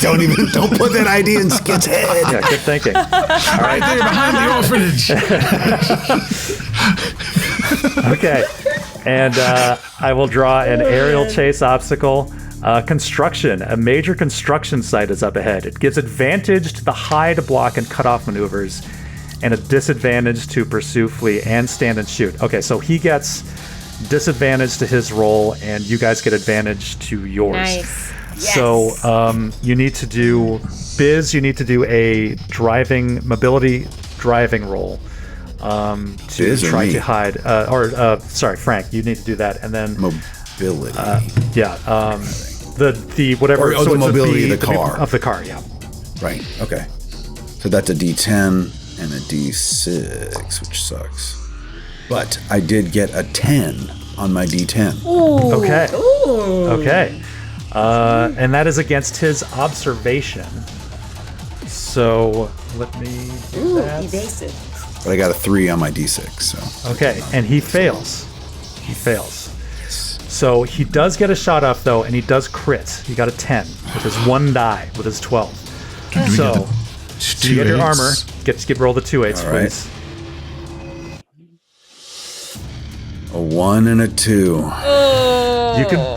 Don't put that idea in Skid's head. Yeah. Good thinking. Right there behind the orphanage. Okay. And I will draw an aerial chase obstacle. Construction. A major construction site is up ahead. It gives advantage to the hide, block, and cutoff maneuvers, and a disadvantage to pursue, flee, and stand and shoot. Okay, so he gets disadvantage to his roll, and you guys get advantage to yours. Nice. So you need to do, Biz, you need to do a mobility driving roll to Biz or try me? to hide. Sorry, Frank, you need to do that, and then Mobility. the whatever. Or, the it's mobility of the car. Of the car, yeah. Right. Okay. So that's a D10 and a D6, which sucks. But I did get a 10 on my D10. Okay. Okay. And that is against his observation. So let me do that. Evasive. But I got a 3 on my D6, so. Okay, and he fails. He fails. So he does get a shot off though, and he does crit. He got a 10 with his 1 die with his 12. So you get your armor. Roll the 2 8s, All right. please. A 1 and a 2.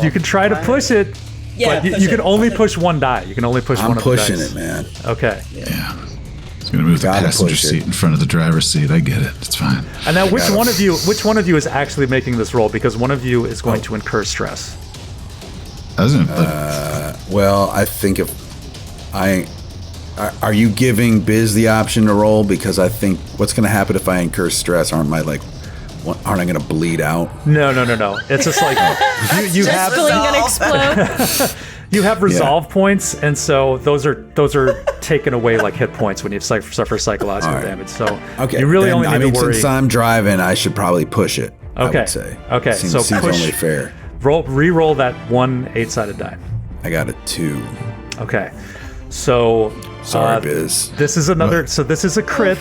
You can try to push it, but you can only push 1 die. You can only push one I'm of the pushing dice. it, man. Okay. Yeah. It's gonna move the Gotta passenger push it. seat in front of the driver's seat. I get it. It's fine. And now, which one of you is actually making this roll? Because one of you is going to incur stress. Doesn't Well, I think if are you giving Biz the option to roll? Because I think what's going to happen if I incur stress? Aren't I going to bleed out? No. It's just like you have Gonna explode. you have resolve points, and so those are taken away like hit points when you suffer psychological All right. damage. So Okay. you really then, only need to worry. Since I'm driving, I should probably push it. I Okay. would say. Okay, Seems, so seems push- only fair. Re-roll that 1 8-sided die. I got a 2. Okay. So Sorry, Biz. this is another. So this is a crit.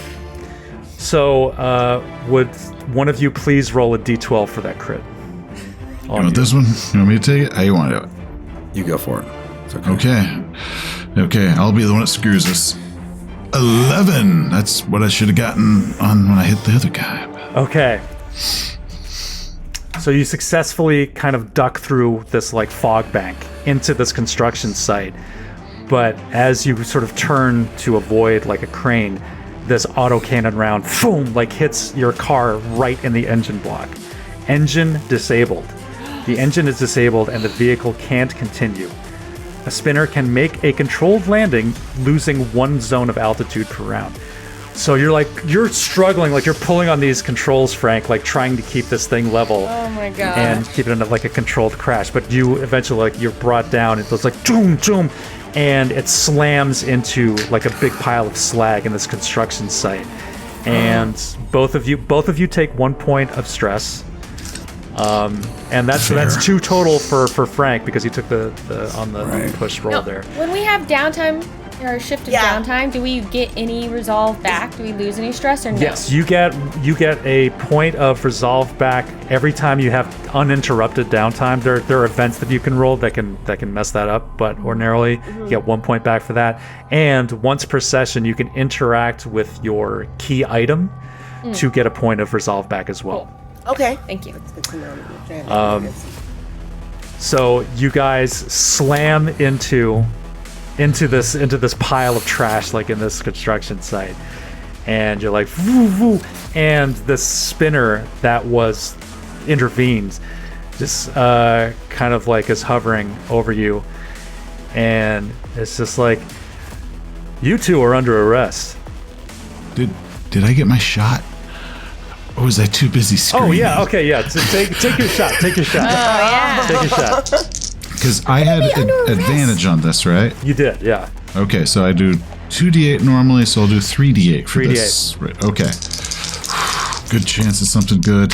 So would one of you please roll a d12 for that crit? You want this one? You want me to take it? How you want to do it? You go for it. It's okay. Okay, I'll be the one that screws us. 11. That's what I should have gotten on when I hit the other guy. Okay. So you successfully kind of duck through this like fog bank into this construction site. But as you sort of turn to avoid like a crane, this autocannon round, boom, like hits your car right in the engine block. Engine disabled. The engine is disabled and the vehicle can't continue. A spinner can make a controlled landing, losing 1 zone of altitude per round. So you're struggling, like you're pulling on these controls, Frank, like trying to keep this thing level. Oh my god. And keep it in like a controlled crash. But you eventually, like, you're brought down. It goes like doom, doom, and it slams into like a big pile of slag in this construction site. And both of you take 1 point of stress. And that's 2 total for Frank because he took the on the push roll there. When we have downtime, or shift of downtime, do we get any resolve back? Do we lose any stress or no? Yes, you get a point of resolve back every time you have uninterrupted downtime. There are events that you can roll that can mess that up, but ordinarily you get 1 point back for that. And once per session, you can interact with your key item to get a point of resolve back as well. Cool. Okay. Thank you. That's good to know. So you guys slam into this pile of trash, like in this construction site, and you're like, woo, woo, and this spinner that was intervenes, just kind of like is hovering over you, and it's just like, you two are under arrest. Did I get my shot? Or was I too busy screaming? Oh yeah, okay, yeah. So take your shot. Take your shot. Oh yeah. Take your shot. Because I had advantage on this, right? You did, yeah. Okay, so I do 2d8 normally, so I'll do 3d8 for 3d8. this. Right, okay. Good chance of something good.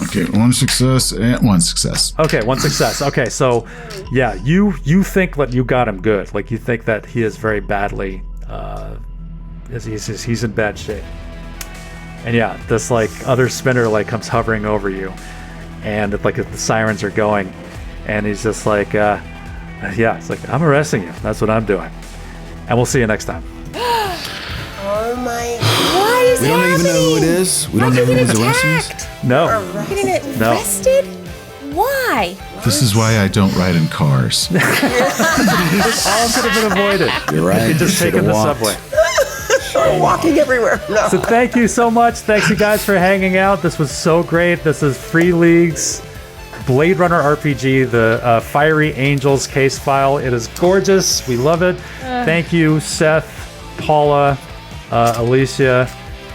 Okay, 1 success and 1 success. Okay, 1 success. Okay, so yeah, you think that you got him good. Like you think that he is very badly, he's in bad shape. And yeah, this like other spinner like comes hovering over you, and like the sirens are going, and he's just like, yeah, it's like, I'm arresting you. That's what I'm doing, and we'll see you next time. Oh my! What is We don't even know who it is. We don't know who is arresting us. No, getting No. arrested? Why? This is why I don't ride in cars. this all could have been avoided. You're right. You just taken the subway. Walking everywhere. No. So thank you so much. Thanks you guys for hanging out. This was so great. This is Free League's Blade Runner RPG, the Fiery Angels case file. It is gorgeous. We love it. Thank you, Seth, Paula, Alicia,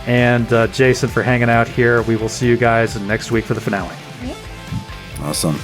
and Jason for hanging out here. We will see you guys next week for the finale. Awesome.